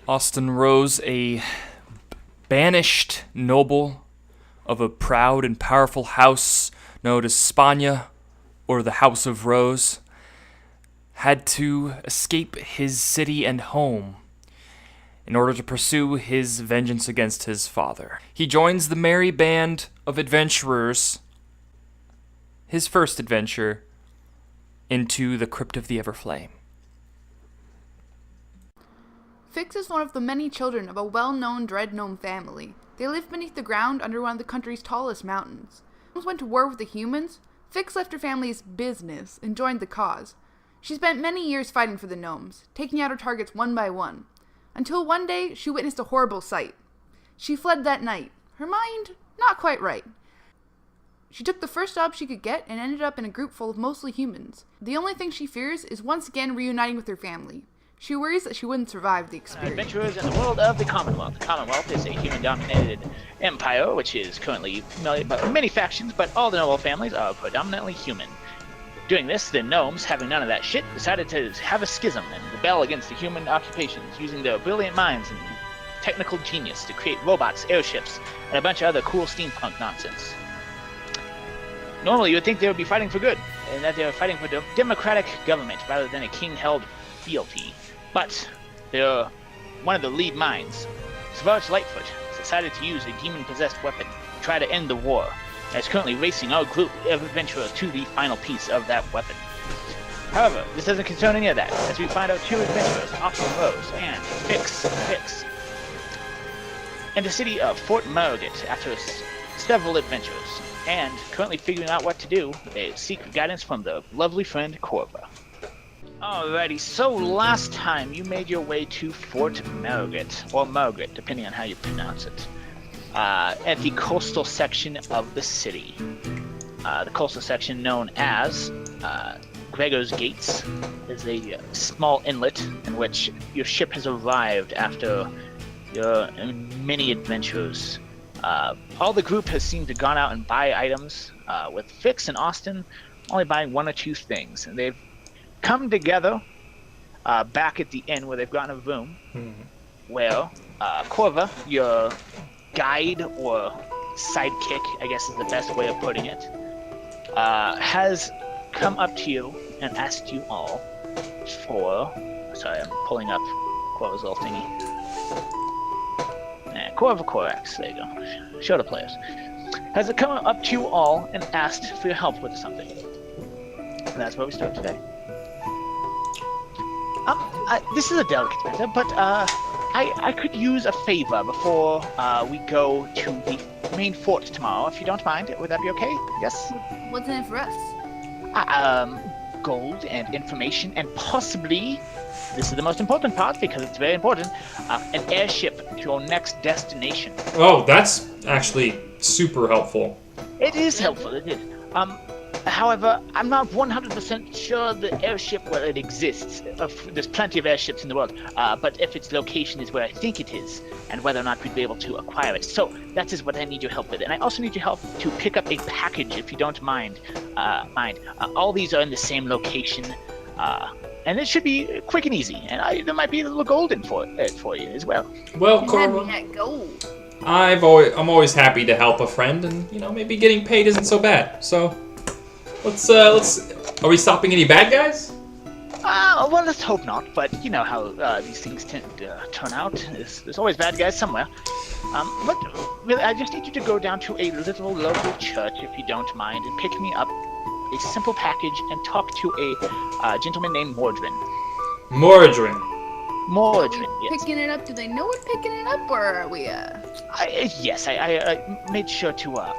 Austin Rose, a banished noble of a proud and powerful house known as Spania, or the House of Rose, had to escape his city and home in order to pursue his vengeance against his father. He joins the merry band of adventurers, his first adventure, into the Crypt of the Everflame. Fyx is one of the many children of a well-known dread gnome family. They live beneath the ground under one of the country's tallest mountains. When she went to war with the humans, Fyx left her family's business and joined the cause. She spent many years fighting for the gnomes, taking out her targets one by one, until one day she witnessed a horrible sight. She fled that night, her mind not quite right. She took the first job she could get and ended up in a group full of mostly humans. The only thing she fears is once again reuniting with her family. She worries that she wouldn't survive the experience. Adventurers in the world of the Commonwealth. The Commonwealth is a human-dominated empire, which is currently made by many factions, but all the noble families are predominantly human. Doing this, the gnomes, having none of that shit, decided to have a schism and rebel against the human occupations, using their brilliant minds and technical genius to create robots, airships, and a bunch of other cool steampunk nonsense. Normally, you would think they would be fighting for good, and that they were fighting for democratic government rather than a king-held fealty. But they're one of the lead minds, Svarge Lightfoot, has decided to use a demon-possessed weapon to try to end the war, and is currently racing our group of adventurers to the final piece of that weapon. However, this doesn't concern any of that, as we find our two adventurers, Austin Rose and Fyx, in the city of Fort Margate after several adventures, and currently figuring out what to do, they seek guidance from their lovely friend Corva. Alrighty, so last time you made your way to Fort Margate, or Margaret, depending on how you pronounce it, at the coastal section of the city. The coastal section known as Gregor's Gates is a small inlet in which your ship has arrived after your many adventures. All the group has seemed to gone out and buy items, with Fyx and Austin only buying one or two things, and they've come together back at the inn where they've gotten a room where Corva, your guide or sidekick, I guess is the best way of putting it, has come up to you and asked you all for... Sorry, I'm pulling up Corva's little thingy. Corva Corax, there you go. Show the players. Has come up to you all and asked for your help with something. And that's where we start today. This is a delicate matter, but I could use a favor before we go to the main fort tomorrow, if you don't mind. Would that be okay? Yes? What's in it for us? Gold and information, and possibly, this is the most important part because it's very important, an airship to your next destination. Oh, that's actually super helpful. It is helpful, it is. However, I'm not 100% sure the airship, well, it exists. There's plenty of airships in the world, but if its location is where I think it is, and whether or not we'd be able to acquire it. So, that is what I need your help with. And I also need your help to pick up a package, if you don't mind. All these are in the same location, and it should be quick and easy. And there might be a little gold in for you as well. Well, Corva, I'm always happy to help a friend, and, maybe getting paid isn't so bad. So... Let's, are we stopping any bad guys? Well, let's hope not, but you know how these things tend to turn out. There's always bad guys somewhere. But really, I just need you to go down to a little local church, if you don't mind, and pick me up a simple package and talk to a gentleman named Mordrin. Mordrin, yes. Picking it up, do they know we're picking it up, or are we, Yes, I made sure to,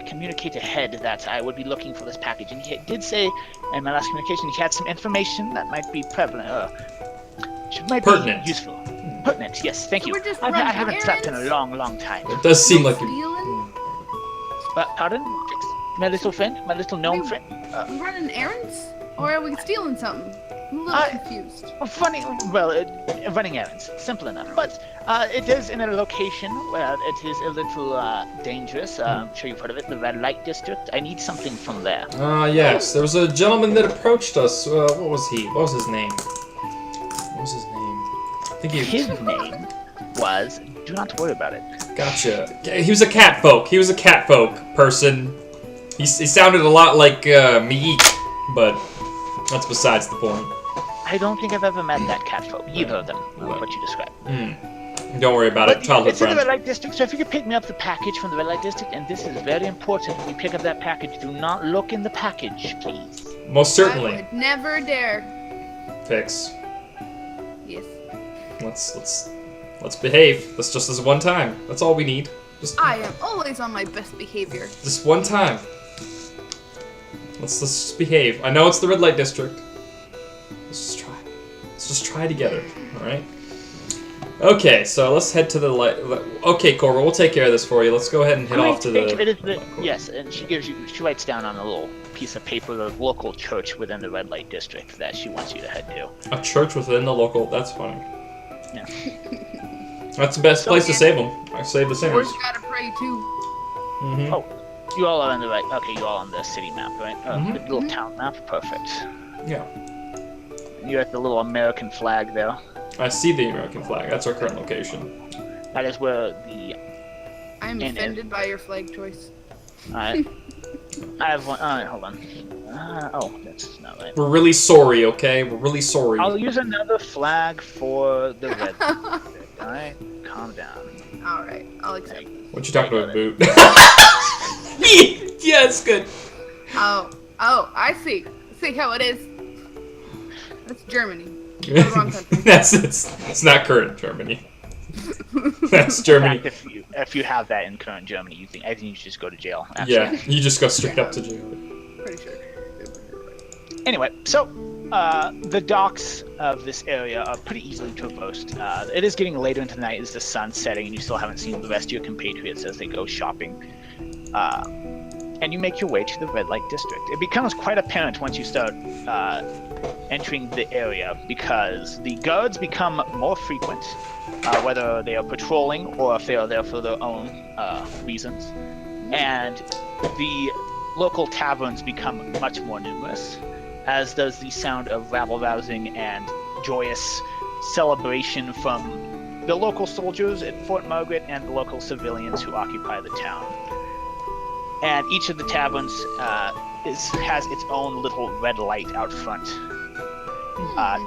communicate ahead that I would be looking for this package, and he did say in my last communication he had some information that might be prevalent, might pertinent. Be useful. Pertinent, yes, thank you. I haven't slept in a long time. It does seem like Pardon? My little friend? My little gnome friend? We running errands? Or are we stealing something? little confused. Running errands, simple enough. But it is in a location where it is a little dangerous. I'm sure you've heard of it, the Red Light District. I need something from there. Yes. There was a gentleman that approached us. What was he? What was his name? What was his name? I think His name was... Do not worry about it. Gotcha. He was a catfolk. He was a catfolk person. He sounded a lot like Meek, but that's besides the point. I don't think I've ever met that catfolk, either of them, what you described. Don't worry about it, childhood it's in friend. the Red Light District, so if you could pick me up the package from the Red Light District, and this is very important, when you pick up that package, do not look in the package, please. Most certainly. I would never dare. Fyx. Yes. Let's behave. That's just this one time. That's all we need. I am always on my best behavior. Just one time. Let's just behave. I know it's the Red Light District. Let's just try. Let's just try together. All right. Okay, so let's head to the light. Okay, Cora, we'll take care of this for you. Let's go ahead and head off to the. Yes, and she writes down on a little piece of paper the local church within the Red Light District that she wants you to head to. A church within the local. That's funny. Yeah. That's the best place to save them. I save the sinners. Or you gotta pray too. Oh, you all are on the right. Okay, you all on the city map, right? The little town map. Perfect. Yeah. You're at the little American flag there. I see the American flag. That's our current location. That is where the. I'm offended by your flag choice. Alright. I have one. Hold on. Oh, that's not right. We're really sorry, okay? We're really sorry. I'll use another flag for the red. Alright? Calm down. Alright, I'll accept. What you talking about, Boot? Yeah, it's good. Oh, I see. See how it is. That's Germany. The wrong country. It's not current Germany. That's Germany. In fact, if you have that in current Germany, I think you should just go to jail. Yeah, you just go straight up to jail. Pretty sure. Anyway, so the docks of this area are pretty easily traversed. It is getting later into the night as the sun's setting, and you still haven't seen the rest of your compatriots as they go shopping. And you make your way to the Red Light District. It becomes quite apparent once you start entering the area because the guards become more frequent, whether they are patrolling or if they are there for their own reasons. And the local taverns become much more numerous, as does the sound of rabble-rousing and joyous celebration from the local soldiers at Fort Margaret and the local civilians who occupy the town. And each of the taverns has its own little red light out front,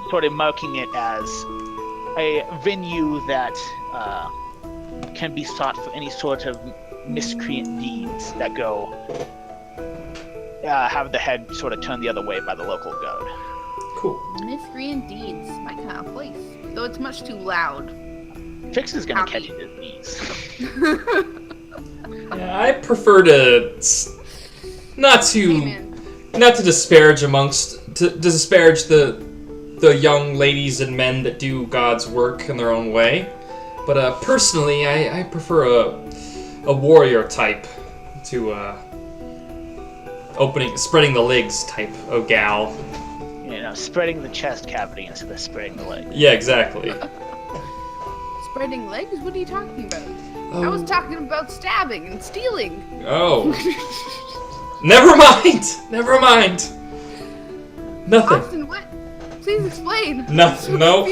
sort of marking it as a venue that can be sought for any sort of miscreant deeds that go have the head sort of turned the other way by the local guard. Cool. Miscreant deeds, my kind of place. Though it's much too loud. Fyx is gonna catch his knees. Yeah, I prefer to not to disparage disparage the young ladies and men that do God's work in their own way, but personally, I prefer a warrior type to spreading the legs type of gal. You know, spreading the chest cavity instead of spreading the leg. Yeah, exactly. Spreading legs? What are you talking about? Oh. I was talking about stabbing and stealing. Oh. Never mind. Never mind. Nothing. Austin, what? Please explain. Nothing. No.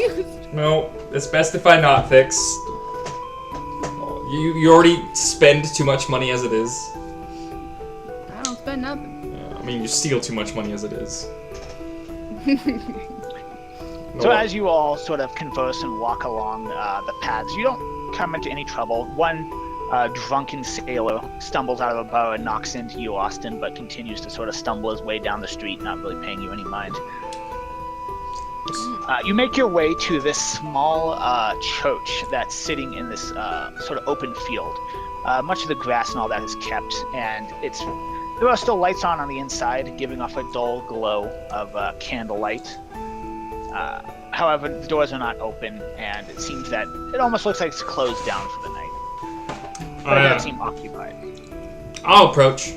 No. It's best if I not fix. You already spend too much money as it is. I don't spend nothing. I mean, you steal too much money as it is. So as you all sort of converse and walk along the paths, you don't come into any trouble. One drunken sailor stumbles out of a bar and knocks into you, Austin, but continues to sort of stumble his way down the street, not really paying you any mind. You make your way to this small church that's sitting in this sort of open field. Much of the grass and all that is kept, and there are still lights on the inside, giving off a dull glow of candlelight. However, the doors are not open, and it seems that it almost looks like it's closed down for the night. But it does seem occupied. I'll approach.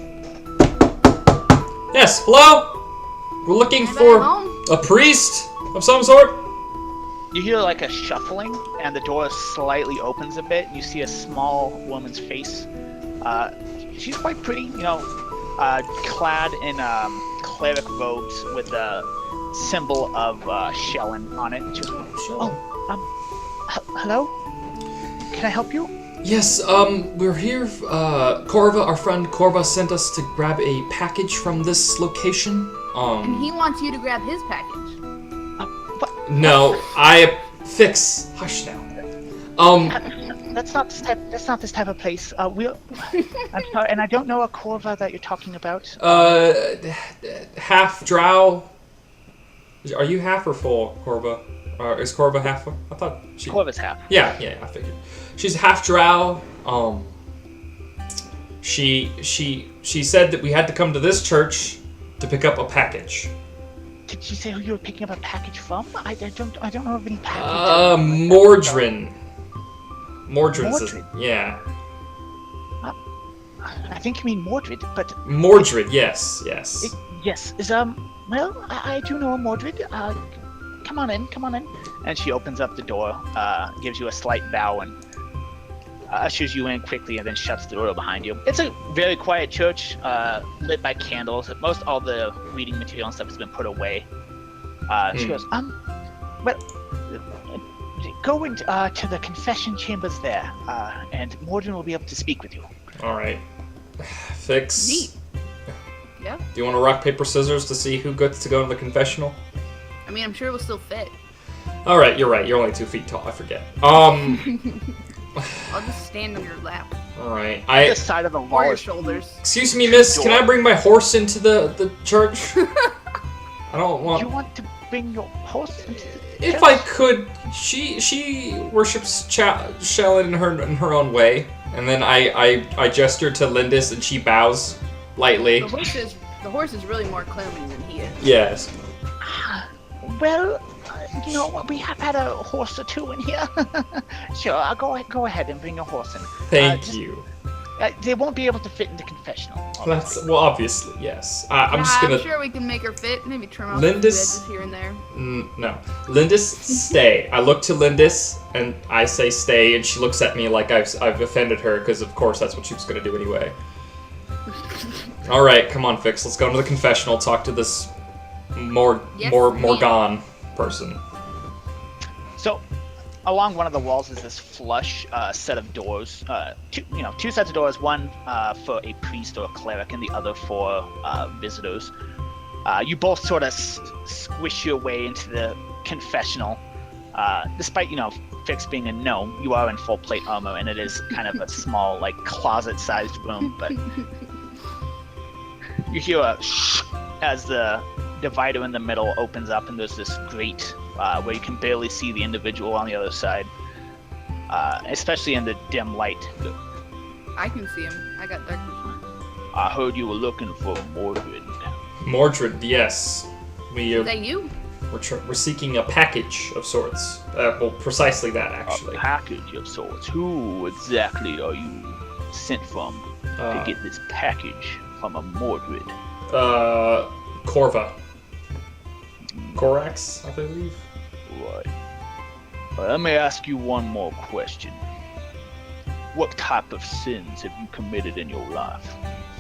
Yes, hello? We're looking for a priest. of some sort? You hear like a shuffling, and the door slightly opens a bit. You see a small woman's face. She's quite pretty, clad in cleric robes with a symbol of Shellen on it. She goes, hello? Can I help you? Yes, we're here. Our friend Corva sent us to grab a package from this location. And he wants you to grab his package. No, Fyx. Hush now. That's not this type of place. I'm sorry, and I don't know a Corva that you're talking about. Half drow. Are you half or full, Corva? Is Corva half? I thought she. Corva's half. Yeah, I figured. She's half drow. She said that we had to come to this church to pick up a package. Did she say who you were picking up a package from? I don't know of any package. Mordrin. Mordrin says, yeah. I think you mean Mordred, but... Mordred, yes. Yes, well, I do know a Mordred. Come on in. And she opens up the door, gives you a slight bow, and ushers you in quickly, and then shuts the door behind you. It's a very quiet church, lit by candles. Most all the reading material and stuff has been put away. She goes, well, go into to the confession chambers there, and Mordred will be able to speak with you. All right. Fyx. Neat. Yeah. Do you want to rock, paper, scissors to see who gets to go to the confessional? I mean, I'm sure it will still fit. All right, you're right. You're only 2 feet tall. I forget. I'll just stand on your lap. All right. This side of the wall. Or your shoulders. Excuse me, miss. Can I bring my horse into the church? I don't want. You want to bring your horse into the If church? I could, she worships Shellen in her own way, and then I gesture to Lindis, and she bows lightly. The horse is really more clammy than he is. Yes. Well, we have had a horse or two in here. Sure, I'll go ahead and bring your horse in. Thank you. They won't be able to fit in the confessional. That's obviously yes. I'm just gonna. I'm sure we can make her fit. Maybe trim off Lindis- the edges here and there. No, Lindis, stay. I look to Lindis and I say stay, and she looks at me like I've offended her because of course that's what she was gonna do anyway. All right, come on, Fyx. Let's go into the confessional. Talk to this Morgan person. So, along one of the walls is this flush set of doors. Two sets of doors. One for a priest or a cleric, and the other for visitors. You both sort of squish your way into the confessional. Despite Fyx being a gnome, you are in full plate armor, and it is kind of a small, like closet-sized room. But you hear a shh as the divider in the middle opens up, and there's this grate where you can barely see the individual on the other side, especially in the dim light. I can see him. I got dark vision. I heard you were looking for Mordred. Mordred, yes. Is that you? We're seeking a package of sorts. Well, precisely that, actually. A package of sorts. Who exactly are you sent from to get this package from a Mordred? Corva. Corax, I believe. Right. Well, let me ask you one more question. What type of sins have you committed in your life?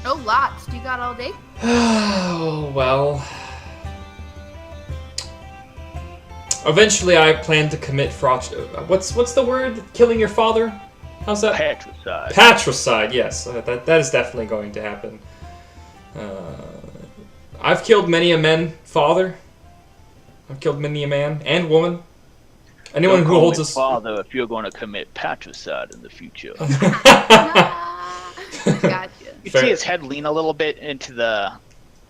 Oh, lots. Do you got all day? Oh, well. Eventually, I plan to commit fraud. What's the word? Killing your father? How's that? Patricide. Patricide, yes. That is definitely going to happen. I've killed many a man, father. I've killed many a man and woman. Anyone who holds us. Father, if you're going to commit patricide in the future. Gotcha. You see his head lean a little bit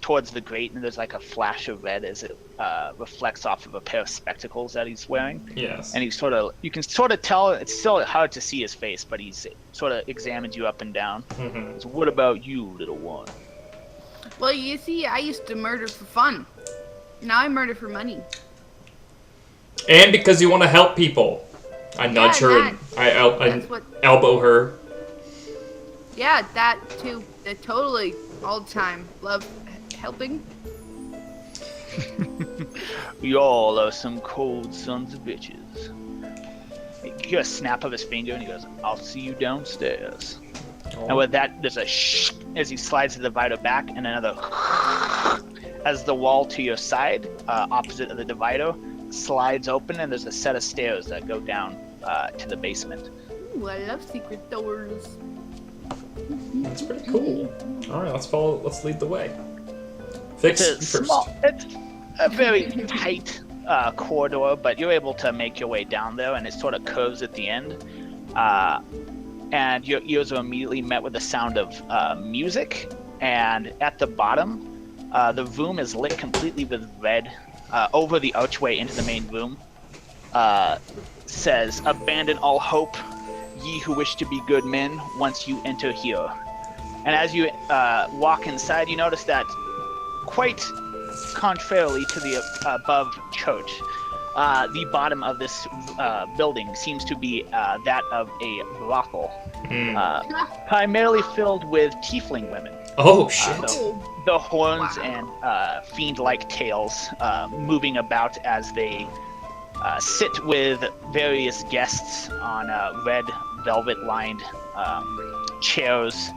towards the grate, and there's like a flash of red as it reflects off of a pair of spectacles that he's wearing. Yes. And you can sort of tell, it's still hard to see his face, but he's sort of examined you up and down. Mm-hmm. So what about you, little one? Well, you see, I used to murder for fun. Now I murder for money. And because you want to help people. I nudge her and I elbow her. Yeah, that too. Totally. All the time. Love helping. Y'all are some cold sons of bitches. He gives a snap of his finger and he goes, I'll see you downstairs. And with that, there's a shh as he slides the divider back, and another as the wall to your side, opposite of the divider, slides open, and there's a set of stairs that go down to the basement. Ooh, I love secret doors. That's pretty cool. All right, let's lead the way. Fyx, you first. It's a very tight corridor, but you're able to make your way down there, and it sort of curves at the end. And your ears are immediately met with the sound of music. And at the bottom, the room is lit completely with red. Over the archway into the main room says, "Abandon all hope, ye who wish to be good men, once you enter here." And as you walk inside, you notice that quite contrarily to the above church, the bottom of this building seems to be that of a brothel, primarily filled with tiefling women. Oh, shit. The horns and fiend-like tails moving about as they sit with various guests on red velvet-lined chairs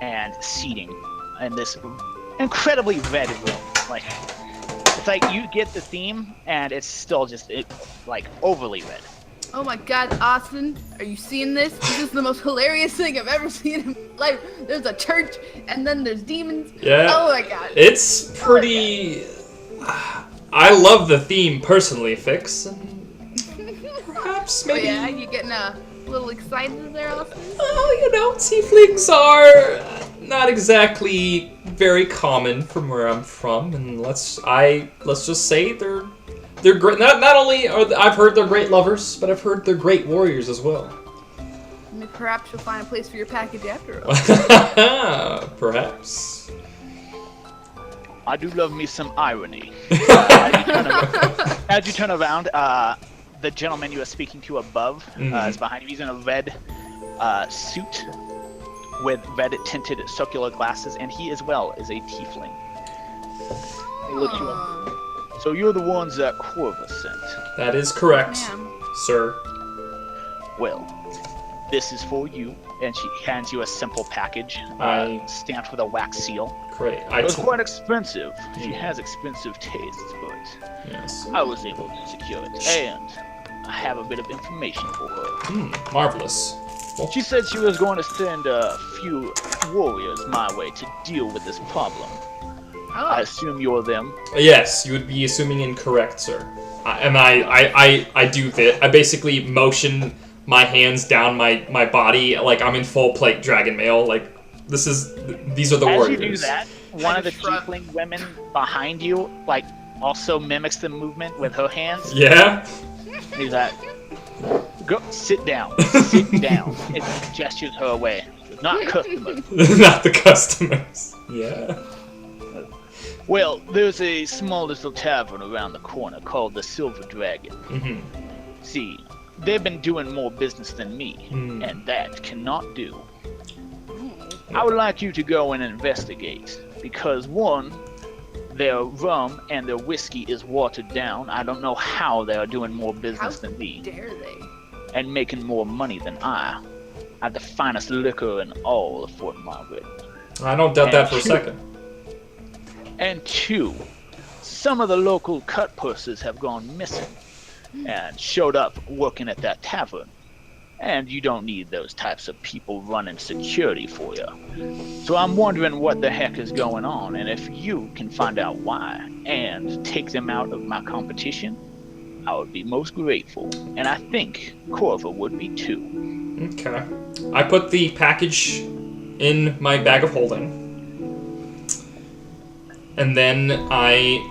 and seating in this incredibly red room. Like, it's like you get the theme, and it's still just like overly red. Oh my God, Austin, are you seeing this? This is the most hilarious thing I've ever seen in my life. There's a church, and then there's demons. Yeah. Oh my God. It's pretty. I love the theme personally, Fyx. Perhaps maybe. Oh yeah, you getting a little excited there, Austin? Oh, tieflings are not exactly very common from where I'm from, and let's just say they're great. Not only I've heard they're great lovers, but I've heard they're great warriors as well. Maybe perhaps you'll find a place for your package after all. Perhaps. I do love me some irony. As you turn around, the gentleman you are speaking to above is behind you. He's in a red suit with red tinted circular glasses, and he as well is a tiefling. He looks you up. So you're the ones that Corva sent. That is correct, sir. Well, this is for you, and she hands you a simple package stamped with a wax seal. Great. It was quite expensive. She has expensive tastes, but yes. I was able to secure it, and I have a bit of information for her. Marvelous. Well, she said she was going to send a few warriors my way to deal with this problem. Oh. I assume you're them. yes, you would be assuming incorrect, sir. I do that. I basically motion my hands down my body like I'm in full plate dragon mail. Like these are the warriors. As you do that, one of the tiefling women behind you like also mimics the movement with her hands. Yeah. He's like, go sit down, sit down. It gestures her away. Not customers. Not the customers. Yeah. Well, there's a small little tavern around the corner called the Silver Dragon. See, they've been doing more business than me, and that cannot do. I would like you to go and investigate, because one, their rum and their whiskey is watered down. I don't know how they are doing more business than me. How dare they? And making more money than I. I have the finest liquor in all of Fort Margaret. I don't doubt that for a second. And two, some of the local cut purses have gone missing and showed up working at that tavern. And you don't need those types of people running security for you. So I'm wondering what the heck is going on, and if you can find out why and take them out of my competition, I would be most grateful. And I think Corva would be too. Okay. I put the package in my bag of holding. And then I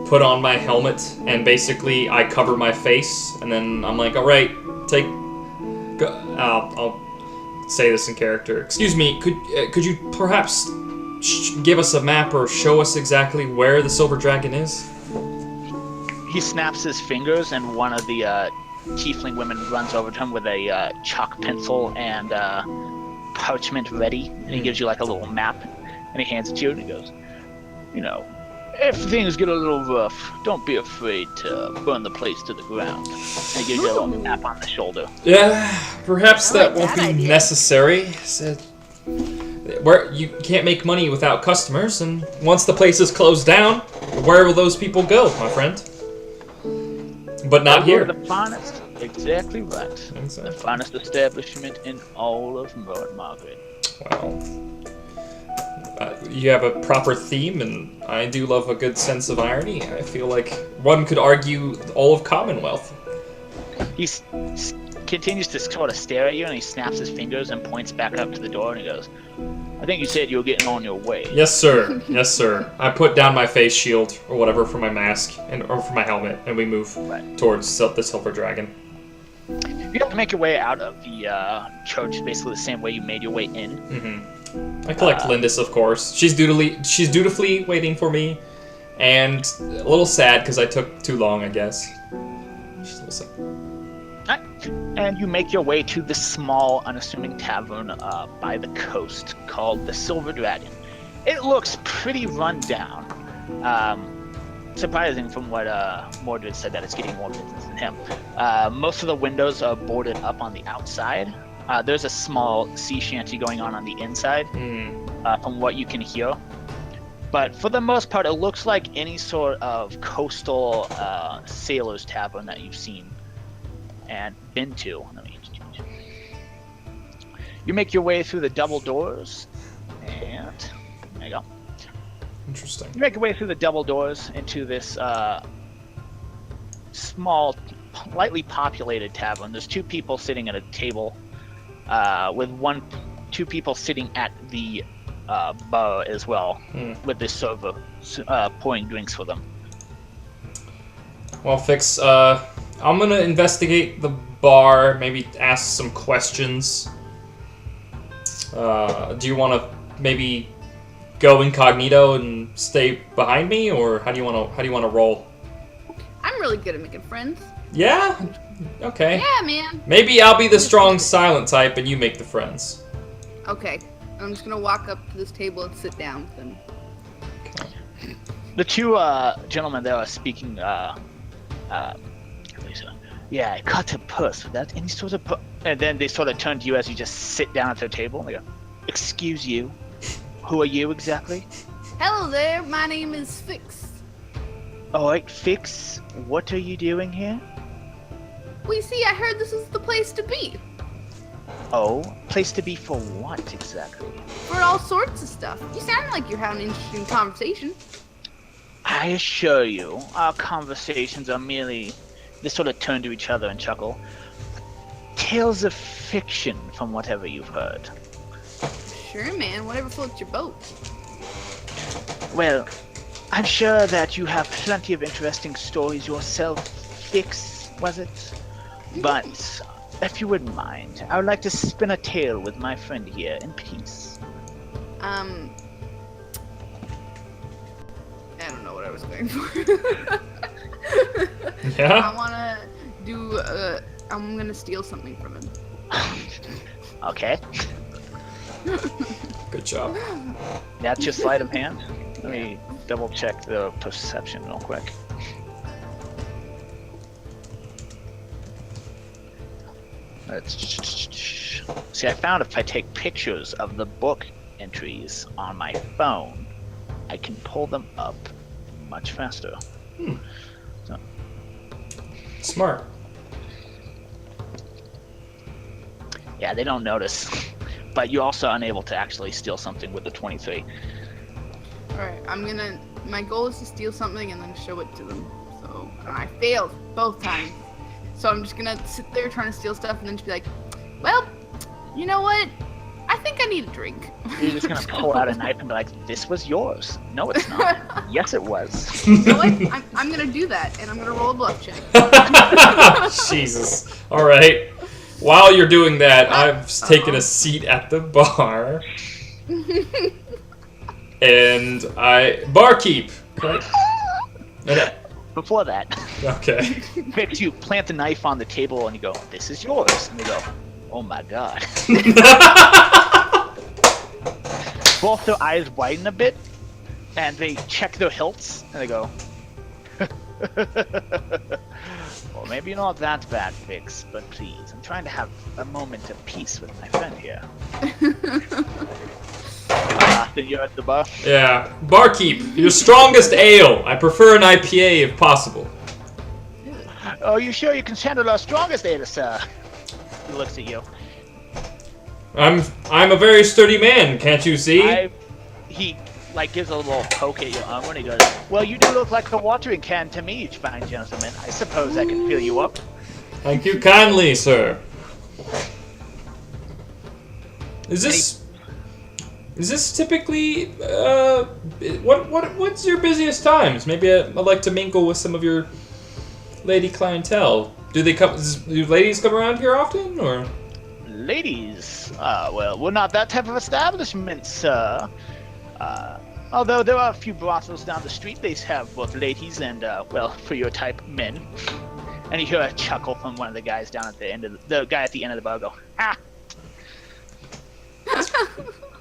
put on my helmet, and basically I cover my face, and then I'm like, all right, I'll say this in character. Excuse me, could you perhaps give us a map or show us exactly where the Silver Dragon is? He snaps his fingers, and one of the tiefling women runs over to him with a chalk pencil and parchment ready, and he gives you like a little map, and he hands it to you, and he goes, if things get a little rough, don't be afraid to burn the place to the ground. And he gives you a little tap on the shoulder. Yeah, perhaps I that like won't that be idea. necessary. Where you can't make money without customers, and once the place is closed down, where will those people go, my friend? But not They'll here. go to the finest, exactly right. Exactly. The finest establishment in all of Margaret. Well, you have a proper theme, and I do love a good sense of irony. I feel like one could argue all of Commonwealth. He continues to sort of stare at you, and he snaps his fingers and points back up to the door, and he goes, I think you said you were getting on your way. Yes, sir. Yes, sir. I put down my face shield or whatever for my mask or for my helmet, and we move towards the Silver Dragon. You have to make your way out of the church basically the same way you made your way in. Mm-hmm. I collect Lindis, of course. She's dutifully waiting for me, and a little sad because I took too long, I guess. She's a little sad. And you make your way to the small, unassuming tavern by the coast called the Silver Dragon. It looks pretty run down. Surprising from what Mordred said, that it's getting more business than him. Most of the windows are boarded up on the outside. There's a small sea shanty going on the inside, from what you can hear. But for the most part, it looks like any sort of coastal sailor's tavern that you've seen and been to. You make your way through the double doors, and there you go. Interesting. You make your way through the double doors into this small, lightly populated tavern. There's two people sitting at a table, with two people sitting at the bar as well, with this server pouring drinks for them. Well, Fyx, I'm gonna investigate the bar, maybe ask some questions. Do you want to maybe go incognito and stay behind me, or how do you want to roll? I'm really good at making friends. Yeah. Okay. Yeah, man. Maybe I'll be the strong silent type, and you make the friends. Okay. I'm just gonna walk up to this table and sit down with them. The two gentlemen there are speaking. Yeah, I caught a purse without any sort of. And then they sort of turn to you as you just sit down at their table. And they go, "Excuse you, who are you exactly?" Hello there. My name is Fyx. All right, Fyx. What are you doing here? We see. I heard this is the place to be Oh, place to be for what exactly? for all sorts of stuff. You sound like you're having an interesting conversation. I assure you, our conversations are merely. They sort of turn to each other and chuckle. Tales of fiction from whatever you've heard. Sure, man. Whatever floats your boat. Well, I'm sure that you have plenty of interesting stories yourself, Fyx, was it? But, if you wouldn't mind, I would like to spin a tale with my friend here in peace. I don't know what I was going for. Yeah. I wanna do. I'm gonna steal something from him. Okay, Good job. that's your sleight of hand. Let me double check the perception real quick. See, I found if I take pictures of the book entries on my phone, I can pull them up much faster. So, Smart. yeah, they don't notice. But you're also unable to actually steal something with the 23. Alright, my goal is to steal something and then show it to them. So, I failed both times. So I'm just gonna sit there trying to steal stuff and then just be like, well, you know what? I think I need a drink. You're just gonna pull out a knife and be like, this was yours. No, it's not. Yes, it was. You know what? I'm gonna do that and I'm gonna roll a bluff check. Jesus. All right. While you're doing that, I've taken a seat at the bar. And barkeep. Correct? Before that, Okay. Fyx, you plant the knife on the table and you go, this is yours. And they go, oh my god. Both their eyes widen a bit, and they check their hilts, and they go, well, maybe you're not that bad, Fyx, but please, I'm trying to have a moment of peace with my friend here. Then you're at the bar? Yeah. Barkeep, your strongest ale. I prefer an IPA if possible. Oh, you sure you can handle our strongest ale, sir? He looks at you. I'm a very sturdy man, can't you see? He like gives a little poke at your arm and he goes, well, you do look like a watering can to me, fine gentleman. I suppose I can fill you up. Thank you kindly, sir. Is this typically what's your busiest times? Maybe I'd like to mingle with some of your lady clientele. Do ladies come around here often, or? Ladies? Well, we're not that type of establishment, sir. Although there are a few brothels down the street, they have both ladies and, well, for your type, men. And you hear a chuckle from one of the guys down at the end of the guy at the end of the bar go, ha!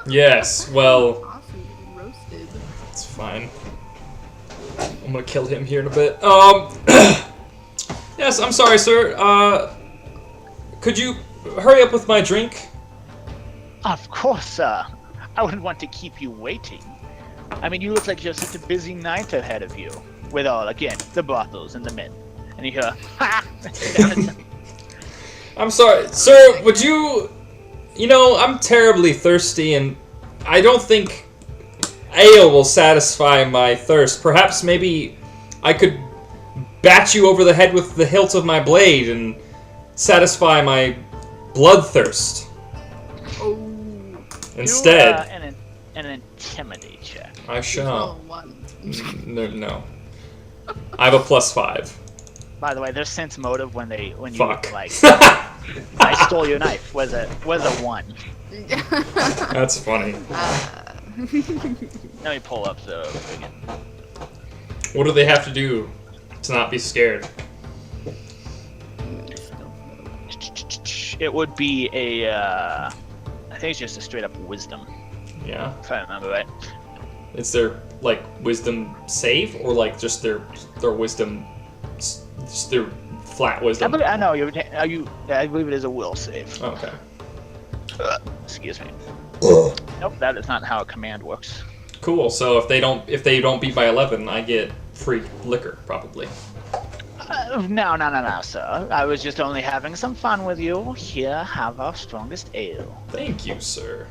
Yes, well, Awesome, getting roasted. it's fine. I'm gonna kill him here in a bit. Yes, I'm sorry, sir. Could you hurry up with my drink? Of course, sir. I wouldn't want to keep you waiting. I mean, you look like you have such a busy night ahead of you. With all, again, the brothels and the men. And you hear, ha! I'm sorry, sir, would you... You know, I'm terribly thirsty, and I don't think ale will satisfy my thirst. Perhaps maybe I could bat you over the head with the hilt of my blade and satisfy my bloodthirst. Oh. Instead. Do an intimidate check. I shall. One. No. I have a +5. By the way, their sense motive when you Fuck. like I stole your knife was a 1. That's funny. Let me pull up the again. What do they have to do to not be scared? It would be a I think it's just a straight up wisdom, Yeah. if I remember right. Is there like wisdom save or like just their wisdom, just their flat wisdom? I know I believe it is a will save. Okay. Excuse me. Nope, that is not how a command works. Cool. So if they don't beat by 11, I get free liquor probably. No, sir. I was just only having some fun with you. Here, have our strongest ale. Thank you, sir.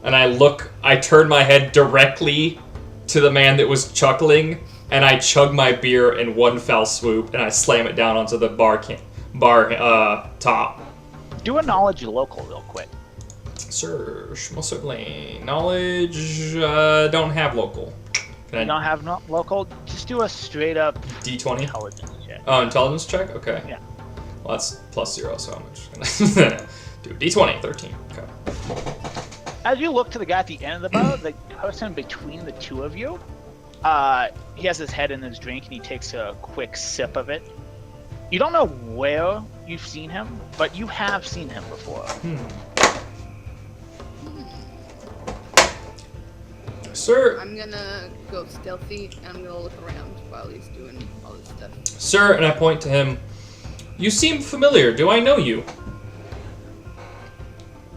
And I turn my head directly to the man that was chuckling, and I chug my beer in one fell swoop, and I slam it down onto the bar top. Do a knowledge local real quick. Sir, most certainly. Knowledge, don't have local. Can You don't have local? Just do a straight up D20? intelligence check. Oh, intelligence check? Okay. Yeah. Well, that's +0, so I'm just gonna do D20, 13. Okay. As you look to the guy at the end of the bar, the person between the two of you, he has his head in his drink and he takes a quick sip of it. You don't know where you've seen him, but you have seen him before. Sir, I'm gonna go stealthy and I'm gonna look around while he's doing all this stuff. sir, and I point to him. You seem familiar. Do I know you?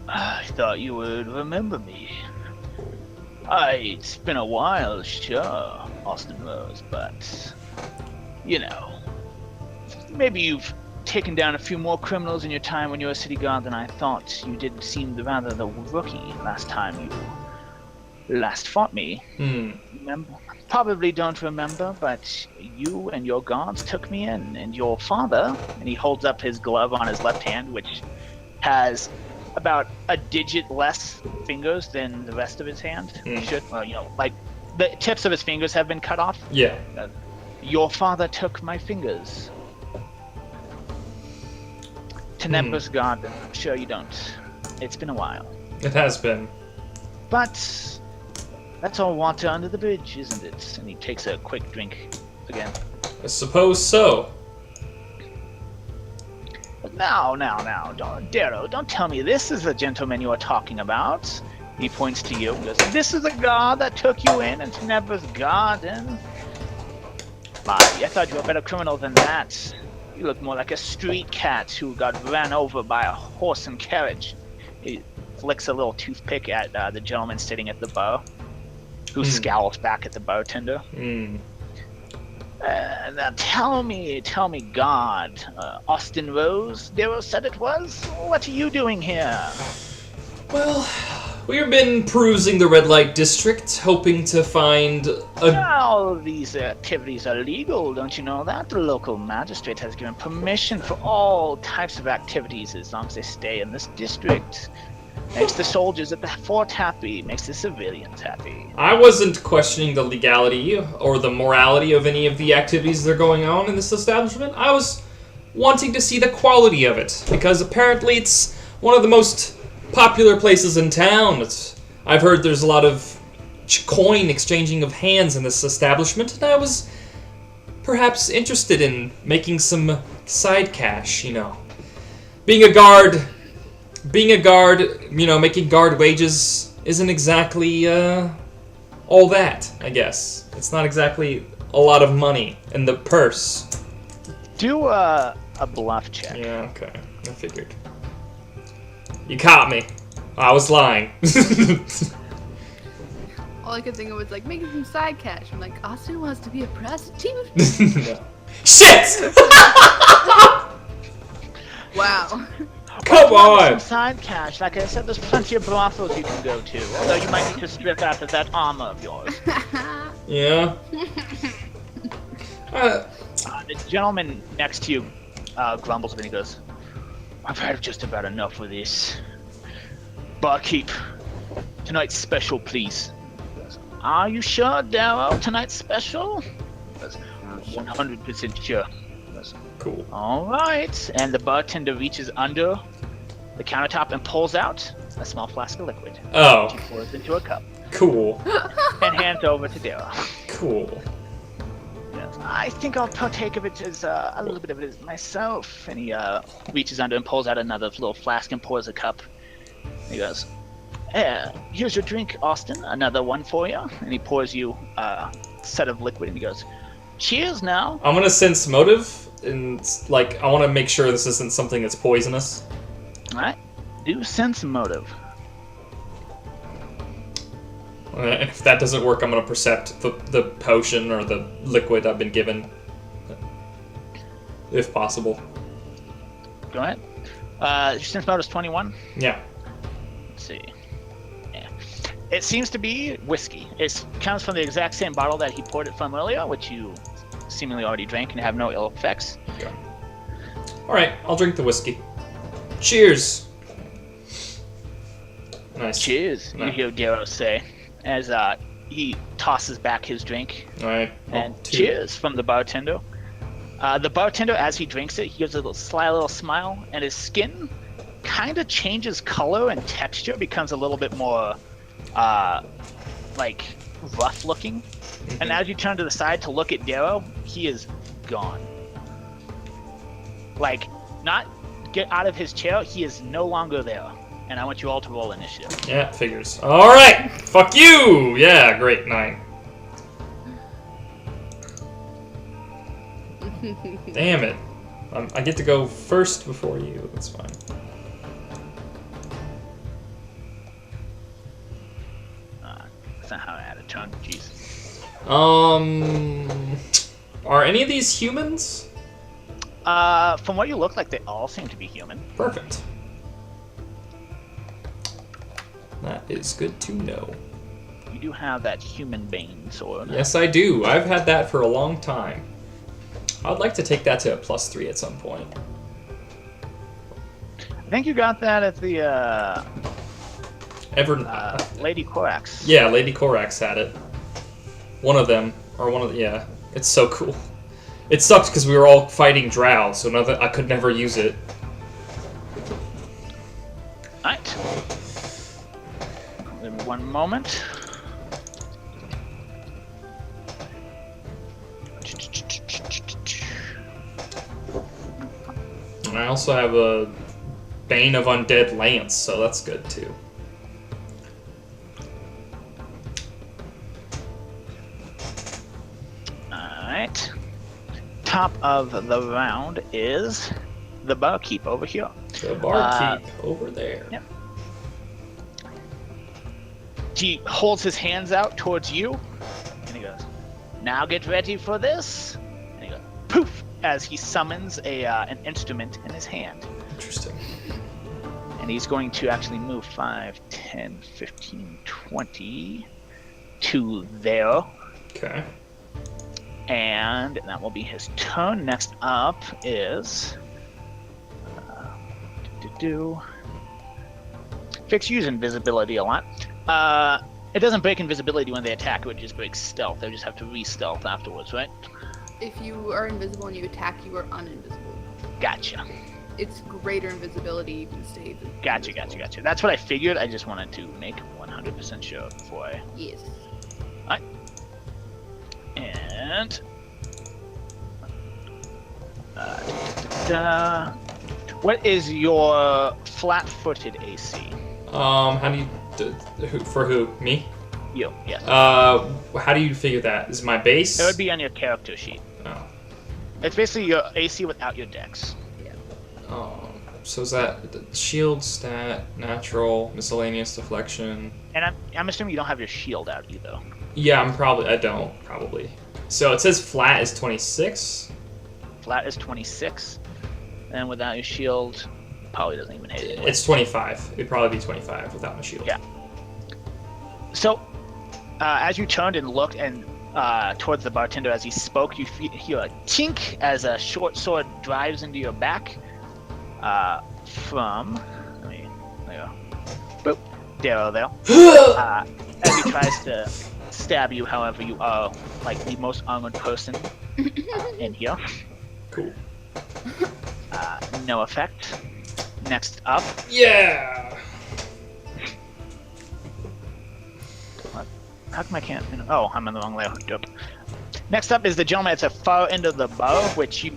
I thought you would remember me. It's been a while, sure, Austin Rose, but, you know, maybe you've taken down a few more criminals in your time when you were a city guard than I thought. You did seem rather the rookie last time you last fought me. Remember? Probably don't remember, but you and your guards took me in, and your father, and he holds up his glove on his left hand, which has about a digit less fingers than the rest of his hand. Well, you know, like the tips of his fingers have been cut off. Yeah. Your father took my fingers. Tenebris Garden. I'm sure you don't. It's been a while. It has been. But that's all water under the bridge, isn't it? And he takes a quick drink again. I suppose so. But now, Darrow, don't tell me this is the gentleman you are talking about. He points to you and goes, "This is the guard that took you in into Never's garden." My, I thought you were a better criminal than that. You look more like a street cat who got ran over by a horse and carriage. He flicks a little toothpick at the gentleman sitting at the bar, who scowls back at the bartender. Now tell me, God, Austin Rose, Darrow said it was? What are you doing here? Well, we've been perusing the red light district, hoping to find a... Now, these activities are legal, don't you know that? The local magistrate has given permission for all types of activities as long as they stay in this district. Makes the soldiers at the fort happy, makes the civilians happy. I wasn't questioning the legality or the morality of any of the activities that are going on in this establishment. I was wanting to see the quality of it, because apparently it's one of the most popular places in town. I've heard there's a lot of coin exchanging of hands in this establishment, and I was perhaps interested in making some side cash, you know. Being a guard, you know, making guard wages isn't exactly all that, I guess. It's not exactly a lot of money in the purse. Do a bluff check. Yeah, okay. I figured. You caught me. I was lying. All I could think of was like making some side cash. I'm like, Austin wants to be a prostitute. No. Shit! Wow. Come on! Some side cash. Like I said, there's plenty of brothels you can go to. Although you might need to strip out of that armor of yours. Yeah. The gentleman next to you grumbles and he goes, "I've had just about enough of this. Barkeep, tonight's special, please." "Are you sure, Darrow? Tonight's special?" 100% sure. Cool. All right. And the bartender reaches under the countertop and pulls out a small flask of liquid. Oh. She pours into a cup Cool. and hands over to Darrow. Cool. Yes, "I think I'll partake of it as a little bit of it myself." And he reaches under and pulls out another little flask and pours a cup. He goes, "Here's your drink, Austin. Another one for you." And he pours you a set of liquid and he goes, "Cheers now." I'm gonna sense motive, and like I want to make sure this isn't something that's poisonous. All right. Do sense motive. If that doesn't work, I'm gonna percept the potion or the liquid I've been given, if possible. Go ahead. Your sense motive is 21. Yeah. Let's see. Yeah. It seems to be whiskey. It comes from the exact same bottle that he poured it from earlier, which you seemingly already drank and have no ill effects. Yeah. All right, I'll drink the whiskey. Cheers. Nice. Cheers, No. you hear Darrow say, as he tosses back his drink. All right. And two. cheers from the bartender. The bartender, as he drinks it, he gives a sly little smile, and his skin kind of changes color and texture, becomes a little bit more, like, rough looking. And as you turn to the side to look at Darrow, he is gone. Like, not get out of his chair, he is no longer there. And I want you all to roll initiative. Yeah, figures. All right. Fuck you. Yeah, great. 9. Damn it. I get to go first before you. That's fine. That's not how I had a turn. Jeez. Are any of these humans? From what you look like, they all seem to be human. Perfect. That is good to know. You do have that human bane sword. Yes, I do. I've had that for a long time. I'd like to take that to a +3 at some point. I think you got that at the Lady Korax. Yeah, Lady Korax had it. One of them, yeah. It's so cool. It sucked because we were all fighting drow, so I could never use it. Alright. Give me one moment. And I also have a Bane of Undead Lance, so that's good too. top of the round is the barkeep over here. The barkeep over there. Yep. He holds his hands out towards you, and he goes, "Now get ready for this." And he goes, "Poof!" as he summons an instrument in his hand. Interesting. And he's going to actually move 5, 10, 15, 20 to there. Okay. And that will be his turn. Next up is... Fyx use invisibility a lot. It doesn't break invisibility when they attack, it would just break stealth. They just have to re-stealth afterwards, right? If you are invisible and you attack, you are uninvisible. Gotcha. It's greater invisibility, you can stay Gotcha. That's what I figured. I just wanted to make 100% sure before I... Yes. Alright. And... What is your flat-footed AC? How do you... For who? Me? You, yes. How do you figure that? Is it my base? It would be on your character sheet. Oh. It's basically your AC without your dex. Yeah. So is that shield, stat, natural, miscellaneous, deflection? And I'm assuming you don't have your shield out either. Yeah, I don't, probably. So it says flat is 26? Flat is 26. And without your shield, probably doesn't even hit it. It's 25. It'd probably be 25 without my shield. Yeah. So, as you turned and looked and towards the bartender as he spoke, you hear a tink as a short sword drives into your back from... there you go. Boop. There. As he tries to stab you, however, you are like the most armored person in here. Cool. No effect. Next up. Yeah! How come I can't? Oh, I'm in the wrong layer. Dope. Next up is the gentleman at the far end of the bow, which you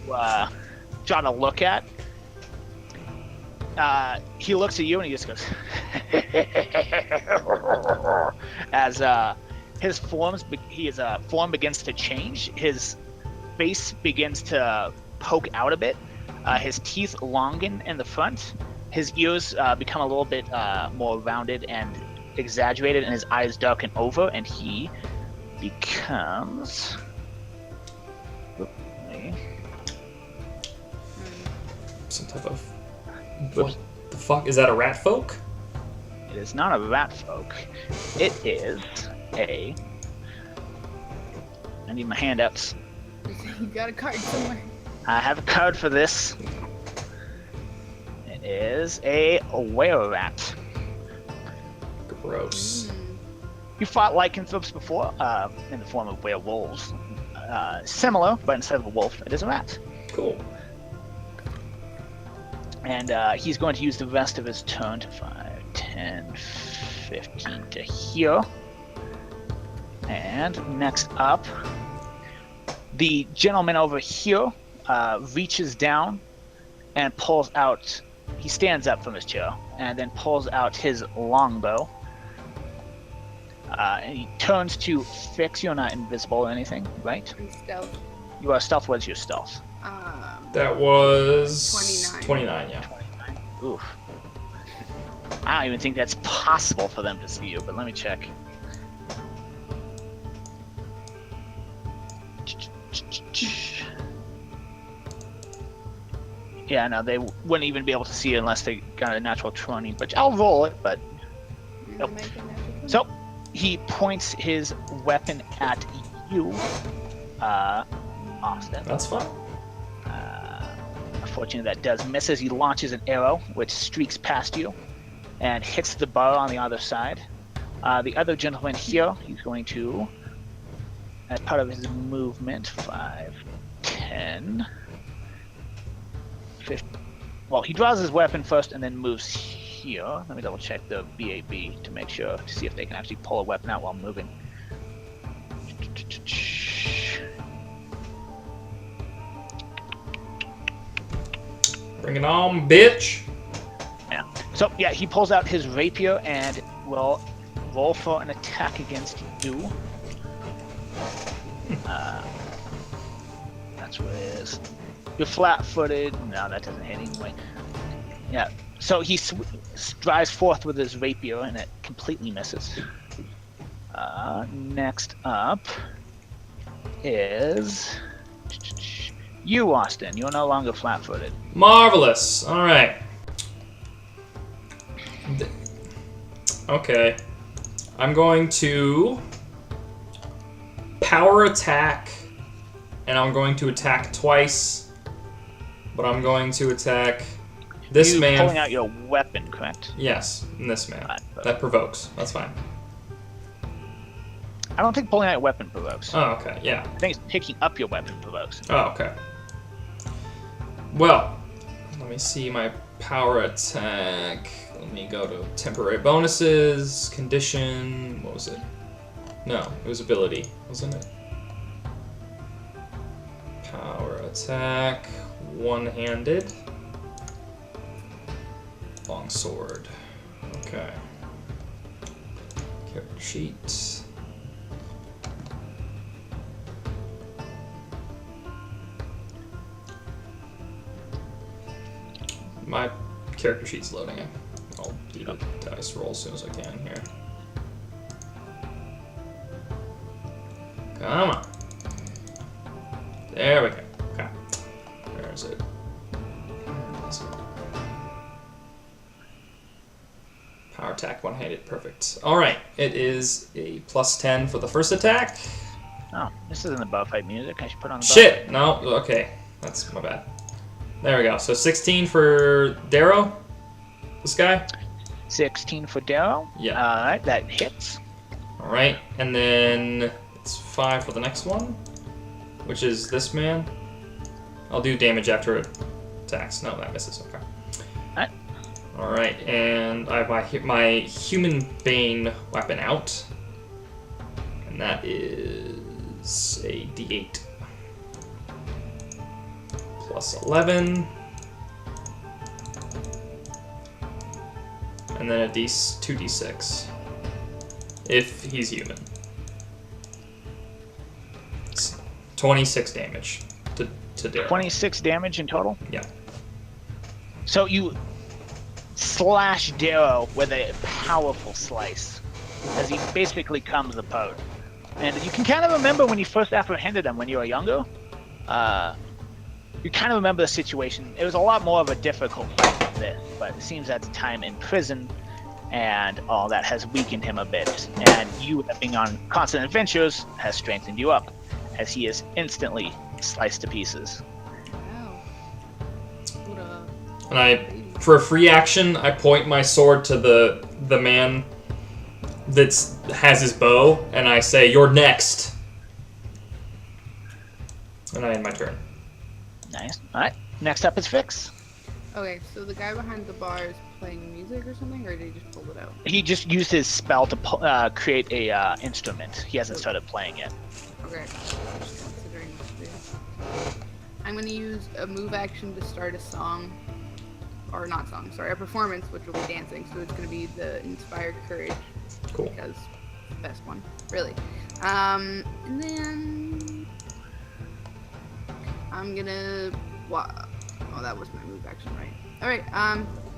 try to look at. He looks at you and he just goes, as his form begins to change. His face begins to poke out a bit. His teeth longen in the front. His ears become a little bit more rounded and exaggerated, and his eyes darken over, and he becomes... Some type of... What the fuck? Is that a rat folk? It is not a rat folk. It is a... I need my handouts. You got a card somewhere. I have a card for this. It is a were-rat. Gross. You fought lycanthropes before, in the form of werewolves. Similar, but instead of a wolf, it is a rat. Cool. And he's going to use the rest of his turn to 5, 10, 15 to here. And next up, the gentleman over here reaches down and pulls out... He stands up from his chair and then pulls out his longbow. And he turns to Fyx. You're not invisible or anything, right? I'm stealth. You are stealth. What is your stealth? That was... 29. 29, yeah. 29. Oof. I don't even think that's possible for them to see you, but let me check. Yeah, no, they wouldn't even be able to see you unless they got a natural 20, but I'll roll it, but... Nope. So, he points his weapon at you, Austin. That's fine. Unfortunately, that does miss as he launches an arrow, which streaks past you and hits the bar on the other side. The other gentleman here, he's going to, as part of his movement, 5, 10, 15. Well, he draws his weapon first and then moves here. Let me double check the BAB to make sure, to see if they can actually pull a weapon out while moving. Bring it on, bitch! Yeah. So, yeah, he pulls out his rapier and will roll for an attack against you. That's That's what it is. You're flat-footed. No, that doesn't hit anyway. Yeah. So he drives forth with his rapier, and it completely misses. Next up is you, Austin. You're no longer flat-footed. Marvelous. All right. Okay. I'm going to power attack, and I'm going to attack twice. But I'm going to attack this man. Pulling out your weapon, correct? Yes, and this man. Right, that provokes. That's fine. I don't think pulling out your weapon provokes. Oh, okay. Yeah. I think it's picking up your weapon provokes. Oh, okay. Well, let me see my power attack. Let me go to temporary bonuses, condition. What was it? No, it was ability, wasn't it? Power attack, one-handed, long sword. Okay. Character sheet. My character sheet's loading in. I'll do the dice roll as soon as I can here. Come on. There we go. Okay. Where is it? Power attack, one-handed. Perfect. Alright. It is a +10 for the first attack. Oh, this isn't the bow fight music. I should put on the bow Shit! fight. No. Okay. That's my bad. There we go. So 16 for Darrow. This guy. 16 for Darrow. Yeah. Alright, that hits. Alright. And then it's 5 for the next one, which is this man. I'll do damage after it attacks. No, that misses. Okay. Alright. Alright, and I have my Human Bane weapon out. And that is a D8. +11. And then a 2d6. If he's human. It's 26 damage to Darrow. 26 damage in total? Yeah. So you slash Darrow with a powerful slice as he basically comes apart. And you can kind of remember when you first apprehended him when you were younger. You kind of remember the situation. It was a lot more of a difficult fight than this, but it seems that the time in prison and all that has weakened him a bit. And you being on constant adventures has strengthened you up, as he is instantly sliced to pieces. Wow. What a... And for a free action, I point my sword to the man that has his bow, and I say, "You're next." And I end my turn. Nice. Alright, next up is Fyx. Okay, so the guy behind the bar is playing music or something, or did he just pull it out? He just used his spell to create a instrument. He hasn't started playing it. Okay. Just considering this. I'm gonna use a move action to start a song. Or not song, sorry, a performance, which will be dancing. So it's gonna be the Inspired Courage. Cool. Because it's the best one, really. And then I'm gonna. Oh, that was my move action, right? All right.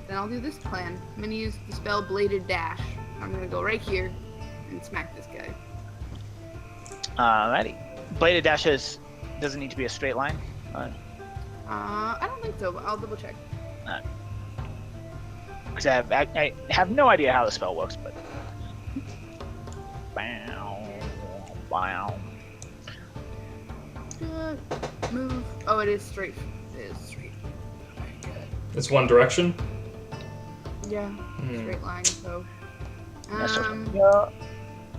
Then I'll do this plan. I'm gonna use the spell Bladed Dash. I'm gonna go right here and smack this guy. Alrighty. Bladed Dash doesn't need to be a straight line. I don't think so, but I'll double check. Because I have no idea how the spell works, but. Bow, bow. Good. Move. Oh, it is straight. It is straight. Very good. It's one direction. Yeah. Straight line. So. Yeah,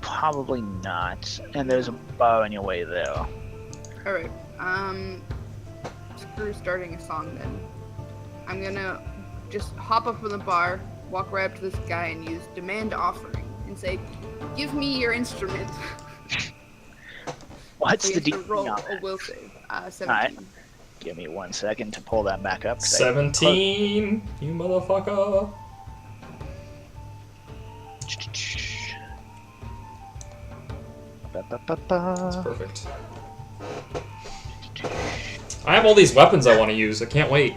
probably not. And there's a bow on your way there. All right. Screw starting a song then. I'm gonna just hop up from the bar, walk right up to this guy, and use Demand Offering and say, "Give me your instrument." What's So the he has to roll DC? a will save. 17. Alright. Give me 1 second to pull that back up. 17, you motherfucker. That's perfect. I have all these weapons I want to use. I can't wait.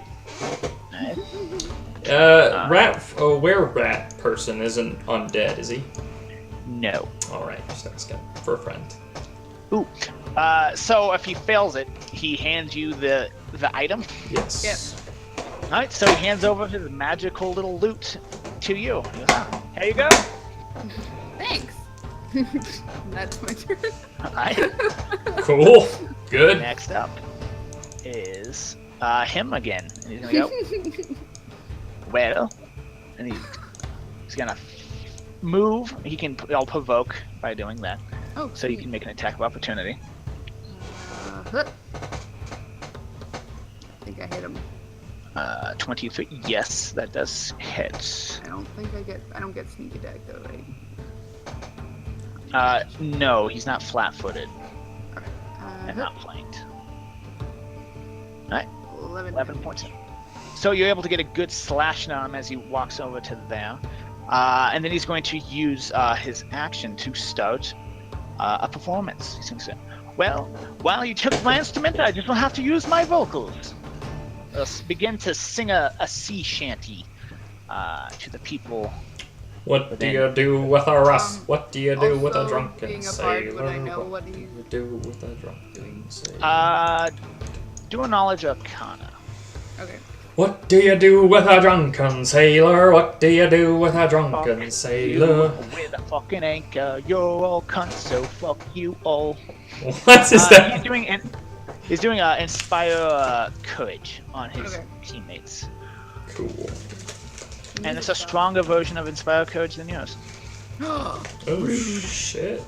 Alright. Were-rat person isn't undead, is he? No. Alright, just asking for a friend. Ooh. So if he fails it, he hands you the item. Yes. Yep. Alright, so he hands over his magical little loot to you. He goes, here you go. Thanks. That's my turn. Alright. Cool. Good. Next up is him again. And he's gonna go. Well, and he's gonna move. I'll provoke by doing that. Oh, So you can make an attack of opportunity. I think I hit him. 23. Yes, that does hit. I don't get sneak attack though, right? No, he's not flat-footed Okay. and not flanked. Alright, 11 points. So you're able to get a good slash on him as he walks over to there. And then he's going to use his action to start a performance. He's going to say, well, while you took my instrument, I just will have to use my vocals. Begin to sing a sea shanty to the people. What do you do with a rust? What do you do with a also, drunken being a bard, sailor? would I know what do he- you do with a drunken sailor? Do a knowledge arcana. Okay. What do you do with a drunken sailor? What do you do with a drunken sailor? With a fucking anchor, you're all cunts, so fuck you all. What is that? He's doing inspire courage on his Okay. teammates, Cool. and it's a stronger version of inspire courage than yours. Oh, Oh shit.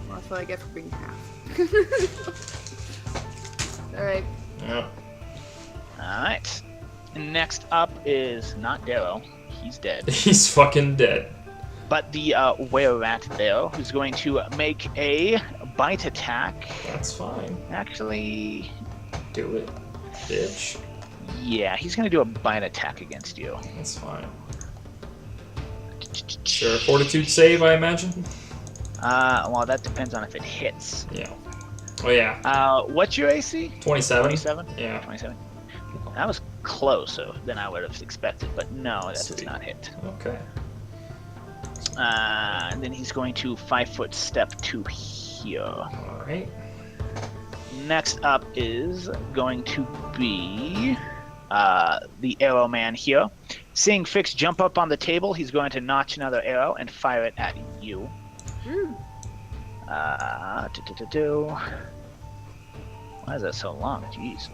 well, that's what I get for being half. Alright. Yep. All right. Next up is not Darrow. He's dead. He's fucking dead. But the were-rat there, who's going to make a bite attack. That's fine. Actually, Do it, bitch. yeah, he's going to do a bite attack against you. That's fine. Sure, fortitude save, I imagine? Well, that depends on if it hits. Yeah. Oh, yeah. What's your AC? 27? 27? Yeah. 27. That was closer than I would have expected, but no, that does Sweet. not hit. Okay. And then he's going to 5-foot step to here. Alright. Next up is going to be the arrow man here. Seeing Fyx jump up on the table, he's going to notch another arrow and fire it at you. Why is that so long? Jeez.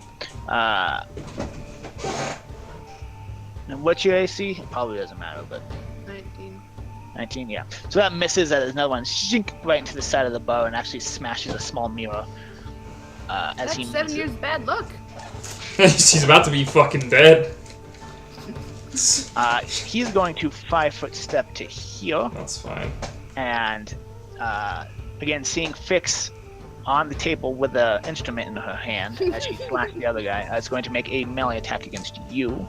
And what's your AC? Probably doesn't matter, but 19. 19, yeah. So that misses, as another one shink right into the side of the bow and actually smashes a small mirror. As That's he 7 misses. years bad luck. She's about to be fucking dead. He's going to 5-foot step to here, That's fine. and again, seeing Fyx on the table with the instrument in her hand as she slashed the other guy, is going to make a melee attack against you.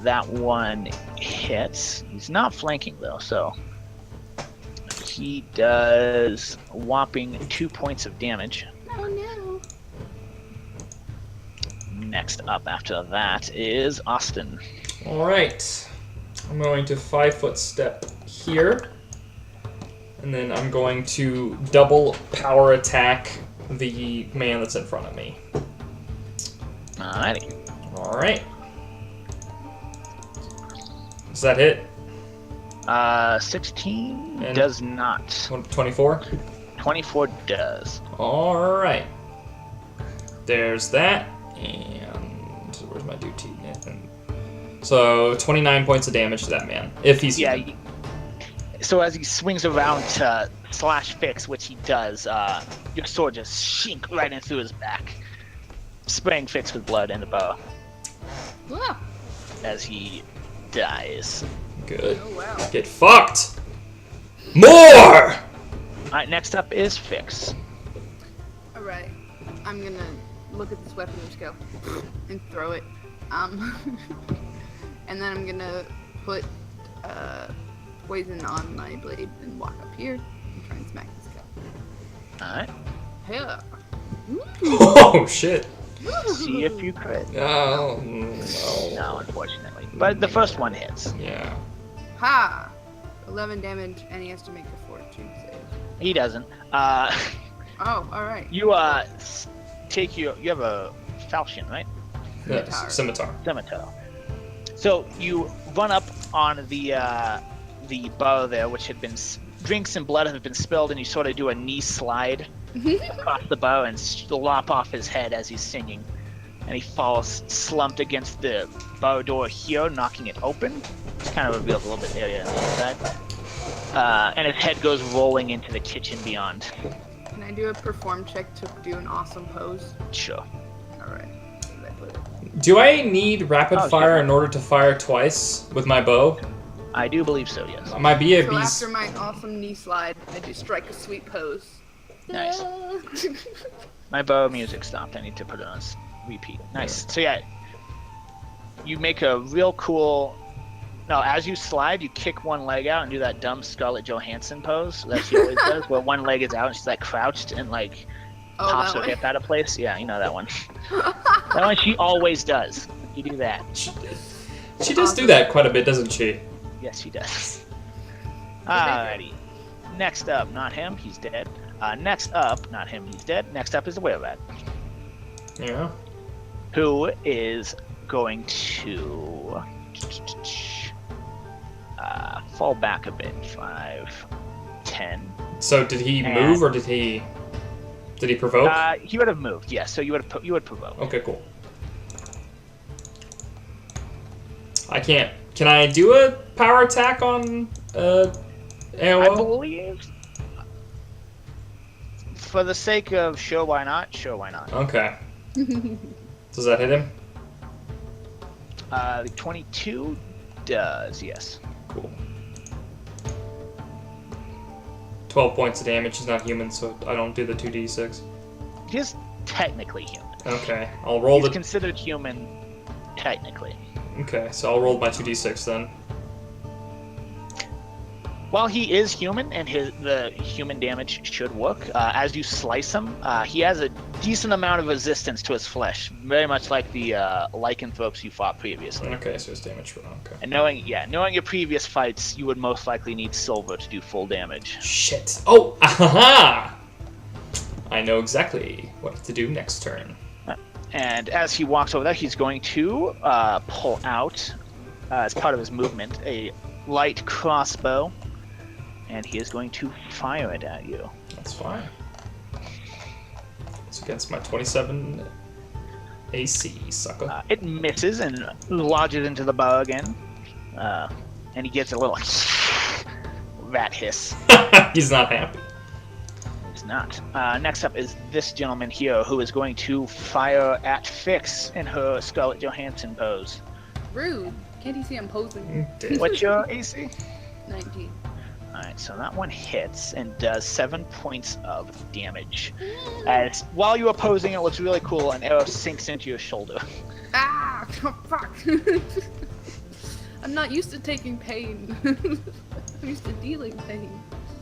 That one hits. He's not flanking though, so he does a whopping 2 points of damage. Oh no. Next up after that is Austin. Alright. I'm going to 5-foot step here. And then I'm going to double power attack the man that's in front of me. Alrighty. Alright. Does that hit? 16 And- does not. 24? 24 does. Alright. There's that. And where's my duty? And so 29 points of damage to that man. If he's Yeah. So as he swings around to slash Fyx, which he does, your sword just shink right in through his back, spraying Fyx with blood and the bow Wow. as he dies. good. Oh wow. Get fucked. More. Alright, next up is Fyx. Alright. I'm gonna look at this weapon and just go and throw it. And then I'm gonna put poison on my blade and walk up here and try and smack this guy. Alright. Yeah. Oh shit. See if you crit. No. No, unfortunately. But the first one hits. Yeah. Ha! 11 damage, and he has to make a fortune save. He doesn't. Oh, alright. You take you have a falchion, right? Scimitar. Scimitar. So you run up on the bow there, which had been drinks and blood have been spilled, and you sort of do a knee slide across the bow and lop off his head as he's singing, and he falls slumped against the bow door here, knocking it open. Which kind of reveals a little bit area on the inside. And his head goes rolling into the kitchen beyond. Can I do a perform check to do an awesome pose? Sure. Alright. Where did I put it? Do I need rapid fire sure. in order to fire twice with my bow? I do believe so, yes. My So BAB's... after my awesome knee slide, I do strike a sweet pose. Nice. My bow music stopped. I need to put it on repeat. Nice. So yeah, you make a real cool... No, as you slide, you kick one leg out and do that dumb Scarlett Johansson pose that she always does, where one leg is out and she's like crouched and like pops her hip out of place. Yeah, you know that one. That one she always does. You do that. She does do that quite a bit, doesn't she? Yes, she does. Alrighty. Next up, not him, he's dead. Next up, not him, he's dead. Next up is the were-rat. Yeah. Who is going to fall back a bit. 5, 10. So did he move or did he provoke? He would have moved, yes. So you would provoke. Okay, cool. I can't. Can I do a power attack on AOO? I believe, for the sake of sure why not, sure why not. Okay. Does that hit him? 22 does, yes. Cool. 12 points of damage. He's not human, so I don't do the 2d6. He's technically human. Okay, I'll roll He's the... considered human, technically. Okay, so I'll roll my 2d6 then. While he is human and the human damage should work, as you slice him, he has a decent amount of resistance to his flesh, very much like the lycanthropes you fought previously. Okay, so his damage... Okay. And knowing your previous fights, you would most likely need silver to do full damage. Shit. Oh! Aha! I know exactly what to do next turn. And as he walks over there, he's going to pull out, as part of his movement, a light crossbow. And he is going to fire it at you. That's fine. It's against my 27 AC, sucker. It misses and lodges into the bow again. And he gets a little rat hiss. He's not happy. He's not. Next up is this gentleman here, who is going to fire at Fyx in her Scarlett Johansson pose. Rude. Can't you see I'm posing? What's your AC? 19. Alright, so that one hits and does 7 points of damage. As while you are posing, it looks really cool, an arrow sinks into your shoulder. Ah! Oh, fuck! I'm not used to taking pain. I'm used to dealing pain.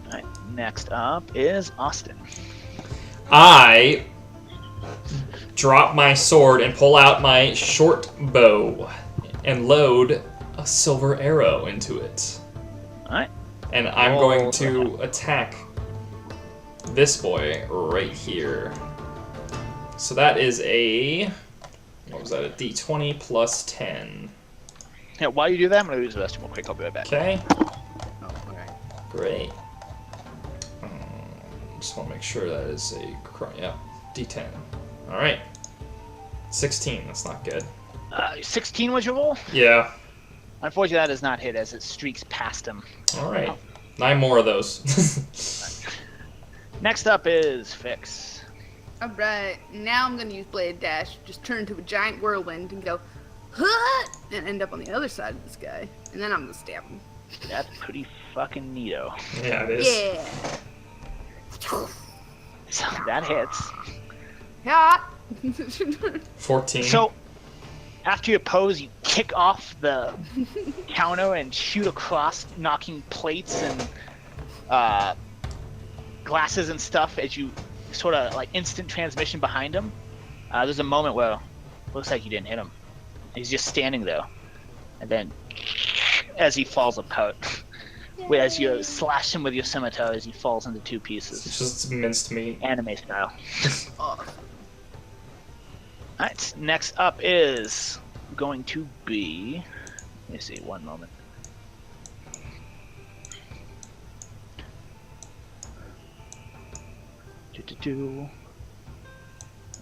Alright, next up is Austin. I drop my sword and pull out my short bow and load a silver arrow into it. Alright. And I'm going to attack this boy right here. So that is a... What was that? A d20 plus 10. Yeah, while you do that, I'm going to use the rest real quick. I'll be right back. Okay. Oh, alright. Great. Just want to make sure that is a... Yeah, d10. Alright. 16. That's not good. 16 was your roll? Yeah. Unfortunately, that does not hit as it streaks past him. Alright. 9 more of those. Next up is Fyx. Alright, now I'm gonna use Blade Dash, just turn into a giant whirlwind and go, huh! And end up on the other side of this guy. And then I'm gonna stab him. That's pretty fucking neato. Yeah, it is. Yeah! So that hits. Yeah! 14. So, after you pose, you kick off the counter and shoot across, knocking plates and glasses and stuff as you sort of like instant transmission behind him. There's a moment where it looks like you didn't hit him. He's just standing there, and then as he falls apart, as you slash him with your scimitar, as he falls into two pieces. It's just minced meat. Anime style. Oh. Alright, next up is going to be... Let me see, one moment.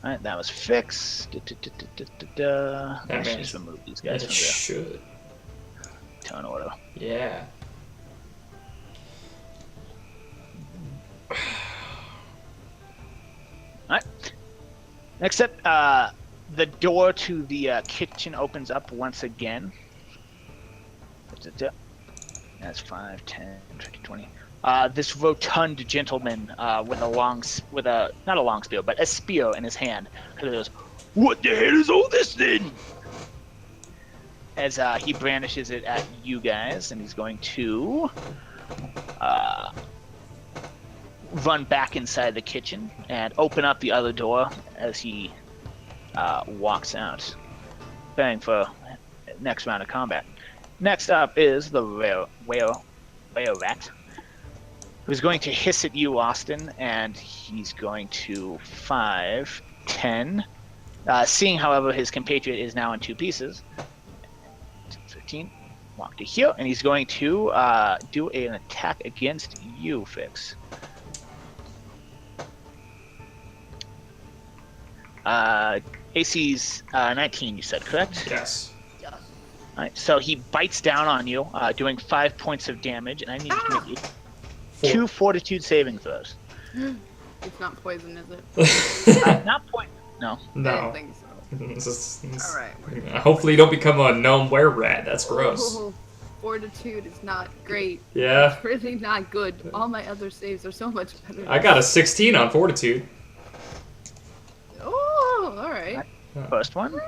Alright, that was Fyx. Let's just remove these guys It from should. the turn order. Yeah. Alright. Next up, the door to the kitchen opens up once again. That's 5, 10, 20, 20. This rotund gentleman with a not a long spear, but a spear in his hand. He goes, "What the hell is all this then?" As he brandishes it at you guys, and he's going to run back inside the kitchen and open up the other door as he walks out, preparing for next round of combat. Next up is the were rat, who's going to hiss at you, Austin, and he's going to 5, 10. Seeing, however, his compatriot is now in two pieces. 15. Walk to here, and he's going to do an attack against you, Fyx. AC's 19, you said, correct? Yes. Alright, so he bites down on you, doing 5 points of damage, and I need you to make 2 fortitude saving throws. It's not poison, is it? Not poison. No. I No. don't think so. Alright. Hopefully you don't become a gnome were-rat. That's gross. Oh, fortitude is not great. Yeah. It's really not good. All my other saves are so much better. I got a 16 on fortitude. Oh, alright. First one,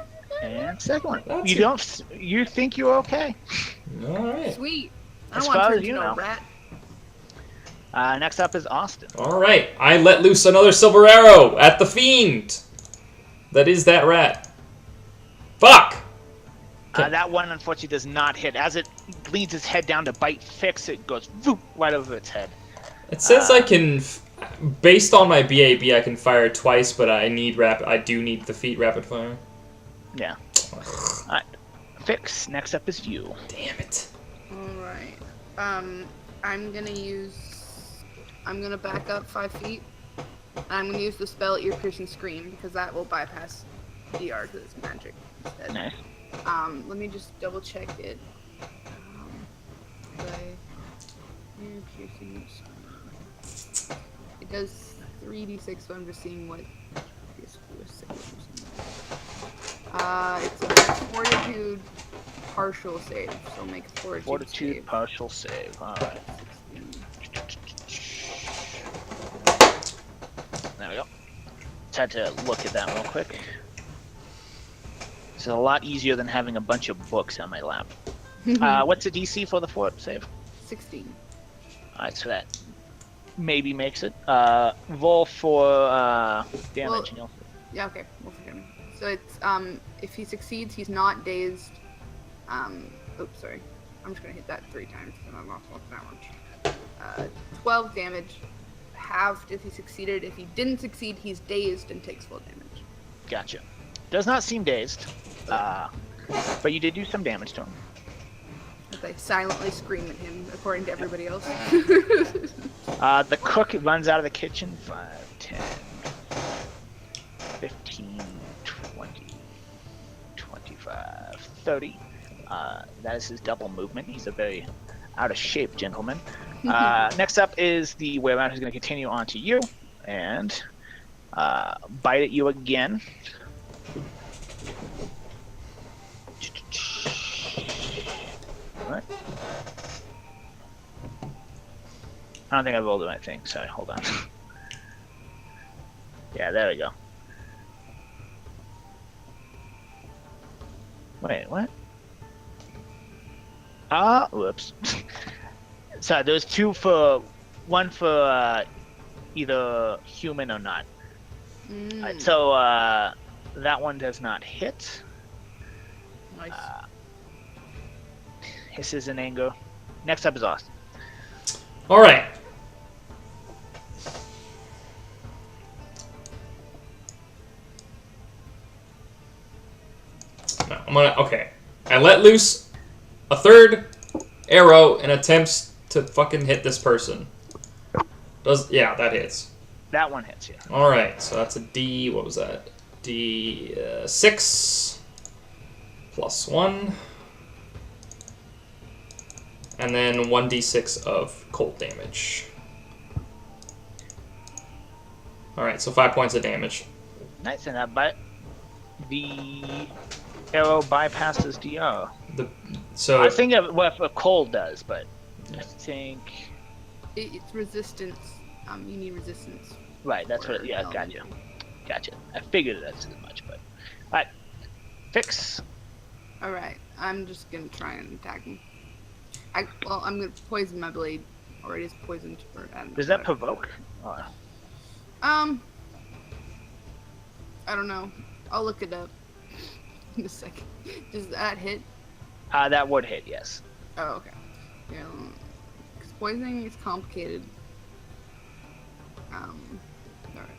and second one. That's You think you're okay. Alright. Sweet. I As don't want far to as turn you into a know. rat. Next up is Austin. Alright. I let loose another silver arrow at the fiend. That is that rat. Fuck! That one, unfortunately, does not hit. As it leans its head down to bite Fyx, it goes whoop, right over its head. It says I can, based on my BAB, I can fire twice, but I do need the feat rapid fire. Yeah. Alright. Fyx, next up is you. Damn it. Alright. I'm gonna back up 5 feet. I'm gonna use the spell Ear Piercing Scream because that will bypass DR because it's magic instead. Nice. Let me just double check it. Ear Piercing Scream. It does 3d6, so I'm just seeing what it's a fortitude partial save, so make a fortitude save. Partial save. Alright. There we go. Just had to look at that real quick. It's a lot easier than having a bunch of books on my lap. What's the DC for the fort save? 16. Alright, so that maybe makes it. Roll for damage. Well, yeah, okay. We'll forget him. So it's, if he succeeds, he's not dazed. Oops, sorry. I'm just gonna hit that 3 times, and I'm off that one. 12 damage. Halved if he succeeded. If he didn't succeed, he's dazed and takes full damage. Gotcha. Does not seem dazed. But you did do some damage to him. As I silently scream at him, according to everybody else. The cook runs out of the kitchen. 5, 10, 15, 20, 25, 30. That is his double movement. He's a very out of shape gentleman. Next up is the were-rat who's going to continue on to you and bite at you again. What? I don't think I rolled the right thing. Sorry, hold on. Yeah, there we go. Wait, what? Whoops. So there's one for either human or not. Alright, so That one does not hit. Nice. Hisses in anger. Next up is Austin. All right. No, okay. I let loose a third arrow in attempts to fucking hit this person. Yeah, that hits. That one hits you. All right, so that's a D. What was that? D6 plus 1, and then 1d6 of cold damage. All right, so 5 points of damage. Nice, and the arrow bypasses DR. So I think what a cold does, but I think It's resistance. You need resistance. right. That's what. Yeah, gotcha. I figured that's as much, but all right. Fyx. All right, I'm just gonna try and attack him. I'm gonna poison my blade. Or it is poisoned. Or I don't know. Does that provoke? I don't know. I'll look it up in a second. Does that hit? That would hit. Yes. Oh, okay. Yeah, because poisoning is complicated. Alright.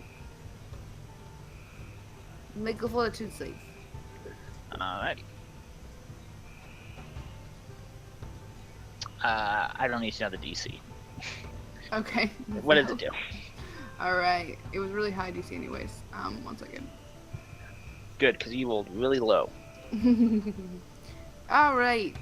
Make a fortitude save. Alright. I don't need to know the DC. Okay. What does it do? Alright. It was really high DC anyways. 1 second. Good, because you rolled really low. Alright.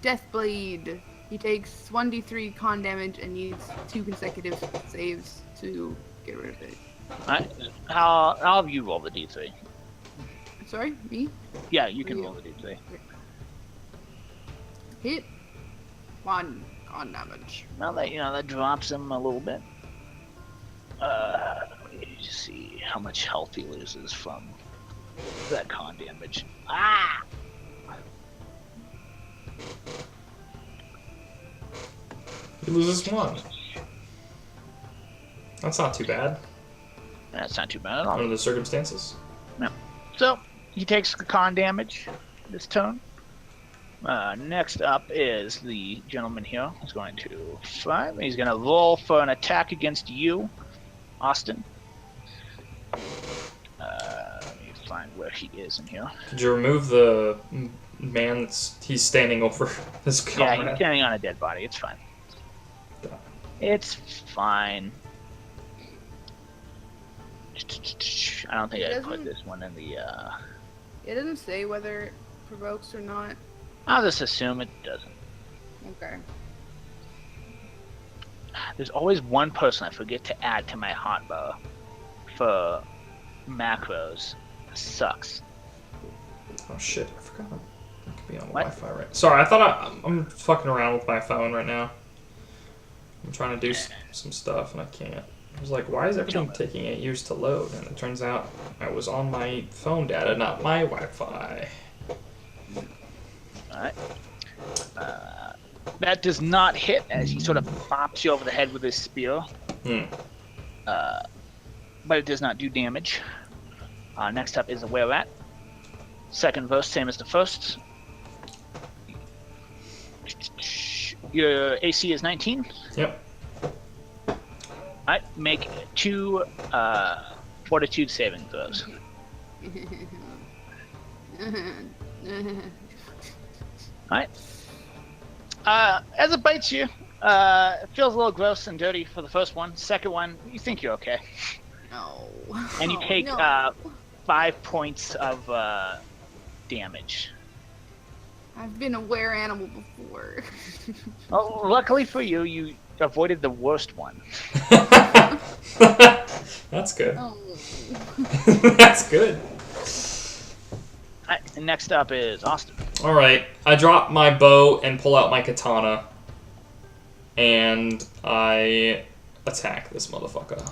Deathblade. He takes 1d3 con damage and needs 2 consecutive saves to get rid of it. Alright. I'll have you roll the D3. Sorry? Me? Yeah, you can Yeah. roll the D3. Hit. 1 con damage. Now that that drops him a little bit. Let me just see how much health he loses from that con damage. Ah! he loses 1. That's not too bad That's not too bad at all. under the circumstances. So, he takes the con damage this turn. Next up is the gentleman here. He's going to fight. He's going to roll for an attack against you, Austin. Let me find where he is in here. Did you remove the man he's standing over his Yeah, comrade? he's standing on a dead body. It's fine. It's fine. I don't think I put this one in the. It doesn't say whether it provokes or not. I'll just assume it doesn't. Okay. There's always one person I forget to add to my hotbar for macros. This sucks. Oh shit, I forgot. I could be on What? Wi-Fi right. Sorry, I thought I'm fucking around with my phone right now. I'm trying to do some stuff and I can't. I was like, why is everything taking 8 years to load? And it turns out I was on my phone data, not my Wi-Fi. Alright. That does not hit as he sort of bops you over the head with his spear. But it does not do damage. Next up is a were-rat. Second verse, same as the first. Your AC is 19. Yep. Alright, make 2 fortitude saving throws. Alright. As it bites you, it feels a little gross and dirty for the first one. Second one, you think you're okay. No. And you take No. 5 points of damage. I've been a were animal before. Well, luckily for you, you avoided the worst one. That's good. Oh. That's good. Alright, and next up is Austin. Alright, I drop my bow and pull out my katana. And I attack this motherfucker.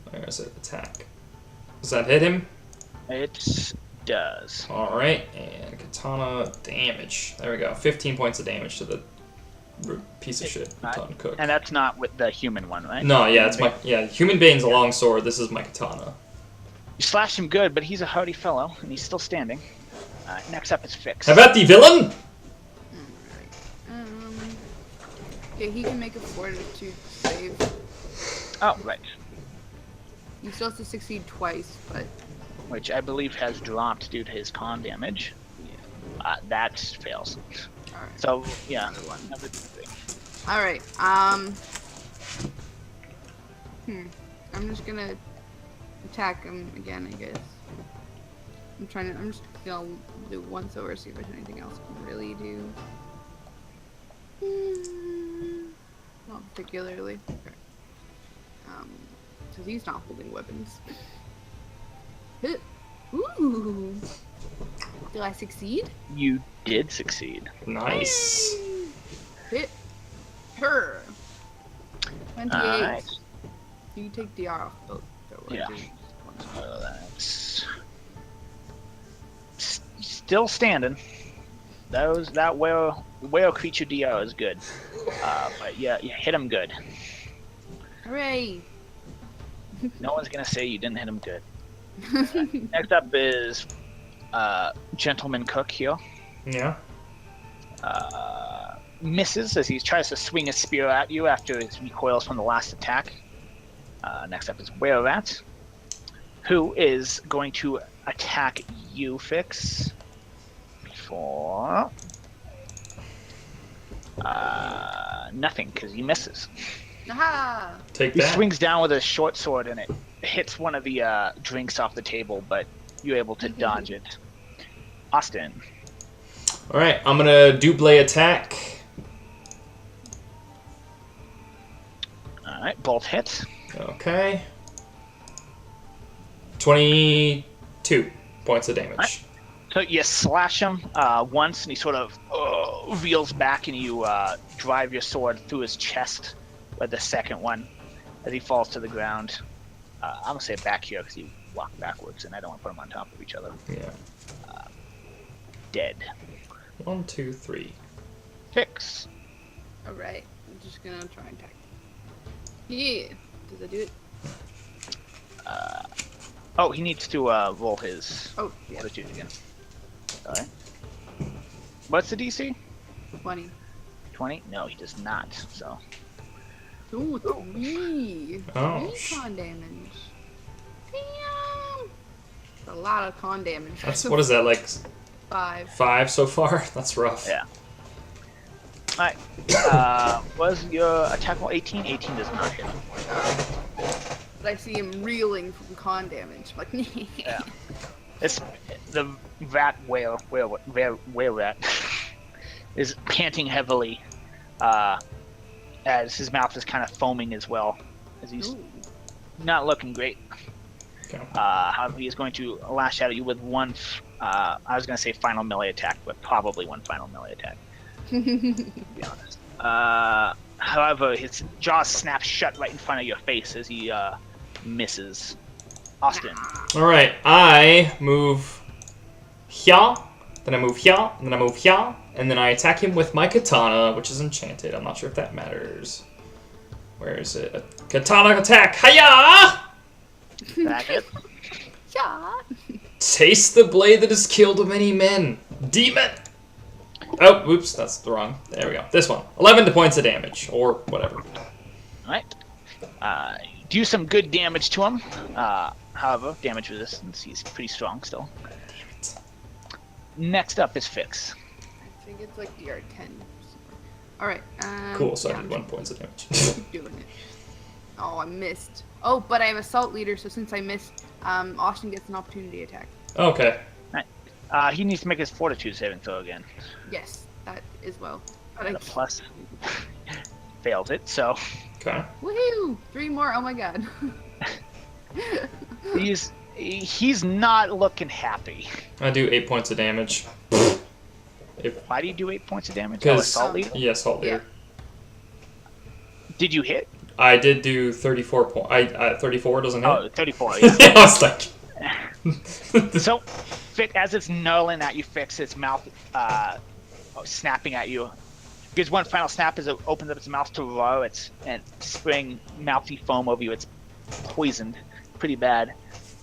Where is it? Attack. Does that hit him? It does. Alright, and katana damage. There we go. 15 points of damage to the piece of shit baton cook. And that's not with the human one, right? No, yeah, it's my human being's a long sword. This is my katana. You slashed him good, but he's a hardy fellow, and he's still standing. Next up is Fyx. How about the villain? Okay, he can make a fortitude save. Oh, right. He still has to succeed twice, but... Which I believe has dropped due to his con damage. That fails. Alright. So, yeah. Another 3. Alright, I'm just gonna attack him again, I guess. I'm just gonna do once over, see if there's anything else I can really do. Not particularly. Okay. Because he's not holding weapons. Ooh! Did I succeed? You did succeed. Nice. Hit her. 28. Alright. You take DR off. Oh, Yeah. That's still standing. That whale creature DR is good. But yeah, you hit him good. Hooray! No one's gonna say you didn't hit him good. Next up is Gentleman Cook here. Yeah. Misses as he tries to swing a spear at you after it recoils from the last attack. Next up is Were Rat, who is going to attack you, Fyx, for nothing, because he misses. Aha! Take He that. swings down with a short sword and it hits one of the drinks off the table, but you're able to dodge it. Austin. Alright, I'm gonna double attack. Alright, both hit. Okay. 22 points of damage. Right. So you slash him once, and he sort of reels back, and you drive your sword through his chest with the second one as he falls to the ground. I'm going to say back here because you walk backwards, and I don't want to put them on top of each other. Yeah. Dead. 1, 2, 3. Fyx. Alright, I'm just gonna try and attack. Yeah! Does that do it? Oh, he needs to roll his Oh, yeah. fortitude again. Alright. What's the DC? 20. 20? No, he does not, so... Ooh, 3! Oh, 3 con damage. Damn! That's a lot of con damage. That's, what is that, like 5. 5 so far? That's rough. Yeah. Alright. Was your attack roll 18? 18 does not hit him. But I see him reeling from con damage. Like, Yeah. It's the rat whale rat is panting heavily as his mouth is kind of foaming as well, as he's Ooh. not looking great. Okay. However, he is going to lash out at you with one, I was going to say final melee attack, but probably one final melee attack, to be honest. However, his jaw snaps shut right in front of your face as he misses. Austin. Alright, I move here, then I move here, and then I move here, and then I attack him with my katana, which is enchanted. I'm not sure if that matters. Where is it? A katana attack! Hiya! That hit. Yeah. Taste the blade that has killed many men. Demon! Oh, oops, that's the wrong. There we go. This one. 11 points of damage, or whatever. Alright. Do some good damage to him. However, damage resistance, he's pretty strong still. Next up is Fyx. I think it's like DR10. Alright. Cool, so yeah, I did 1 point of damage. keep doing it. Oh, I missed. Oh, but I have Assault Leader, so since I missed, Austin gets an opportunity attack. Okay. He needs to make his fortitude saving throw again. Yes, that as well. But And I, a plus failed it, so Okay. woohoo! 3 more, oh my god. he's not looking happy. I do 8 points of damage. Why do you do 8 points of damage? Oh, 'Cause- assault leader? Yes, Salt Leader. Did you hit? I did do 34 points. 34 doesn't hit. Oh, 34. Yeah, I was like... So, as it's gnarling at you, Fyx, its mouth snapping at you. Gives one final snap as it opens up its mouth to roar. And spraying mouthy foam over you. It's poisoned pretty bad.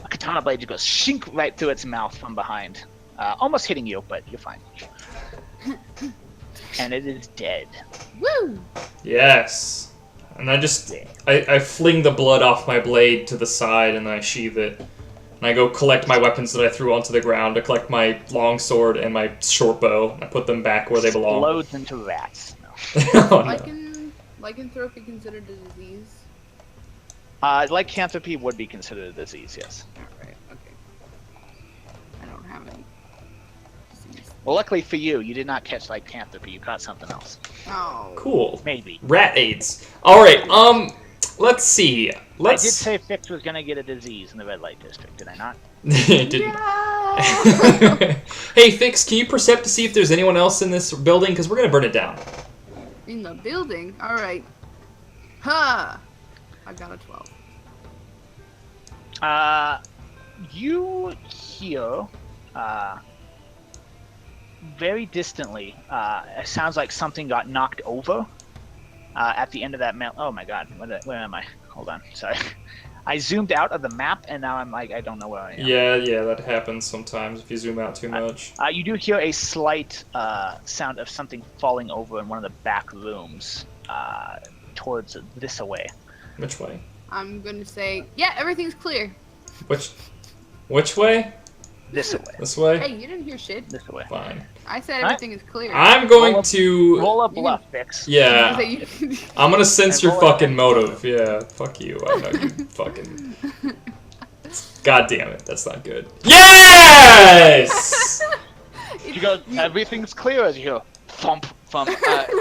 A katana blade just goes shink right through its mouth from behind, almost hitting you, but you're fine. And it is dead. Woo! Yes. And I fling the blood off my blade to the side and then I sheathe it. And I go collect my weapons that I threw onto the ground. I collect my long sword and my short bow. I put them back where they belong. Explodes into rats. No. Oh, no. Lycanthropy considered a disease? Lycanthropy would be considered a disease, yes. Alright, okay. I don't have any disease. Well, luckily for you, you did not catch lycanthropy. You caught something else. Oh. Cool. Maybe. Rat AIDS. Alright, let's see. I did say Fyx was going to get a disease in the red light district, did I not? It didn't. No! Hey, Fyx, can you percept to see if there's anyone else in this building? Because we're going to burn it down. In the building? Alright. Huh! I got a 12. You hear, very distantly, it sounds like something got knocked over, at the end of that map. Oh my god, where am I? Hold on, sorry. I zoomed out of the map, and now I'm like, I don't know where I am. Yeah, that happens sometimes if you zoom out too much. You do hear a slight, sound of something falling over in one of the back rooms, towards this away. Which way? I'm gonna say, yeah, everything's clear. Which way? This way. This way? Hey, you didn't hear shit. This way. Fine. I said everything is clear. I'm going to... Roll a bluff, Fyx. Yeah. I'm gonna sense your roll a fucking motive. Yeah, fuck you. I know you fucking... God damn it, that's not good. Yes! She goes, everything's clear as you hear thump from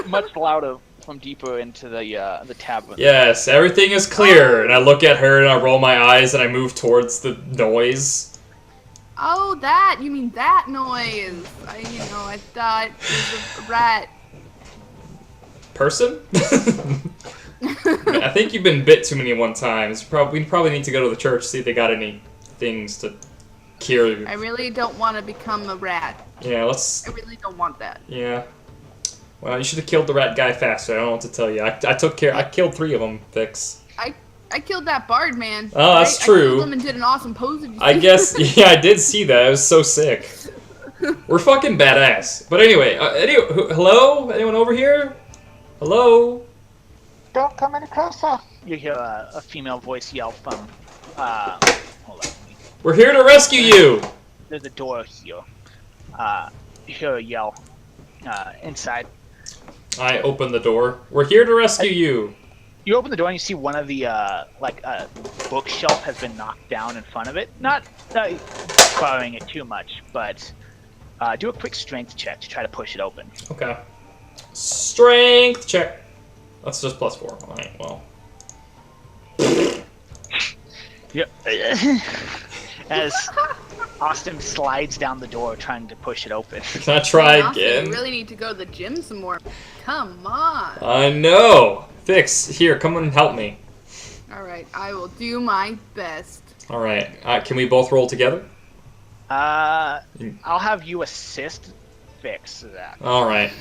much louder from deeper into the tavern. Yes, everything is clear. And I look at her and I roll my eyes and I move towards the noise. Oh, that! You mean that noise! I thought it was a rat. Person? I think you've been bit too many one times. We probably need to go to the church, see if they got any things to cure you. I really don't want to become a rat. Yeah, let's... I really don't want that. Yeah. Well, you should have killed the rat guy faster. I don't know what to tell you. I killed 3 of them, Fyx. I killed that bard man. Oh, that's I true. killed him and did an awesome pose. I guess, yeah, I did see that. It was so sick. We're fucking badass. But anyway, hello? Anyone over here? Hello? Don't come any closer. You hear a female voice yell from, hold on. We're here to rescue you! There's a door here. You hear a yell, inside. I open the door. We're here to rescue you. You open the door and you see one of the, bookshelf has been knocked down in front of it. Not borrowing it too much, but do a quick strength check to try to push it open. Okay. Strength check. That's just +4. Alright, well. Yep. As Austin slides down the door trying to push it open. Can I try Austin, again? You really need to go to the gym some more. Come on. I know. Fyx, here, come and help me. Alright, I will do my best. Alright, can we both roll together? I'll have you assist Fyx that. Alright.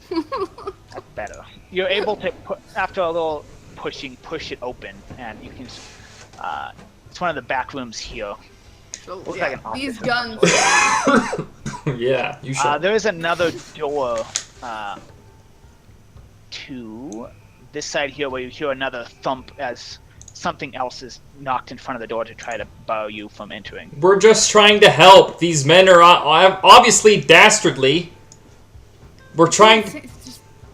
That's better. You're able to, after a little pushing, push it open, and you can, it's one of the back rooms here. So, Looks yeah, like an office. these guns. Yeah, you should. There is another door, to this side here where you hear another thump as something else is knocked in front of the door to try to bar you from entering. We're just trying to help. These men are obviously dastardly. We're trying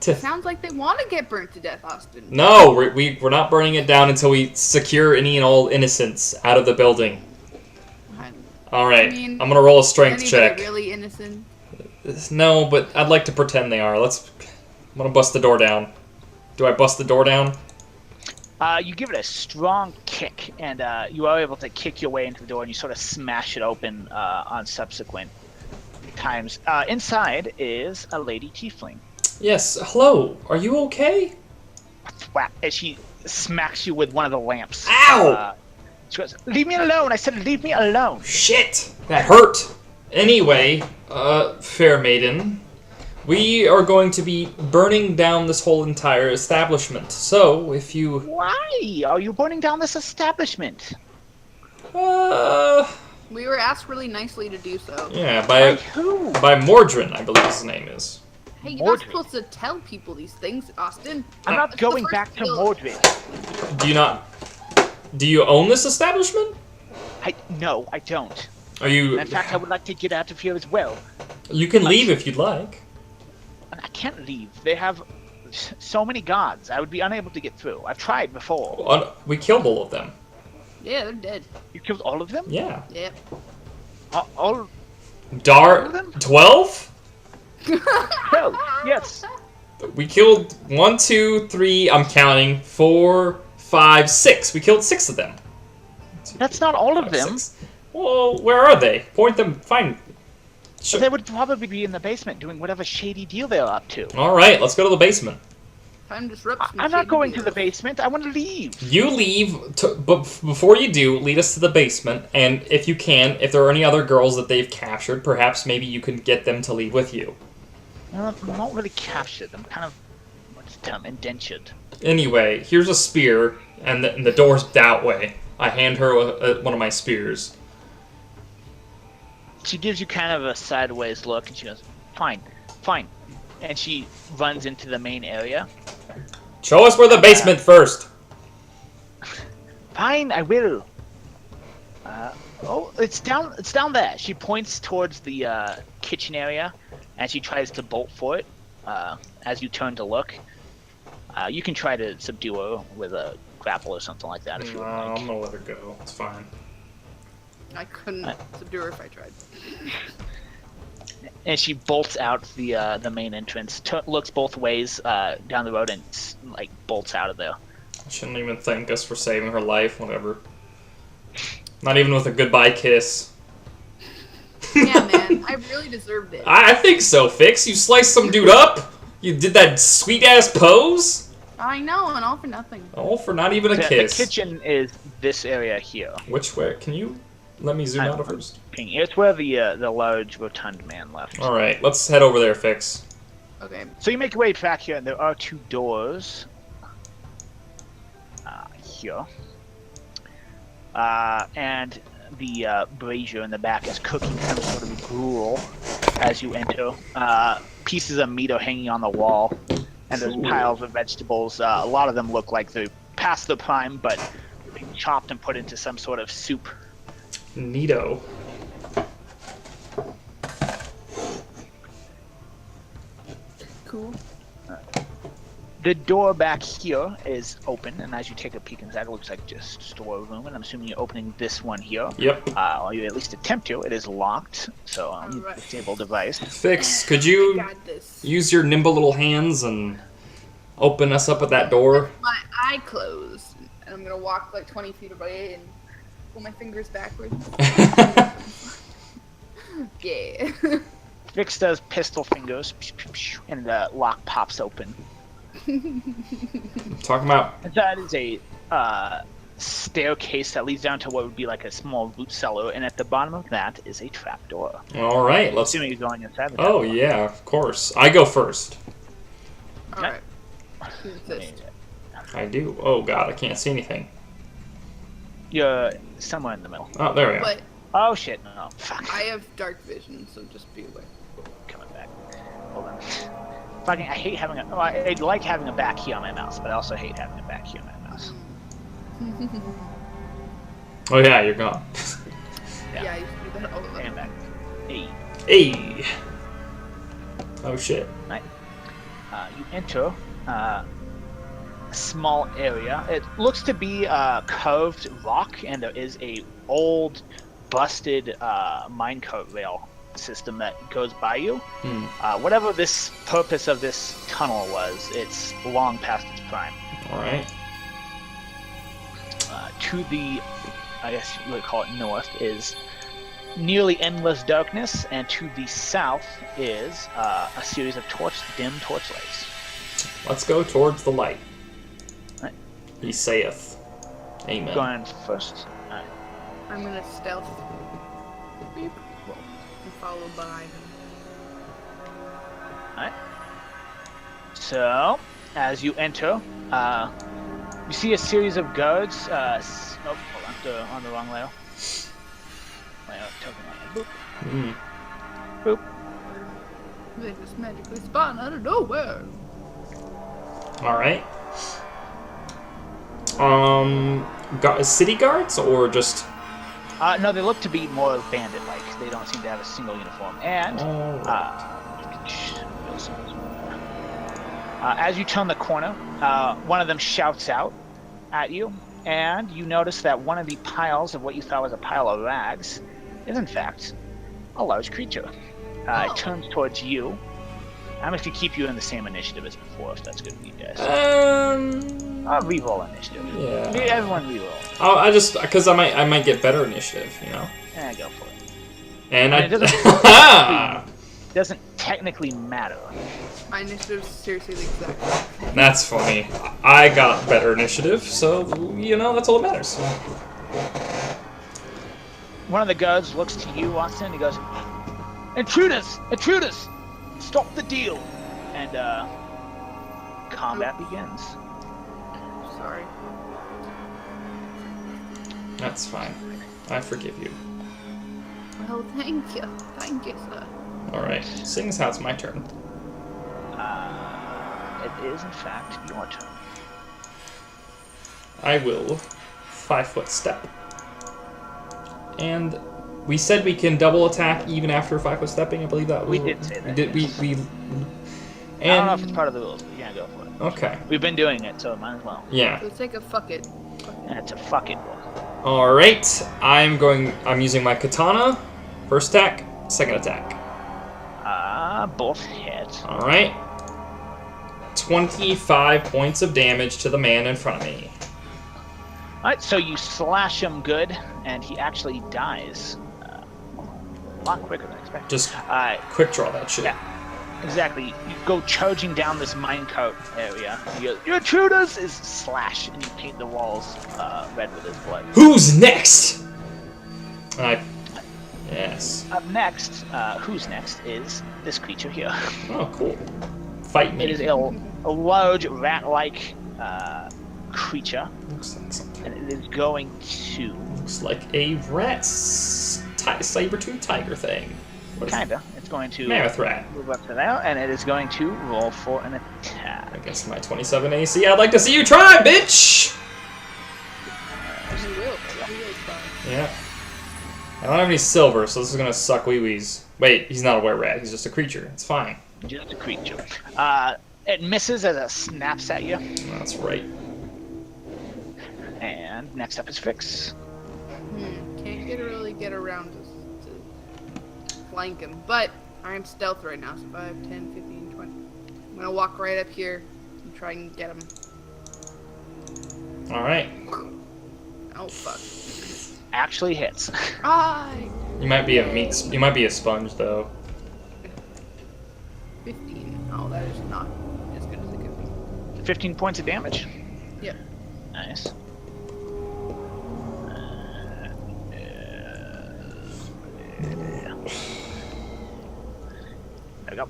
to... Sounds like they want to get burnt to death, Austin. No, we're not burning it down until we secure any and all innocents out of the building. Alright, I mean, I'm gonna roll a strength check. Really innocent? No, but I'd like to pretend they are. I'm gonna bust the door down. Do I bust the door down? You give it a strong kick, and you are able to kick your way into the door, and you sort of smash it open on subsequent times. Inside is a lady tiefling. Yes, hello. Are you okay? Whap, as she smacks you with one of the lamps. Ow! She goes, "Leave me alone!" I said, "Leave me alone!" Shit! That hurt! Anyway, fair maiden, we are going to be burning down this whole entire establishment. So, if you... Why are you burning down this establishment? We were asked really nicely to do so. Yeah, By who? by Mordrin, I believe his name is. Hey, you're not supposed to tell people these things, Austin. I'm not That's going the back first to bill. Mordred. Do you own this establishment? No, I don't. Are you? In fact, I would like to get out of here as well. You can leave if you'd like. I can't leave. They have so many guards. I would be unable to get through. I've tried before. We killed all of them. Yeah, they're dead. You killed all of them? Yeah. Yep. All Dar 12? hell, yes. We killed 1, 2, 3. I'm counting 4, 5, 6. We killed 6 of them. That's not all of 5, them. 6. Well, where are they? Point them. Find. But they would probably be in the basement doing whatever shady deal they're up to. All right, let's go to the basement. Time to disrupt some I'm not shady going to the deals. basement. I want to leave. You leave, but before you do, lead us to the basement, and if you can, if there are any other girls that they've captured, perhaps maybe you can get them to leave with you. I'm not really captured. I'm kind of, what's the term, indentured. Anyway, here's a spear, and the door's that way. I hand her one of my spears. She gives you kind of a sideways look, and she goes, fine, fine. And she runs into the main area. Show us where the basement first. Fine, I will. Oh, it's down there. She points towards the kitchen area, and she tries to bolt for it. As you turn to look, you can try to subdue her with a grapple or something like that if you would like. I'm gonna let her go. It's fine. I couldn't subdue her if I tried. And she bolts out the main entrance. Looks both ways down the road and like bolts out of there. Shouldn't even thank us for saving her life. Whatever. Not even with a goodbye kiss. Yeah, man, I really deserved it. I think so, Fyx. You sliced some dude up. You did that sweet ass pose. I know, and all for nothing. All for not even a The kiss. kitchen is this area here. Which way? Can you let me zoom out first? It's where the large rotund man left. All right, let's head over there, Fyx. Okay. So you make your way back here, and there are 2 doors. Here. And the brazier in the back is cooking some sort of gruel as you enter. Pieces of meat are hanging on the wall, and there's piles of vegetables. A lot of them look like they're past the prime, but being chopped and put into some sort of soup. Neato. Cool. The door back here is open, and as you take a peek inside, it looks like just storeroom, and I'm assuming you're opening this one here. Yep. Or you at least attempt to. It is locked, so you Alright. disable device. Fyx, could you Got this. use your nimble little hands and open us up at that door? My eye closed, and I'm gonna walk like 20 feet away and pull my fingers backwards. Yeah. Fyx does pistol fingers, and the lock pops open. Talking about. That is a staircase that leads down to what would be like a small root cellar, and at the bottom of that is a trapdoor. All right, let's. Assuming you're going inside the Oh trapdoor. yeah, of course. I go first. Alright. Who's this? I do. Oh god, I can't see anything. You're somewhere in the middle. Oh, there we go. But Oh shit, no, fuck. I have dark vision, so just be aware. Coming back. Hold on. Fucking, I hate having a. Oh, I like having a back key on my mouse, but I also hate having a back key on my mouse. Oh yeah, you're gone. Yeah, I used to do that all the And time. back. Hey. Hey. Oh shit. Right. You enter a small area. It looks to be carved rock, and there is a old, busted minecart rail system that goes by you. Whatever this purpose of this tunnel was, it's long past its prime. All right. To the, I guess you would call it north, is nearly endless darkness, and to the south is a series of dim torchlights. Let's go towards the light. Right. He saith. Amen. Going first. Alright. I'm gonna stealth. Beep. And follow behind him. Alright. So, as you enter, you see a series of guards. Hold on, on the wrong layer. Play out token on it. Mm. Boop. Boop. They just magically spawn out of nowhere. Alright. City guards or just... No, they look to be more bandit-like. They don't seem to have a single uniform. And as you turn the corner, one of them shouts out at you, and you notice that one of the piles of what you thought was a pile of rags is, in fact, a large creature. It turns towards you. I'm going to keep you in the same initiative as before, if that's good for you guys. I'll re-roll initiative. Yeah. Everyone re-roll. I just because I might get better initiative, you know. Yeah, go for it. And it doesn't technically matter. My initiative's seriously the exact same. That's funny. I got better initiative, so you know that's all that matters. One of the guards looks to you, Austin, and he goes, "Intruders! Intruders! Stop the deal!" And combat begins. Sorry. That's fine. I forgive you. Well, thank you. Thank you, sir. Alright, seeing as how it's my turn. It is, in fact, your turn. I will 5-foot step. And we said we can double attack even after 5-foot stepping. I believe that we did say that. Did yes. we? I don't know if it's part of the rules, but yeah, go for it. Okay. We've been doing it, so might as well. Yeah. For the sake of fuck it. And it's a fucking book. All right. I'm using my katana. First attack. Second attack. Both hit. All right. 25 points of damage to the man in front of me. Alright, so you slash him good, and he actually dies. A lot quicker than expected. Just quick draw that shit. Yeah, exactly. You go charging down this minecart area. You go, "Your intruders!" is slash, and you paint the walls red with his blood. Who's next? Yes. Up next, who's next is this creature here. Oh, cool. Fight me. It is a large rat-like creature. Looks like something. And it is going to... Looks like a rat saber-tooth tiger thing. Kinda. It's going to Mammoth rat. move up to there, and it is going to roll for an attack. Against my 27 AC, I'd like to see you try, bitch! You will. You will try. Yeah. I don't have any silver, so this is gonna suck wee-wees. Wait, he's not a were-rat, he's just a creature. It's fine. Just a creature. It misses as it snaps at you. That's right. And next up is Fyx. Can't really get around to flank him. But I'm stealth right now, so 5, 10, 15, 20. I'm gonna walk right up here and try and get him. Alright. Oh, fuck. Actually hits. You might be a sponge, though. 15. Oh, that is not as good as it could be. 15 points of damage. Yep. Nice. There we go.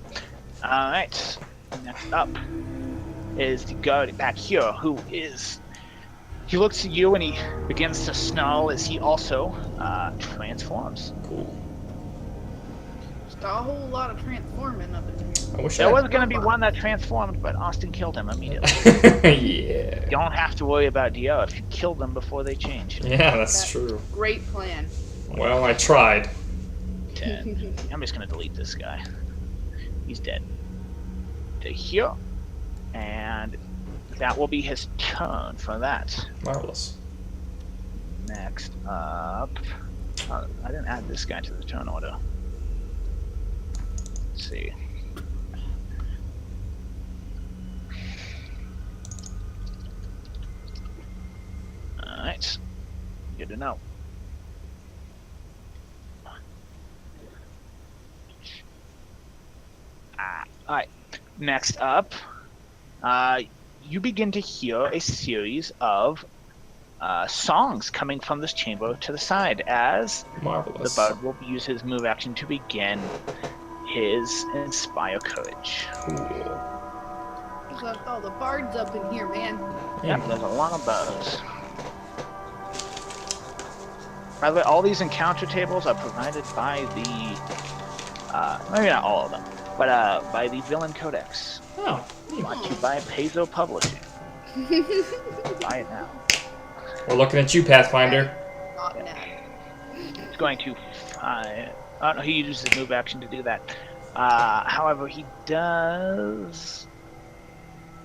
Alright. Next up is the guard back here, who is... He looks at you and he begins to snarl as he also transforms. Cool. Just a whole lot of transforming up in here. I wish There was going to be one that transformed, but Austin killed him immediately. Yeah. You don't have to worry about DO if you kill them before they change. Yeah, that's true. Great plan. Well, I tried. 10. I'm just going to delete this guy. He's dead. To here. And that will be his turn for that. Marvelous. Next up... Oh, I didn't add this guy to the turn order. Let's see. Alright. Good to know. Alright. Next up, you begin to hear a series of songs coming from this chamber to the side as Marvelous. the bard will use his move action to begin his Inspire Courage. Cool. There's all the bards up in here, man. Yep, there's a lot of bards. By the way, all these encounter tables are provided by the, maybe not all of them, but by the Villain Codex. Oh. Brought to you by Paizo Publishing. Buy it now. We're looking at you, Pathfinder. Not now. He's going to oh no, he uses his move action to do that. However, he does.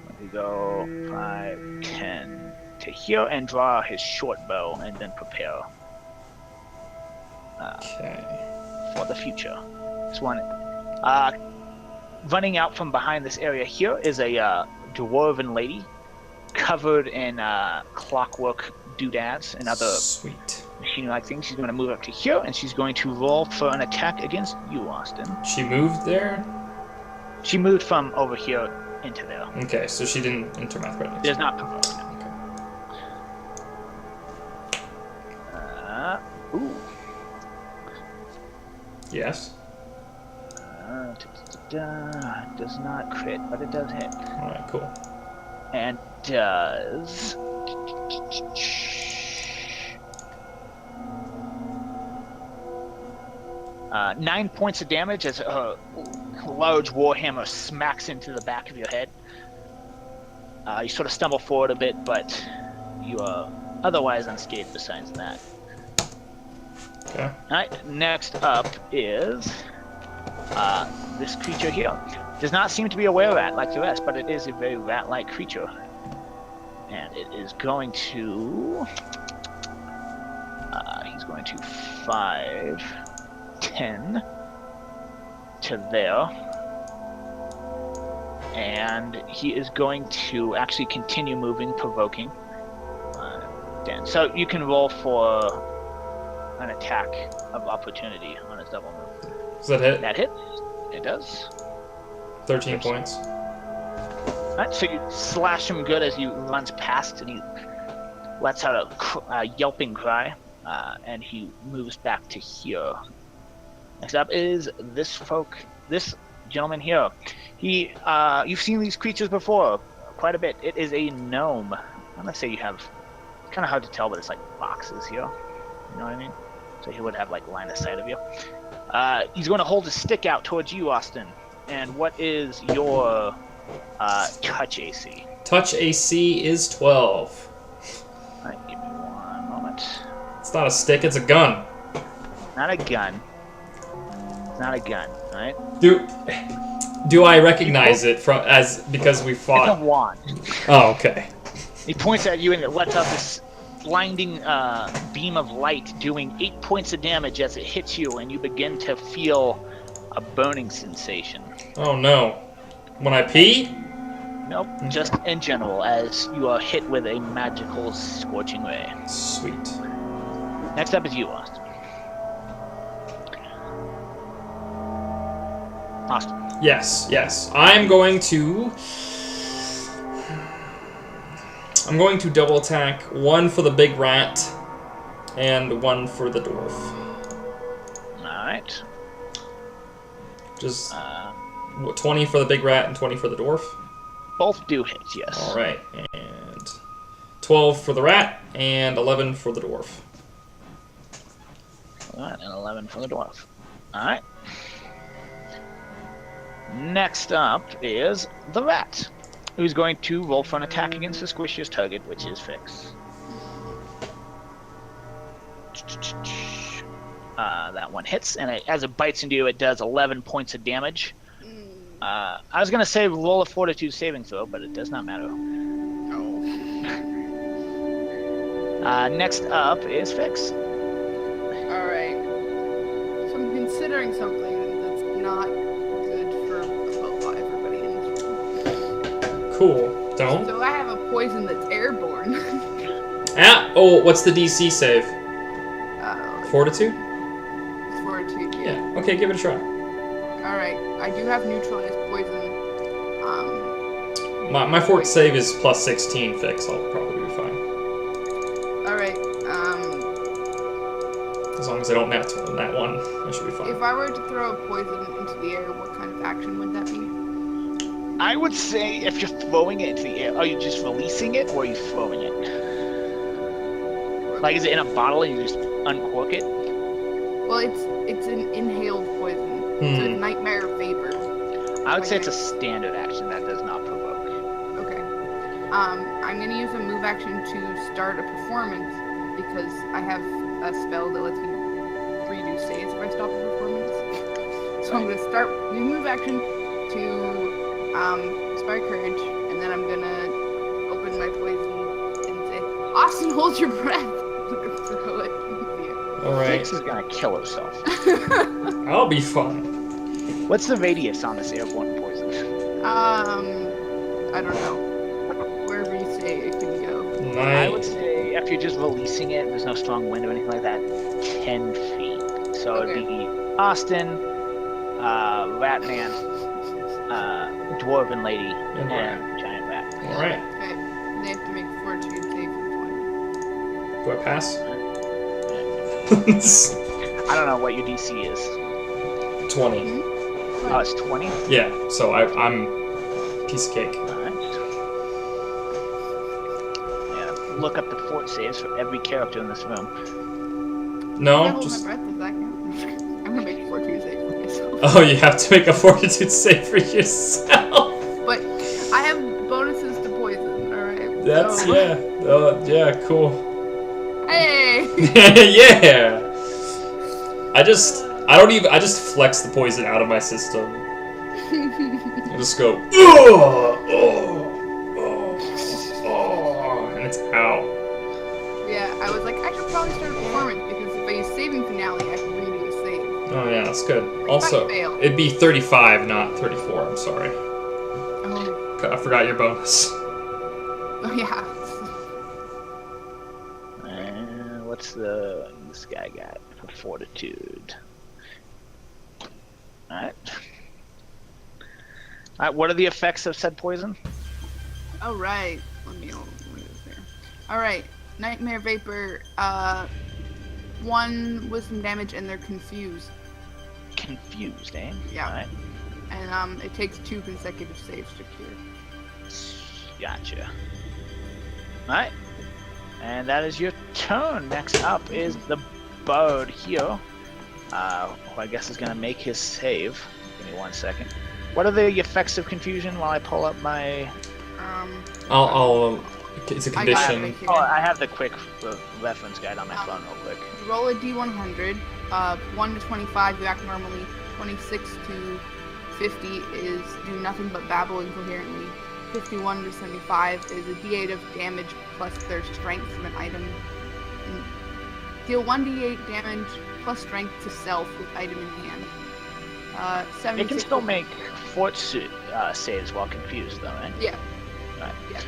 Let me go 5, 10 to here and draw his short bow and then prepare Okay. for the future. This one, running out from behind this area here is a dwarven lady covered in clockwork doodads and other Sweet. machine-like things. She's going to move up to here, and she's going to roll for an attack against you, Austin. She moved there? She moved from over here into there. Okay, so she didn't enter mathematics. There's not provoked now. Okay. Ooh. Yes. Does not crit, but it does hit. Alright, cool. And does... 9 points of damage as a large warhammer smacks into the back of your head. You sort of stumble forward a bit, but you are otherwise unscathed besides that. Okay. Alright, next up is this creature here. Does not seem to be a were-rat like the rest, but it is a very rat-like creature. And it is going to... he's going to 5, 10 to there. And he is going to actually continue moving, provoking. Dan. So you can roll for an attack of opportunity on his double move. Does that hit? That hits. It does. 13 points. Alright, so you slash him good as he runs past, and he lets out a yelping cry, and he moves back to here. Next up is this gentleman here. You've seen these creatures before, quite a bit. It is a gnome. I'm gonna say you have, it's kind of hard to tell, but it's like boxes here. You know what I mean? So he would have like line of sight of you. He's going to hold his stick out towards you, Austin. And what is your touch AC? Touch AC is 12. Alright, give me one moment. It's not a stick, it's a gun. Not a gun. It's not a gun, alright? Do I recognize it because we It's a fought? wand. Oh, okay. He points at you and it lets out this blinding beam of light doing 8 points of damage as it hits you, and you begin to feel a burning sensation. Oh no. When I pee? Nope, just in general, as you are hit with a magical scorching ray. Sweet. Next up is you, Austin. Austin. Yes. I'm going to double attack, one for the big rat and one for the dwarf. Alright. Just 20 for the big rat and 20 for the dwarf. Both do hit, yes. All right, and 12 for the rat and 11 for the dwarf. Alright, and 11 for the dwarf. Alright. Next up is the rat, who's going to roll for an attack against the squishiest target, which is Fyx. That one hits, and as it bites into you, it does 11 points of damage. I was going to say roll a fortitude saving throw, but it does not matter. Next up is Fyx. Alright. So I'm considering something that's not good for about everybody in this room. Cool. Don't. So I have a poison that's airborne. What's the DC save? Fortitude? Fortitude. Yeah. Okay, give it a try. Alright. I do have neutralized poison. My fort save is plus 16 Fyx. I'll probably be fine. Alright. As long as I don't nat one, I should be fine. If I were to throw a poison into the air, what kind of action would that be? I would say if you're throwing it into the air, are you just releasing it or are you throwing it? Like, is it in a bottle and you just uncork it? Well, it's an inhaled poison. So it's nightmare vapor. I would say it's a standard action that does not provoke. Okay. I'm gonna use a move action to start a performance because I have a spell that lets me redo saves if I stop a performance. So I'm gonna start the move action to inspire courage, and then I'm gonna open my poison and say, "Austin, hold your breath." Throw it. All right. Fyx is gonna kill herself. I'll be fine. What's the radius on this airborne poison? I don't know. Wherever you say it can go. I would say if you're just releasing it, there's no strong wind or anything like that, 10 feet. So Okay. it'd be Austin, Ratman, Dwarven Lady, and Giant Rat. All right. Okay. They have to make a fortitude save for 20. Do I pass? I don't know what your DC is. 20. Oh, it's 20? Yeah. So I'm piece of cake. Alright. Yeah, look up the fort saves for every character in this room. No, I hold just. my breath. Does that count? I'm gonna make a fortitude save for myself. Oh, you have to make a fortitude save for yourself. But I have bonuses to poison. All right. That's so- yeah, cool. Hey. Yeah. I just flex the poison out of my system. I just go, and it's out. Yeah, I was like, I should probably start a performance because if I use saving finale, I can redo a save. Oh yeah, that's good. Also, fail. it'd be 35, not 34. I'm sorry. Oh, I forgot your bonus. yeah. What's this guy got for fortitude? Alright. Alright, what are the effects of said poison? All right. Let me what is there? All right. Nightmare vapor. 1 wisdom damage, and they're confused. Confused, eh? Yeah. Alright. And it takes 2 consecutive saves to cure. Gotcha. Alright. And that is your turn. Next up is the bird here. Who I guess is going to make his save. Give me 1 second. What are the effects of confusion while I pull up my... I'll it's a I got condition. it. Oh, I have the quick reference guide on my phone real quick. Roll a d100. 1 to 25, you act normally. 26 to 50 is do nothing but babble incoherently. 51 to 75 is a d8 of damage plus their strength from an item. And deal 1d8 damage plus strength to self with item in hand. It 76 can still make fort saves while confused, though, right? Yeah. Right. Yeah.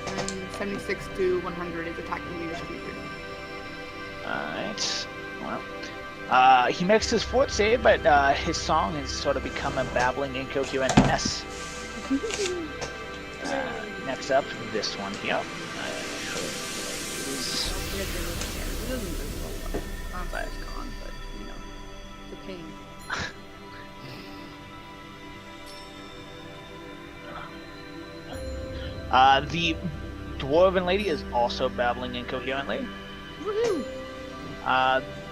And 76 to 100 is attacking you as creature. Alright. Well, he makes his fort save, but his song has sort of become a babbling, incoherent mess. Next up, this one here. Combat's gone, but you know, it's a pain. The dwarven lady is also babbling incoherently. Woohoo!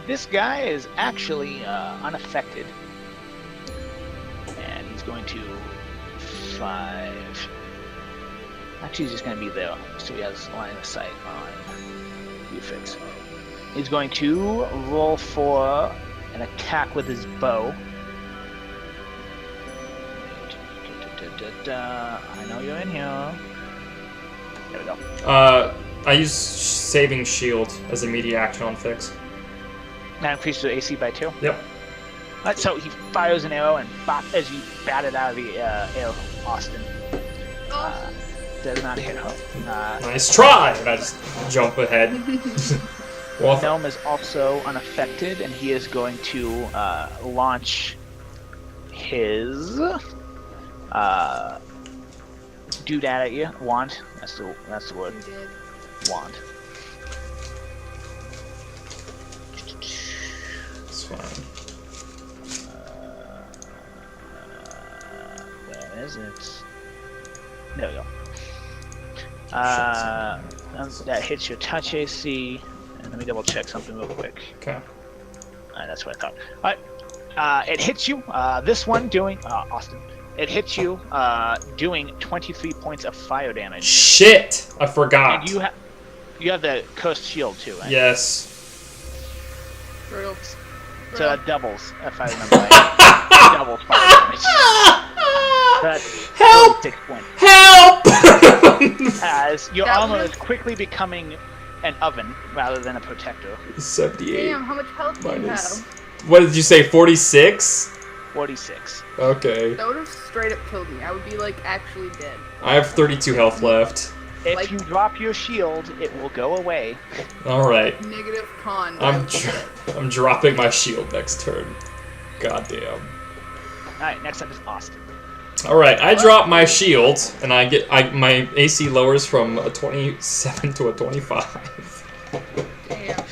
This guy is actually unaffected, and he's going to 5. Actually, he's just going to be there, so he has line of sight on Fyx. He's going to roll for an attack with his bow. I know you're in here. There we go. I use saving shield as immediate action on Fyx. That increases the AC by 2. Yep. Alright, so he fires an arrow and bop, as you bat it out of the air, Austin. Does not hit her. Nice try! And I just jump ahead. Well, Gnome is also unaffected, and he is going to launch his doodad at you. Wand. That's the word. Wand. it's fine. Where is it? There we go. That hits your touch AC, And let me double check something real quick. Okay. That's what I thought. All right. It hits you. This one doing Austin. It hits you, doing 23 points of fire damage. Shit! I forgot. And you have the cursed shield too, right? Yes. Brutal. So that doubles, if I remember right. Doubles fire damage. That's Help! 46 points. Help! As your That armor was- is quickly becoming an oven rather than a protector. 78. Damn, how much health do you Minus. have? What did you say? 46? 46. Okay. That would have straight up killed me. I would be like actually dead. I have 32 health left. If Like- you drop your shield, it will go away. All right. Negative con. I'm dropping my shield next turn. Goddamn. Alright, next up is Austin. All right, I drop my shield and my AC lowers from a 27 to a 25. Damn.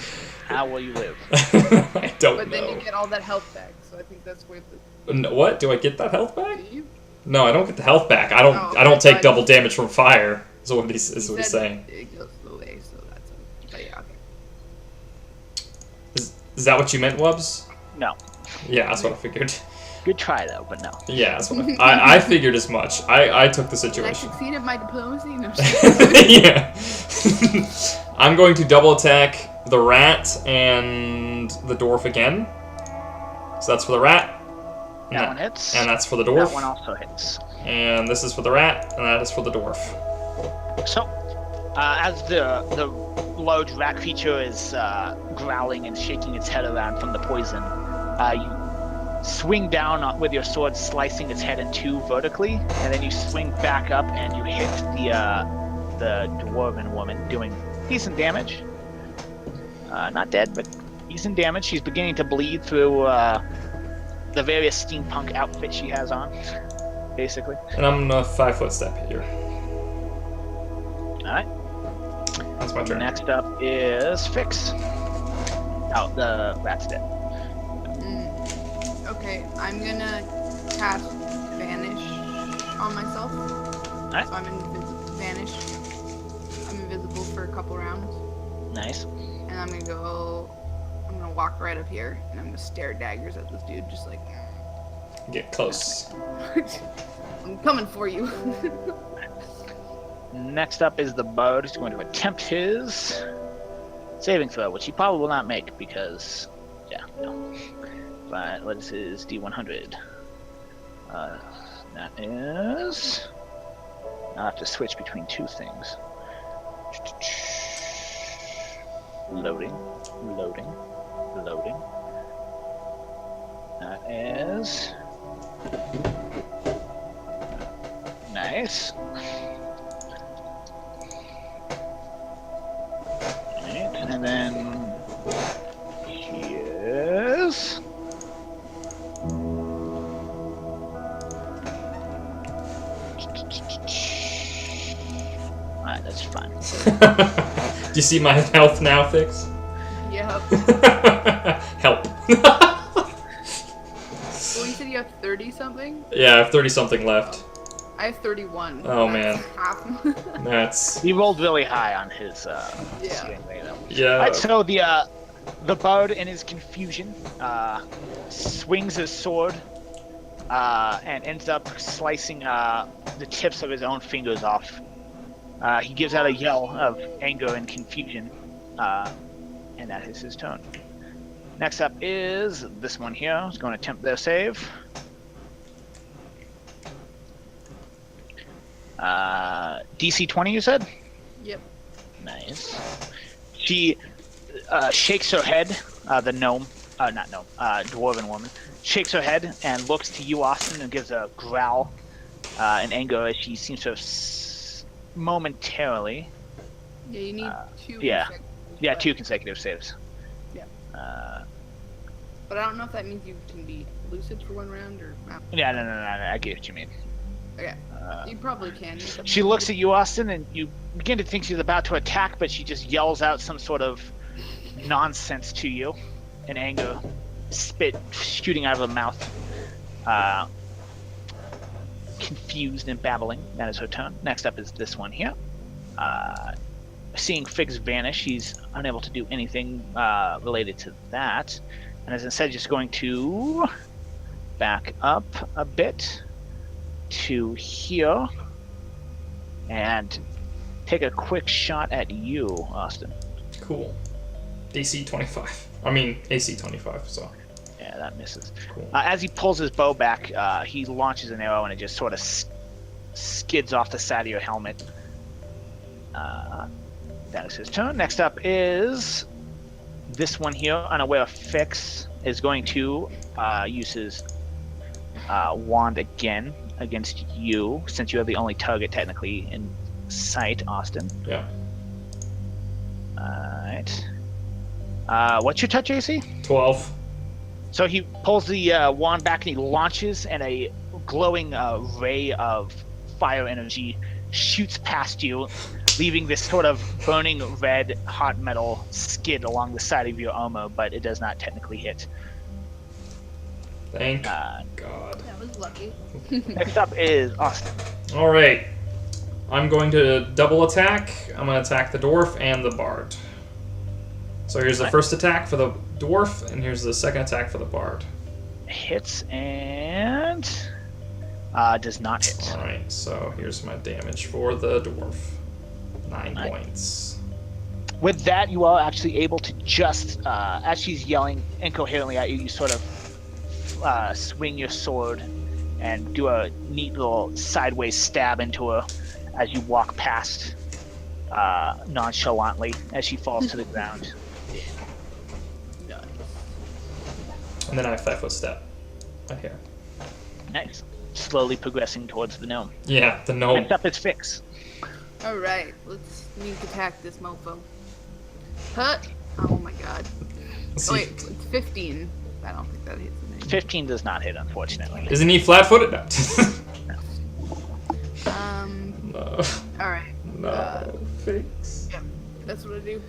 How will you live? I don't But then know. you get all that health back, so I think that's worth it. What? Do I get that health back? Do you? No, I don't get the health back. I Oh, don't take but- double damage from fire. Is what he's He said saying. it goes away, so that's okay. But yeah, okay. Is that what you meant, Wubs? No. Yeah, that's what I figured. Good try though, but no. Yeah, that's what I figured as much. I took the Did I situation. succeed at my diplomacy? No, I'm just kidding. Yeah. I'm going to double attack the rat and the dwarf again. So that's for the rat. That one hits. And that's for the dwarf. That one also hits. And this is for the rat, and that is for the dwarf. So, as the large rat creature is growling and shaking its head around from the poison, you swing down with your sword, slicing its head in two vertically, and then you swing back up and you hit the dwarven woman, doing decent damage. Not dead, but decent damage. She's beginning to bleed through the various steampunk outfits she has on, basically. And I'm gonna 5-foot step here. All right. That's my turn. Next up is Fyx. Oh, the rat's dead. Okay, I'm gonna cast Vanish on myself. Alright. So I'm Vanish. I'm invisible for a couple rounds. Nice. And I'm gonna walk right up here and I'm gonna stare daggers at this dude just like Get close. I'm coming for you. Next up is the bard, who's going to attempt his saving throw, which he probably will not make because, yeah, no. But what is his D100? That is... I'll have to switch between two things. Loading. That is... Nice. Alright, and then... Yes... Alright, that's fine. Do you see my health now, Fyx? Yep. Help. Well, you said you have 30 something? Yeah, I have 30 something left. I have 31. Oh, That's man. half. That's He rolled really high on his Yeah. swing rate, though. yeah. Alright, so the bard in his confusion swings his sword and ends up slicing the tips of his own fingers off. He gives out a yell of anger and confusion, and that is his turn. Next up is this one here, who's going to attempt their save. DC 20, you said? Yep. Nice. She shakes her head, the gnome, not gnome, dwarven woman, shakes her head and looks to you, Austin, and gives a growl in anger as she seems to have momentarily, Yeah, you need two. yeah. consecutive, yeah, but- 2 consecutive saves. Yeah. But I don't know if that means you can be lucid for one round or not. Yeah, no, I get what you mean. Okay. You probably can. She looks at you, Austin, and you begin to think she's about to attack, but she just yells out some sort of nonsense to you in anger, spit shooting out of her mouth. Confused and babbling. That is her turn. Next up is this one here. seeing Fyx vanish, he's unable to do anything related to that, and is instead just going to back up a bit to here and take a quick shot at you, Austin. Cool. AC 25. I mean, AC 25, so. Yeah, that misses. Cool. As he pulls his bow back, he launches an arrow and it just sort of skids off the side of your helmet. That is his turn. Next up is this one here, unaware of Fyx, is going to use his wand again against you, since you are the only target technically in sight, Austin. Yeah. Alright. What's your touch AC? 12. So he pulls the wand back and he launches, and a glowing ray of fire energy shoots past you, leaving this sort of burning red hot metal skid along the side of your armor, but it does not technically hit. Thank God. That was lucky. Next up is Austin. Alright. I'm going to double attack. I'm going to attack the dwarf and the bard. So here's the first attack for the dwarf, and here's the second attack for the bard. Hits and does not hit. Alright, so here's my damage for the dwarf. 9 points. With that, you are actually able to just, as she's yelling incoherently at you, you sort of swing your sword and do a neat little sideways stab into her as you walk past nonchalantly as she falls to the ground. Nice. And then I 5-foot step. Right here. Nice. Slowly progressing towards the gnome. Yeah, the gnome. Next up is Fyx. Alright, let's sneak attack this mofo. Hut! Oh my god. Let's Oh see. wait, it's 15. I don't think that hits the name. 15 does not hit, unfortunately. Isn't he flat-footed? No. No. Alright. No. Fix. Yeah, that's what I do.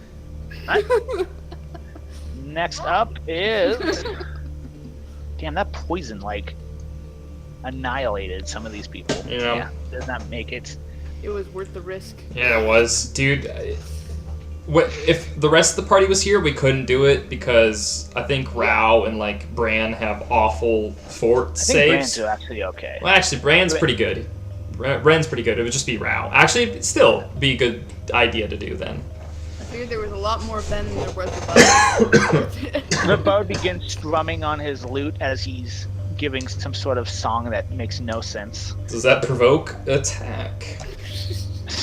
Next up is... Damn, that poison, like, annihilated some of these people. Yeah. Does not make it. It was worth the risk. Yeah, it was. Dude, what if the rest of the party was here, we couldn't do it because I think Rao and, like, Bran have awful fort I think saves. Brands are actually okay. Well, actually, Bran's pretty good. Bren's pretty good. It would just be Rao. Actually, it'd still be a good idea to do then. I figured there was a lot more Ben than there was above. The bard begins strumming on his lute as he's giving some sort of song that makes no sense. Does that provoke attack?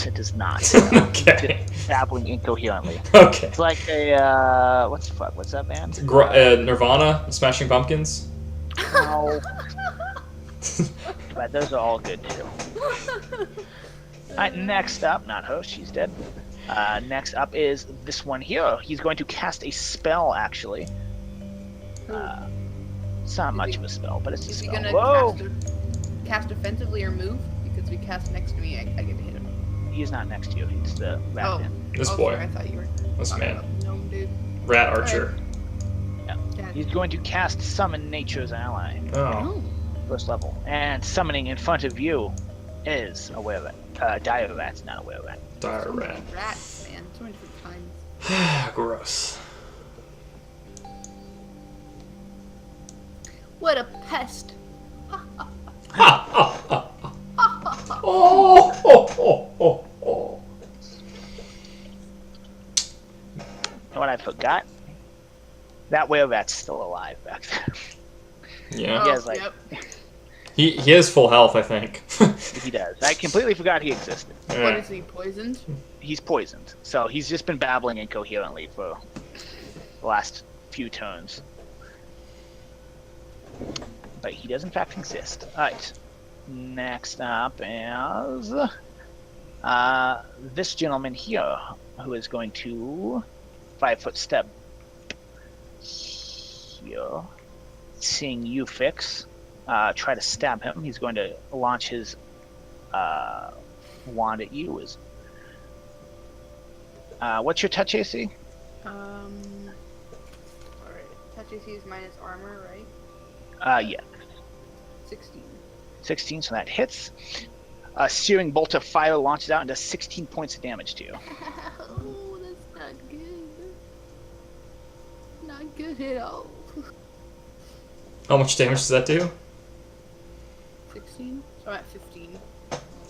It does not. Okay. Just babbling incoherently. Okay. It's like a what's that band? Nirvana, Smashing Pumpkins. No. But those are all good too. Alright, next up, not her, she's dead. Next up is this one here. He's going to cast a spell, actually. It's not much of a spell, but it's a Is he spell. gonna Whoa! cast offensively or move? Because if he casts next to me, I get to hit him. He's not next to you. He's the rat Oh. man. This Oh, boy. sorry, I thought you were. This man. No, dude. Rat Archer. Yeah. Yeah. He's going to cast Summon Nature's Ally, Oh. first level. And summoning in front of you is a were-rat. Dire rat's not a were-rat. Dire So many rat. rats, man. So many different kinds. Gross. What a pest. Oh. And what I forgot, that were-rat's still alive back there. Yeah. He has, like- Yep. He has full health, I think. He does. I completely forgot he existed. What Yeah. is he, poisoned? He's poisoned, so he's just been babbling incoherently for the last few turns. But he does in fact exist. Alright. Next up is this gentleman here, who is going to 5-foot step here. Seeing you, Fyx, try to stab him. He's going to launch his wand at you. What's your touch AC? Alright. Touch AC is minus armor, right? Yeah. 16. 16, so that hits. A searing bolt of fire launches out and does 16 points of damage to you. Good hit all. How much damage does that do? 16? So I'm at 15.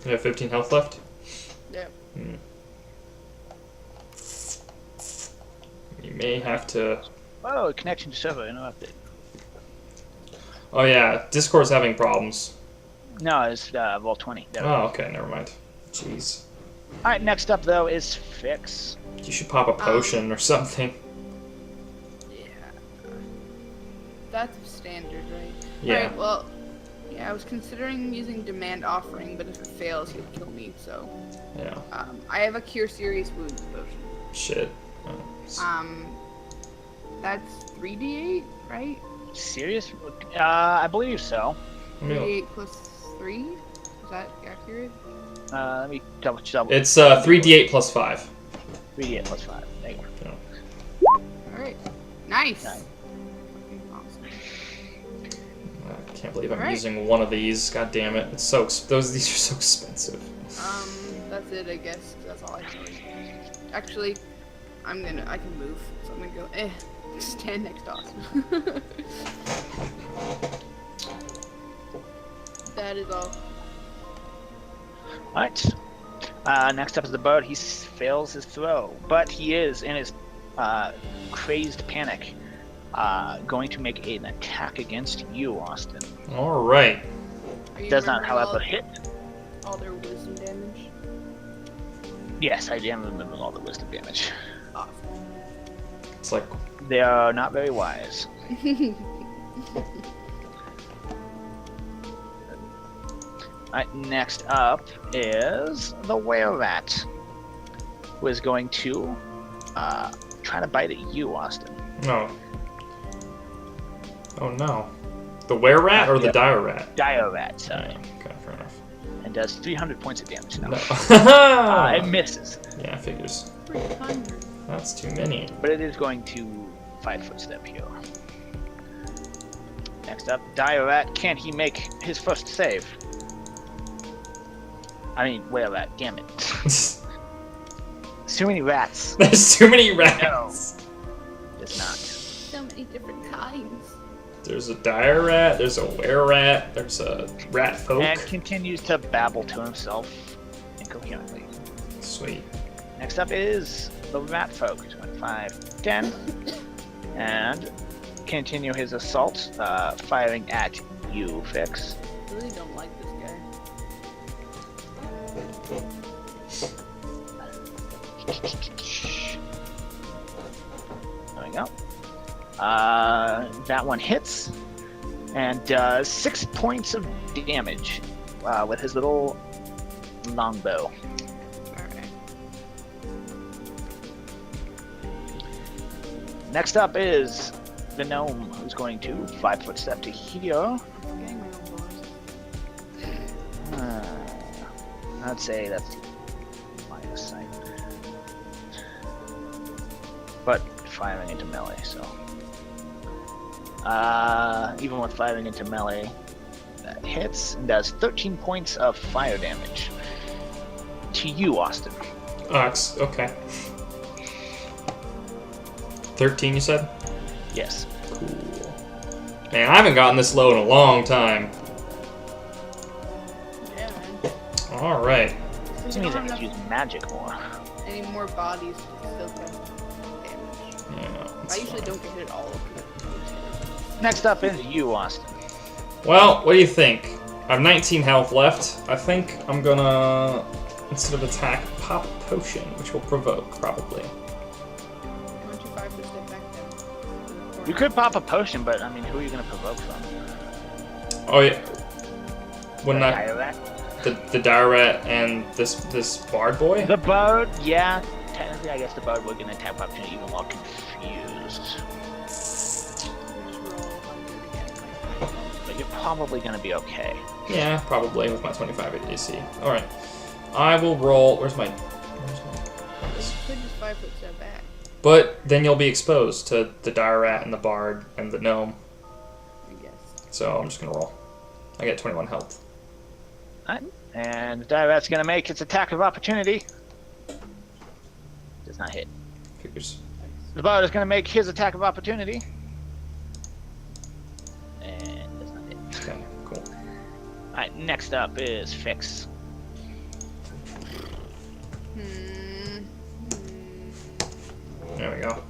You have 15 health left? Yep. You may have to... Oh, connection to server interrupted. Oh yeah, Discord's having problems. No, it's roll 20. There we Oh, go. okay, never mind. Jeez. Alright, next up though is Fyx. You should pop a potion or something. Yeah. That's standard, right? Yeah. Alright, well, yeah, I was considering using Demand Offering, but if it fails, he'll kill me, so. Yeah. I have a Cure Serious Wounds potion. Shit. That's 3d8, right? Serious? I believe so. 3d8 plus 3? Is that accurate? Let me double. It's 3d8 plus 5. 3d8 plus 5. There you go. Alright. Nice! Nice. Awesome. I can't believe I'm Alright. using one of these. God damn it! It's so these are so expensive. That's it, I guess. 'Cause that's all I can really. Actually, I can move, so I'm gonna go. Stand next to Austin. That is all. Alright. Next up is the bird. He fails his throw, but he is in his crazed panic going to make an attack against you, Austin. All right. Are you Does not, remembering however, hit. all their wisdom damage? Yes, I am remembering all the wisdom damage. Awesome. It's like They are not very wise. Alright, next up is the were-rat, who is going to try to bite at you, Austin. no. Oh no. The were-rat or the Yep. dire-rat? Dire-rat, sorry. Okay, fair enough. And does 300 points of damage now. No. It misses, Yeah, figures. 300. That's too many. but it is going to 5-foot step here. Next up, Dire-rat. Can he make his first save? I mean, were-rat, damn it. Too many rats. There's too many rats. Does not. So many different kinds. There's a dire rat, there's a were rat, there's a rat folk. And continues to babble to himself incoherently. Sweet. Next up is the rat folk. 5, 10. And continue his assault, firing at you, Fyx. I really don't like this guy. There we go. That one hits and does 6 points of damage with his little longbow. Alright. Next up is the gnome, who's going to 5-foot step to here. Getting my own bonus. I'd say that's minus sight. But firing into melee, so. Even with firing into melee, that hits and does 13 points of fire damage to you, Austin. Okay. 13, you said? Yes. Cool. Man, I haven't gotten this low in a long time. Yeah, man. Alright. This We means don't I have could use magic more. any more bodies to still cast damage. Yeah, I that's usually fine. don't get hit at all. Next up is you, Austin. Well, what do you think? I have 19 health left. I think I'm gonna, instead of attack, pop a potion, which will provoke, probably. 25 step back down. You could pop a potion, but I mean, who are you going to provoke from? Oh yeah. Wouldn't The that Dire-rat? the dire rat and this bard boy? The bird, yeah. Technically, I guess the bird would get an attack of opportunity even while confused. But you're probably going to be okay. Yeah, probably with my 25 AC. All right. I will roll. Where's my? You could just 5 foot step back. But then you'll be exposed to the dire rat and the bard and the gnome. I guess. So I'm just gonna roll. I get 21 health. Alright. And the Dire-rat's going to make its attack of opportunity. Does not hit. Figures. The bird is going to make his attack of opportunity. Alright, next up is Fyx. There we go.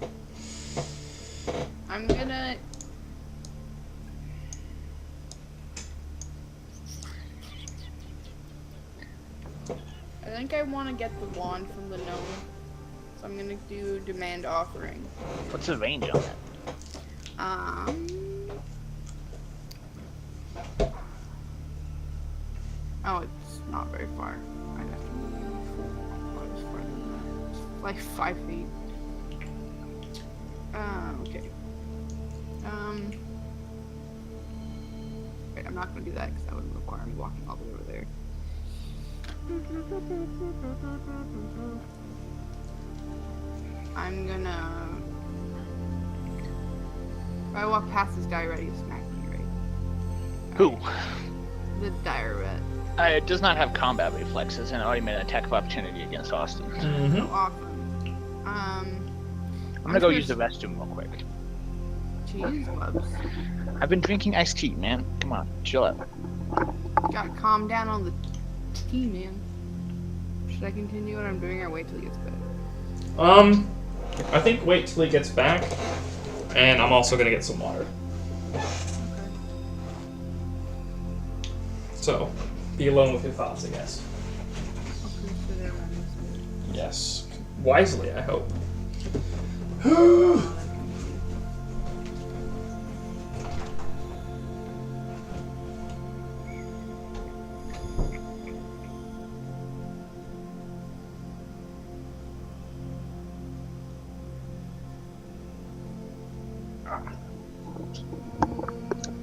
I'm gonna... I think I want to get the wand from the gnome. So I'm gonna do demand offering. What's the range on that? Oh, it's not very far. I'd have to move farther than that. It's like 5 feet. Okay. Wait, I'm not gonna do that because that would require me walking all the way over there. I'm gonna... If I walk past this guy, ready to smack me, right? Who? The dire rat. It does not have combat reflexes and already made an attack of opportunity against Austin. Mm-hmm. Oh, awesome. I'm gonna go use the restroom real quick. Cheese clubs. I've been drinking iced tea, man. Come on, chill out. Gotta calm down on the tea, man. Should I continue what I'm doing or wait till he gets back? I think wait till he gets back, and I'm also gonna get some water. So, be alone with your thoughts, I guess. I'll consider my message. Yes, wisely, I hope.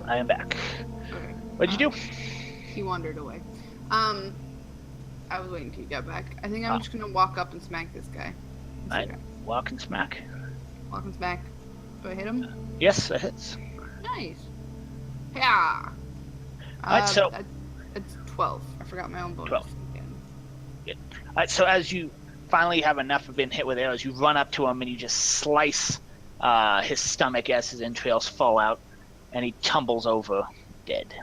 I am back. Okay. What'd you do? He wandered away. I was waiting till he got back. I think I'm just gonna walk up and smack this guy. Alright, walk and smack. Walk and smack. Do I hit him? Yes, it hits. Nice. Yeah. Alright, so... It's 12. I forgot my own bonus 12. again. Alright, so as you finally have enough of being hit with arrows, you run up to him and you just slice his stomach as his entrails fall out, and he tumbles over dead.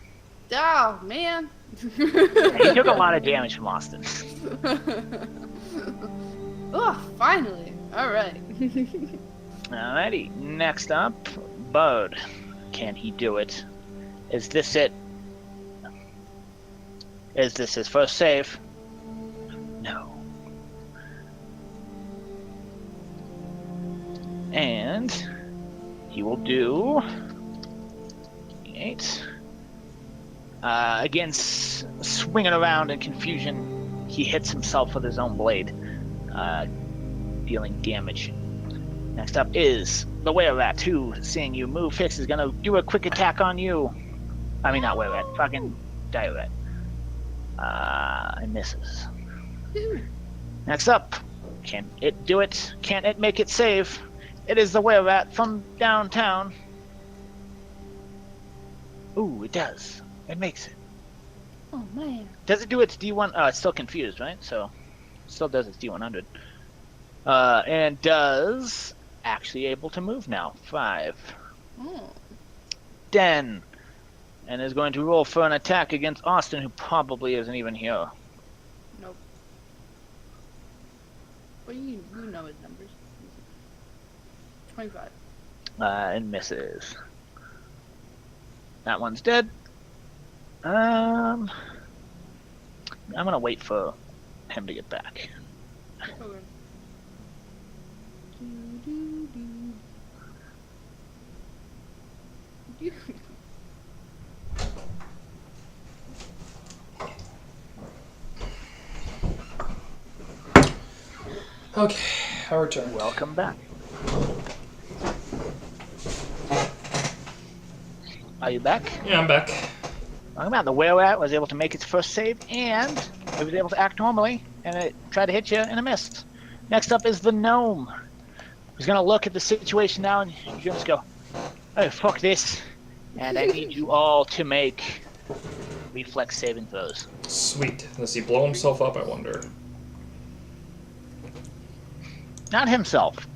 Oh, man. He took a lot of damage from Austin. Oh, finally. Alright. Alrighty, next up, Bud. Can he do it? Is this it? Is this his first save? No. And he will do 8. Again, swinging around in confusion, he hits himself with his own blade, dealing damage. Next up is the Were-Rat, who, seeing you move, Fyx is gonna do a quick attack on you. I mean, not Were-Rat, fucking Dire-Rat. And misses. Next up, can it do it? Can't it make it save? It is the Were-Rat from downtown. Ooh, it does. It makes it. Oh, man. Does it do its D1? It's still confused, right? So, still does its D100. And does actually able to move now. 5. Oh. 10. And is going to roll for an attack against Austin, who probably isn't even here. Nope. Well, you know his numbers. 25. And misses. That one's dead. I'm gonna wait for him to get back. Okay. Okay, I return. Welcome back. Are you back? Yeah, I'm back. Welcome back. The Were-Rat was able to make its first save, and it was able to act normally, and it tried to hit you and it missed. Next up is the Gnome. He's gonna look at the situation now, and you're just go, oh, fuck this. And I need you all to make reflex saving throws. Sweet. Does he blow himself up, I wonder? Not himself.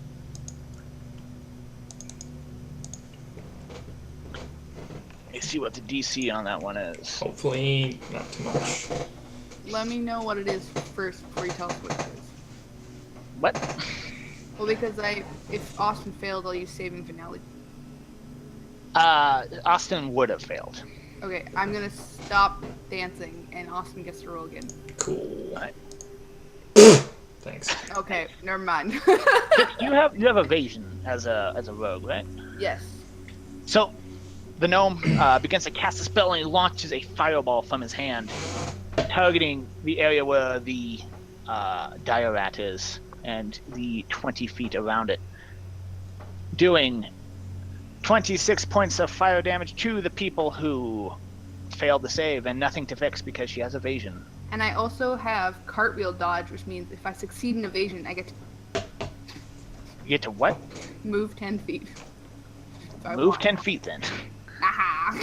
me see what the DC on that one is. Hopefully, not too much. Let me know what it is first before you tell us what it is. What? Well, because if Austin failed, I'll use saving finale. Austin would have failed. Okay, I'm gonna stop dancing, and Austin gets to roll again. Cool. Alright. Thanks. Okay, never mind. You have evasion as a rogue, right? Yes. So, the gnome begins to cast a spell and he launches a fireball from his hand, targeting the area where the dire rat is and the 20 feet around it, doing 26 points of fire damage to the people who failed to save, and nothing to fix because she has evasion. And I also have cartwheel dodge, which means if I succeed in evasion, I get to You get to what? move 10 feet. If I Move want. 10 feet then. Aha!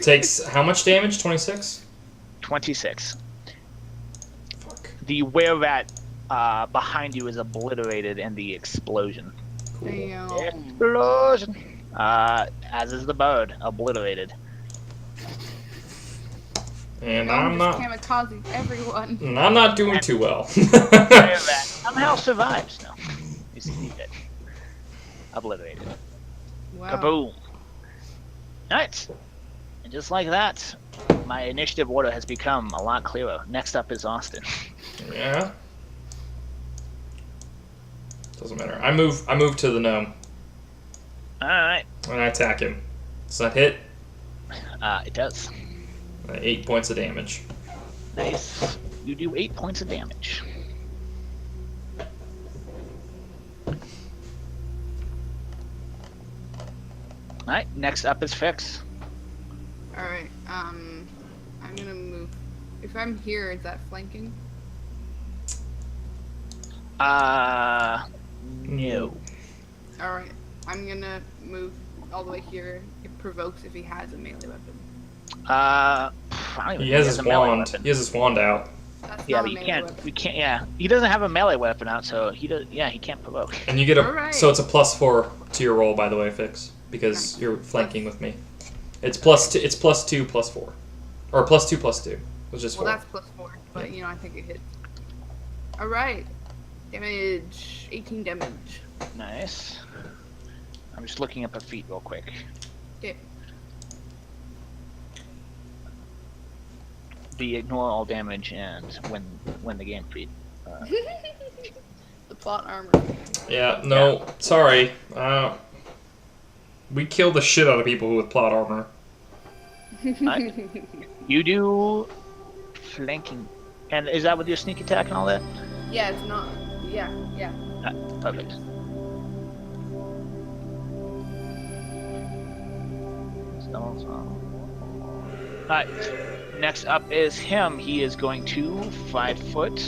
Takes how much damage? 26? 26. Fuck. The were-rat behind you is obliterated in the explosion. Cool. Damn. Explosion! As is the bird, obliterated. And I'm I'm just not. kamikaze everyone. And I'm not doing too well. Were-rat somehow survives. No. He's dead. Obliterated. Wow. Kaboom! Alright. And just like that, my initiative order has become a lot clearer. Next up is Austin. Yeah. Doesn't matter. I move to the gnome Alright. and I attack him. Does that hit? It does. 8 points of damage. Nice. You do 8 points of damage. Alright, next up is Fyx. Alright, I'm gonna move. If I'm here, is that flanking? No. Alright, I'm gonna move all the way here. It provokes if he has a melee weapon. I don't even He think has his a melee wand. weapon. He has his wand out. That's Yeah, not but a you melee can't. weapon. We can't. Yeah, he doesn't have a melee weapon out, so he does. Yeah, he can't provoke. And you get a Alright. so it's a +4 to your roll, by the way, Fyx, because Nice. you're flanking with me. It's +2. It's +2 +4, or +2 +2. It was just Well, 4. that's +4, but I think it hits. Alright. Damage. 18 damage. Nice. I'm just looking up a feat real quick. Okay. The ignore all damage and win the game feat. The plot armor. Yeah. No. Sorry. We kill the shit out of people with plot armor. You do flanking, and is that with your sneak attack and all that? Yeah, it's not. Yeah. Perfect. Alright, next up is him. He is going to 5 foot.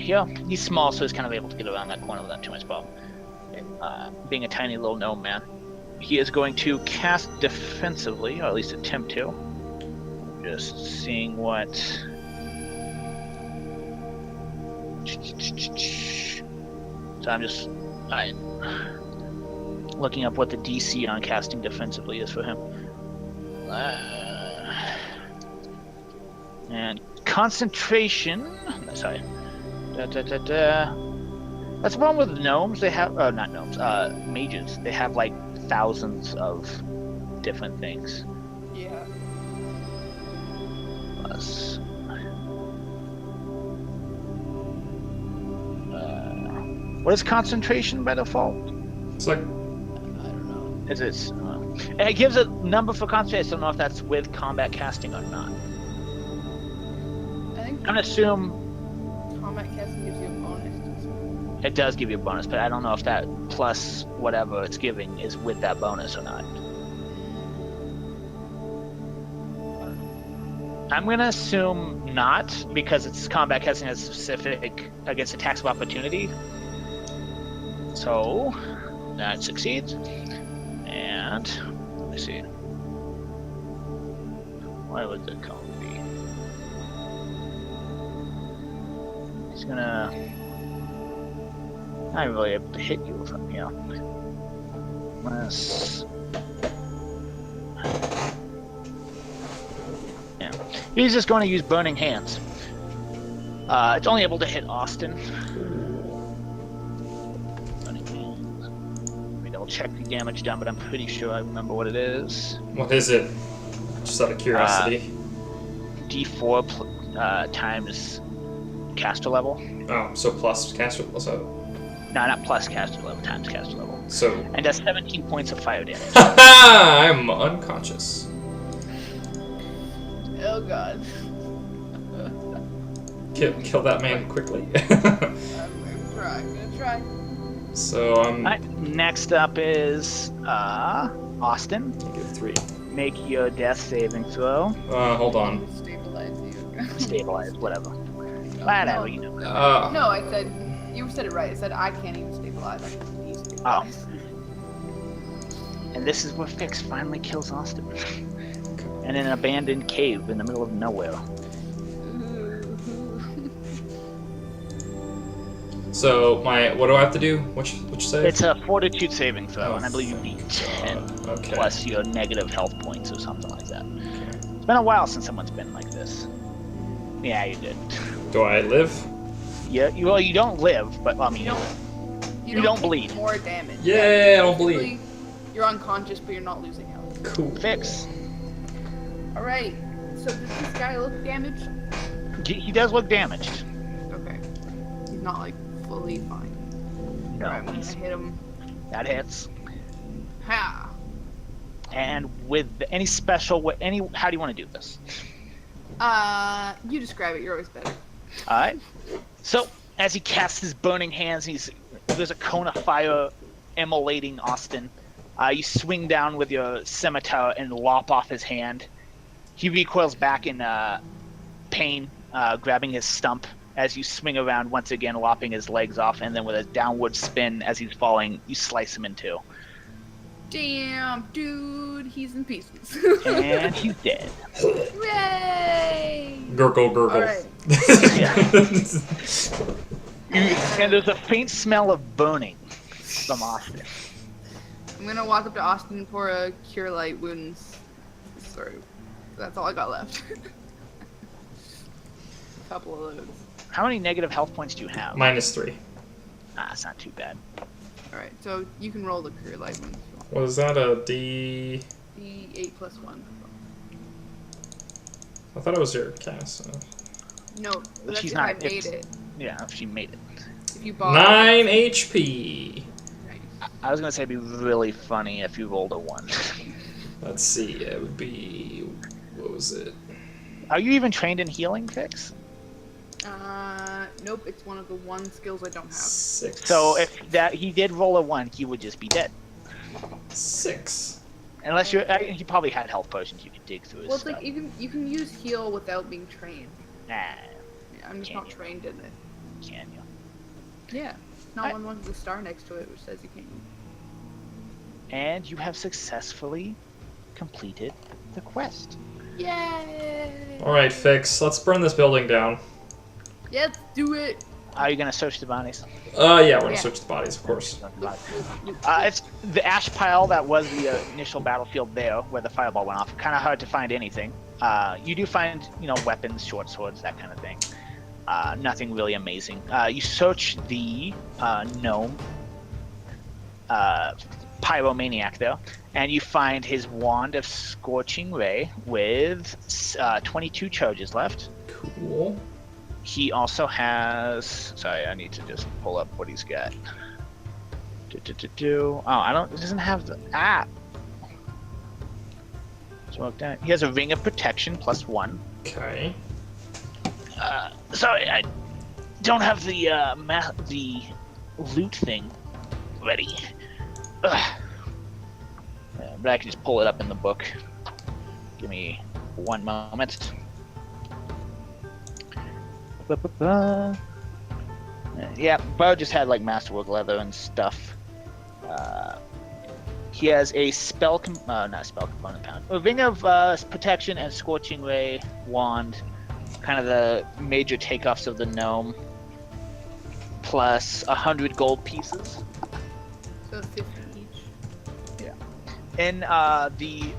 Here. He's small, so he's kind of able to get around that corner without too much problem. Being a tiny little gnome man. He is going to cast defensively, or at least attempt to. Just seeing what... So I'm just looking up what the DC on casting defensively is for him. And concentration. Sorry. That's the problem with gnomes. They have, not gnomes, mages. They have like thousands of different things. Yeah. Plus, what is concentration by default? It's like I don't know. Is it? It gives a number for concentration. I don't know if that's with combat casting or not. I think I'm gonna assume combat casting gives you a bonus. it does give you a bonus, but I don't know if that plus whatever it's giving is with that bonus or not. I'm gonna assume not, because it's combat casting has specific against attacks of opportunity. So that succeeds. And let me see. Why would the column be? He's gonna not really able to hit you from here. Unless Yeah. He's just going to use Burning Hands. It's only able to hit Austin. Burning Hands. Let me double check the damage done, but I'm pretty sure I remember what it is. What is it? Just out of curiosity. D4 times caster level. Oh, so plus caster. So. No, not plus caster level, times caster level. So. And does 17 points of fire damage. I'm unconscious. Oh god. Kill that man quickly. I'm gonna try. So I'm. Alright, next up is Austin. Give 3. Make your death saving throw. Hold on. Stabilize you. Stabilize, whatever. Whatever, you know. No, I said, you said it right. I said I can't even stabilize. I can be stabilized. And this is where Fyx finally kills Austin. In an abandoned cave in the middle of nowhere. So what do I have to do? Which save? It's a fortitude saving throw, and I believe you beat 10 okay. plus your negative health points or something like that. It's been a while since someone's been like this. Yeah, you did. Do I live? Yeah, you don't live, but I mean, you don't take bleed. More damage. Yeah, I don't bleed. Basically, you're unconscious, but you're not losing health. Cool. Fyx. All right. So does this guy look damaged? He does look damaged. Okay. He's not like fully fine. No, Alright, I'm gonna hit him. that hits. Ha! And with any special, how do you want to do this? You describe it. You're always better. All right. So as he casts his burning hands, there's a cone of fire immolating Austin. You swing down with your scimitar and lop off his hand. He recoils back in pain, grabbing his stump as you swing around once again, lopping his legs off, and then with a downward spin as he's falling, you slice him in two. Damn, dude, he's in pieces. And he's dead. Yay! Gurgle, gurgle. Alright. And there's a faint smell of burning from Austin. I'm gonna walk up to Austin and pour a Cure Light Wounds. Sorry, that's all I got left. A couple of those. How many negative health points do you have? -3. It's not too bad. Alright, so you can roll the Cure Light Wounds. Was that a D? D8 plus 1. I thought it was your cast. So. No, that's She's if not- I made it. Yeah, she made it. If you bought 9 HP. Nice. I was gonna say it'd be really funny if you rolled a 1. Let's see. It would be. What was it? Are you even trained in healing, Fyx? Nope, it's one of the one skills I don't have. 6. So if he did roll a 1, he would just be dead. 6. Unless he probably had health potions you could dig through his Well, it's stuff. like you can use heal without being trained. Nah, Yeah, I'm just Can not you? trained in it. can you? Yeah, not one with the star next to it which says you can't. And you have successfully completed the quest. Yay! Alright, Fyx. Let's burn this building down. Let's do it. Are you gonna search the bodies? Yeah, we're gonna Yeah. search the bodies, of course. It's the ash pile that was the initial battlefield there, where the fireball went off. Kind of hard to find anything. You do find, weapons, short swords, that kind of thing. Nothing really amazing. You search the gnome, pyromaniac though, and you find his wand of scorching ray with 22 charges left. Cool. He also has. Sorry, I need to just pull up what he's got. Oh, it doesn't have the. Smoke down. He has a ring of protection +1. Okay. Sorry, I don't have the loot thing ready. Ugh. But I can just pull it up in the book. Give me one moment. Yeah, Bo just had like masterwork leather and stuff. He has a not spell component pound. A ring of protection and scorching ray wand, kind of the major takeoffs of the gnome, plus 100 gold pieces. So 50 each. In the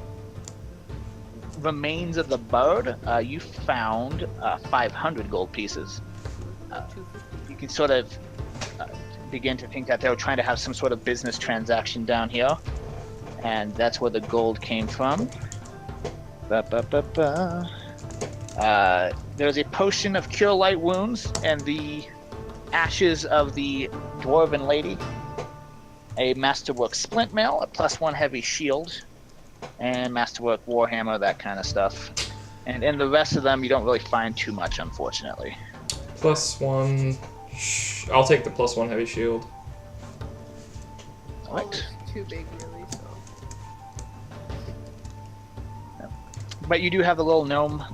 remains of the bird, you found 500 gold pieces. You can sort of begin to think that they were trying to have some sort of business transaction down here, and that's where the gold came from. There's a potion of cure light wounds and the ashes of the dwarven lady, a masterwork splint mail, a +1 heavy shield, and masterwork warhammer, that kind of stuff. And in the rest of them, you don't really find too much, unfortunately. +1. I'll take the +1 heavy shield. All right. Too big, really. So. But you do have the little gnome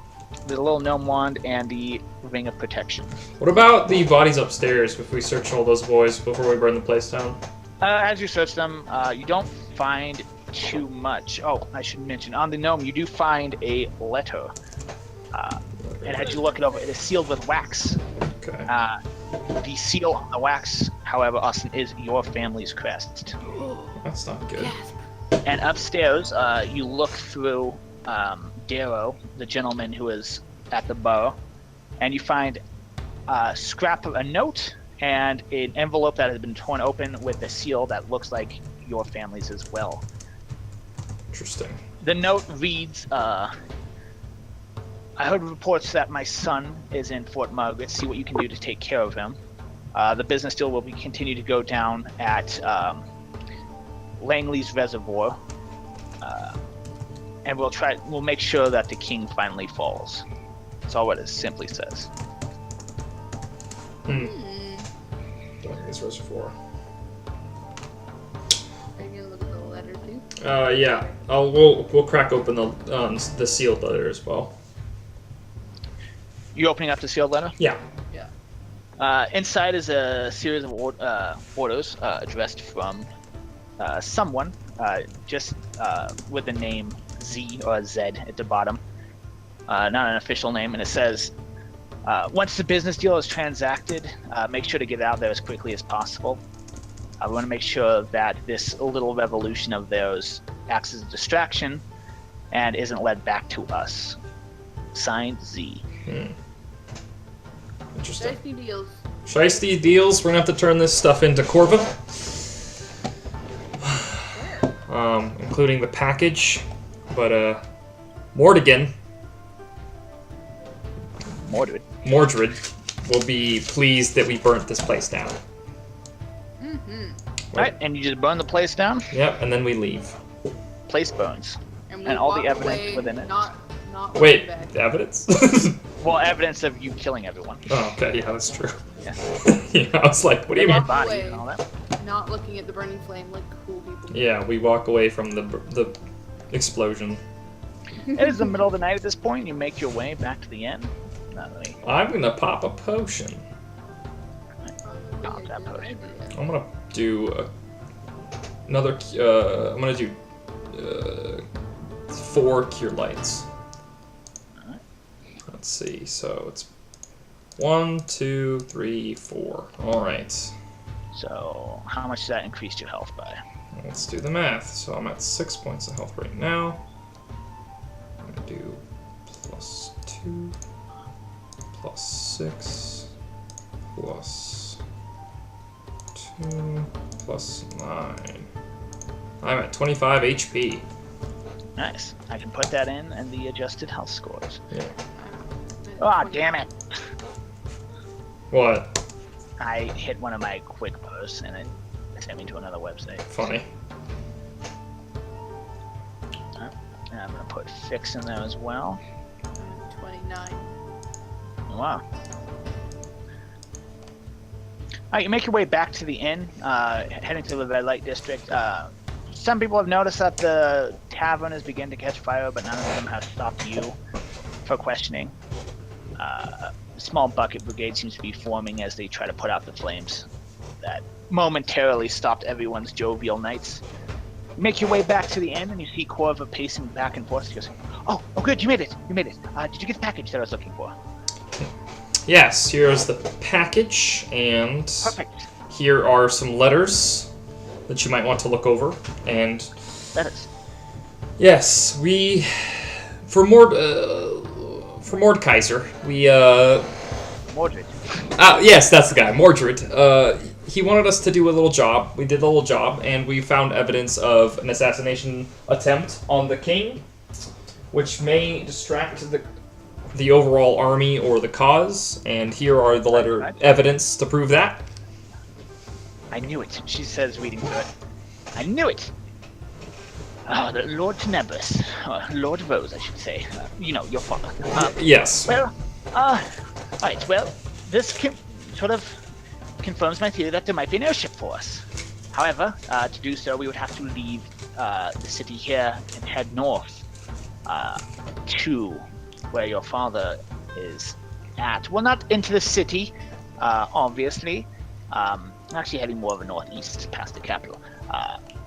wand and the ring of protection. What about the bodies upstairs? If we search all those boys before we burn the place down. As you search them, you don't find too much. Oh, I should mention, on the gnome, you do find a letter. And as you look it over, it is sealed with wax. Okay. The seal on the wax, however, Austin, is your family's crest. That's not good. And upstairs, you look through Darrow, the gentleman who is at the bar, and you find a scrap of a note and an envelope that has been torn open with a seal that looks like your family's as well. Interesting. The note reads, I heard reports that my son is in Fort Margaret. See what you can do to take care of him. The business deal will be continue to go down at Langley's Reservoir. And we'll make sure that the king finally falls. That's all what it simply says. Langley's Reservoir. Are you gonna look at the letter too? Yeah. We'll crack open the sealed letter as well. You opening up the sealed letter? Yeah. Inside is a series of orders addressed from someone, just with the name Z or Z at the bottom. Not an official name, and it says, once the business deal is transacted, make sure to get out there as quickly as possible. I want to make sure that this little revolution of theirs acts as a distraction and isn't led back to us. Signed, Z. Interesting. Shiesty deals. Shiesty deals. We're gonna have to turn this stuff into Corva. Including the package. But Mordred will be pleased that we burnt this place down. Right, and you just burn the place down? Yep, and then we leave. Place burns. We And all the walk evidence away, within it. Not Wait, back. the evidence? Well, evidence of you killing everyone. Oh, okay, yeah, that's true. Yeah. Yeah, I was like, what do you mean? Dead bodies away. and all that. Not looking at the burning flame like cool people. Yeah, we walk away from the explosion. It is the middle of the night at this point. You make your way back to the inn. Not really. I'm gonna pop a potion. Pop that potion. I'm gonna do another. I'm gonna do 4 cure lights. Alright. Let's see. So it's 1, 2, 3, 4. All right. So, how much does that increase your health by? Let's do the math. So I'm at 6 points of health right now. I'm gonna do +2, +6, +2, +9. I'm at 25 HP. Nice. I can put that in and the adjusted health scores. Yeah. Ah, damn it! What? I hit one of my quick posts and it sent me to another website. Funny. And I'm gonna put Fyx in there as well. 29. Wow. Alright, you make your way back to the inn, heading to the red light district. Some people have noticed that the tavern has begun to catch fire, but none of them have stopped you for questioning. A small bucket brigade seems to be forming as they try to put out the flames that momentarily stopped everyone's jovial nights. You make your way back to the inn and you see Corva pacing back and forth. She goes, oh, good, you made it. Did you get the package that I was looking for? Yes, here's the package, and Perfect. here are some letters that you might want to look over. And Letters. Yes, we for Mordekaiser, we Mordred. yes, that's the guy, Mordred. He wanted us to do a little job. We did a little job, and we found evidence of an assassination attempt on the king, which may distract the overall army or the cause. And here are the letter evidence to prove that. I knew it. She says, reading through it. I knew it. The Lord Tenebris, Lord Rose, I should say. Your father. Yes. Well, alright, well, this sort of confirms my theory that there might be an airship for us. However, to do so, we would have to leave the city here and head north to where your father is at. Well, not into the city, obviously. Actually heading more of a northeast past the capital.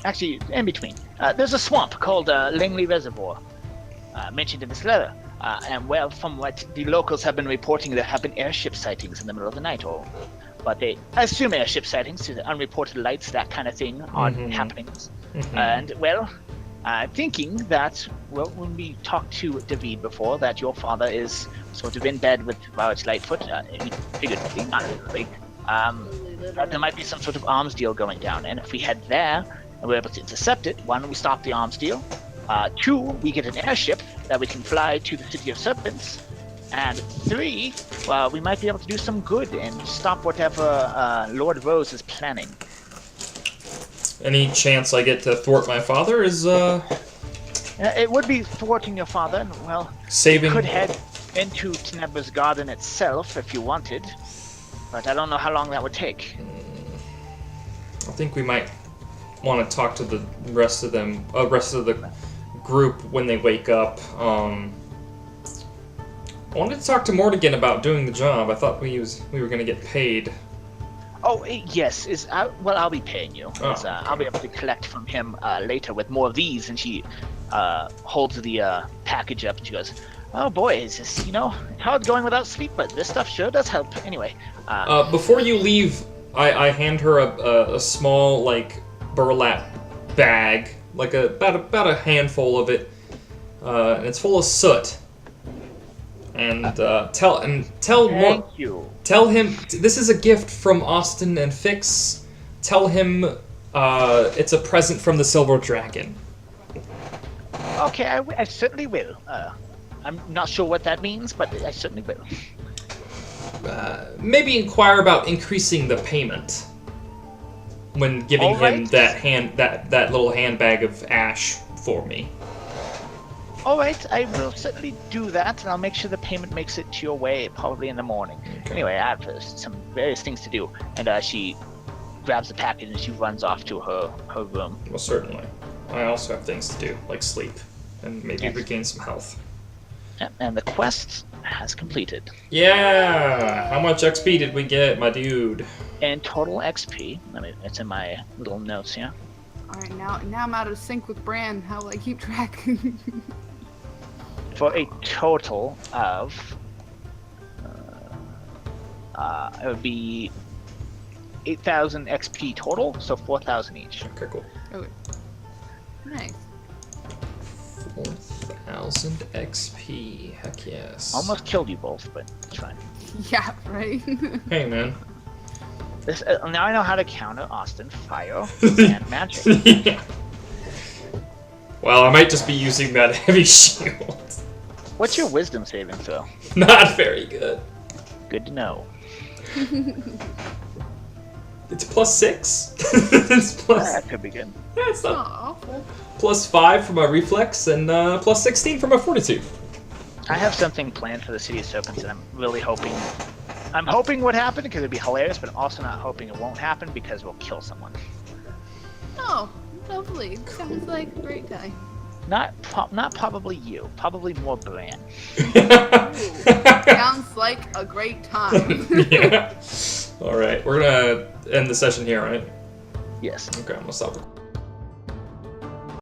Actually, in between. There's a swamp called Langley Reservoir, mentioned in this letter. And well, from what the locals have been reporting, there have been airship sightings in the middle of the night. But they assume airship sightings, unreported lights, that kind of thing, odd happenings. And well, I'm thinking that, well, when we talked to David before, that your father is sort of in bed with Robert Lightfoot, figuratively, not literally, that there might be some sort of arms deal going down. And if we head there and we're able to intercept it, one, we stop the arms deal. Two, we get an airship that we can fly to the City of Serpents. And three, well, we might be able to do some good and stop whatever Lord Rose is planning. Any chance I get to thwart my father is, It would be thwarting your father, and, well, saving... you could head into Tenebra's garden itself if you wanted, but I don't know how long that would take. I think we might want to talk to the rest of them, rest of the group when they wake up. I wanted to talk to Mortigan about doing the job. I thought we were going to get paid. Oh, yes. I'll be paying you. I'll be able to collect from him later with more of these. And she holds the package up and she goes, "Oh boy, it's just, it's hard going without sleep, but this stuff sure does help." Anyway. Before you leave, I hand her a small, like, burlap bag, like about a handful of it, and it's full of soot. And tell Thank you. Tell him this is a gift from Austin and Fyx. Tell him it's a present from the Silver Dragon. Okay, I certainly will. I'm not sure what that means, but I certainly will. Maybe inquire about increasing the payment when giving him that little handbag of ash for me. Alright, I will certainly do that, and I'll make sure the payment makes it to your way probably in the morning. Okay. Anyway, I have some various things to do, and she grabs the package and she runs off to her room. Well, certainly. I also have things to do, like sleep, and maybe regain some health. Yep, and the quest has completed. Yeah! How much XP did we get, my dude? And total XP, it's in my little notes here. Alright, now I'm out of sync with Bran. How will I keep track? For a total of, it would be 8,000 XP total, so 4,000 each. Okay, cool. Okay. Nice. 4,000 XP. Heck yes. Almost killed you both, but it's fine. Yeah, right? Hey, man. This, now I know how to counter Austin, fire, and magic. Yeah. Well, I might just be using that heavy shield. What's your wisdom saving throw? Not very good. Good to know. It's +6. It's plus. That could be good. Yeah, it's not awful. +5 for my reflex and +16 for my fortitude. I have something planned for the City of Serpents, and I'm really hoping. I'm hoping what happened because it'd be hilarious, but I'm also not hoping it won't happen because we'll kill someone. Oh, lovely. Sounds like a great time. Not probably you. Probably more Bran. Sounds like a great time. Yeah. All right, we're gonna end the session here, right? Yes. Okay, I'm gonna stop.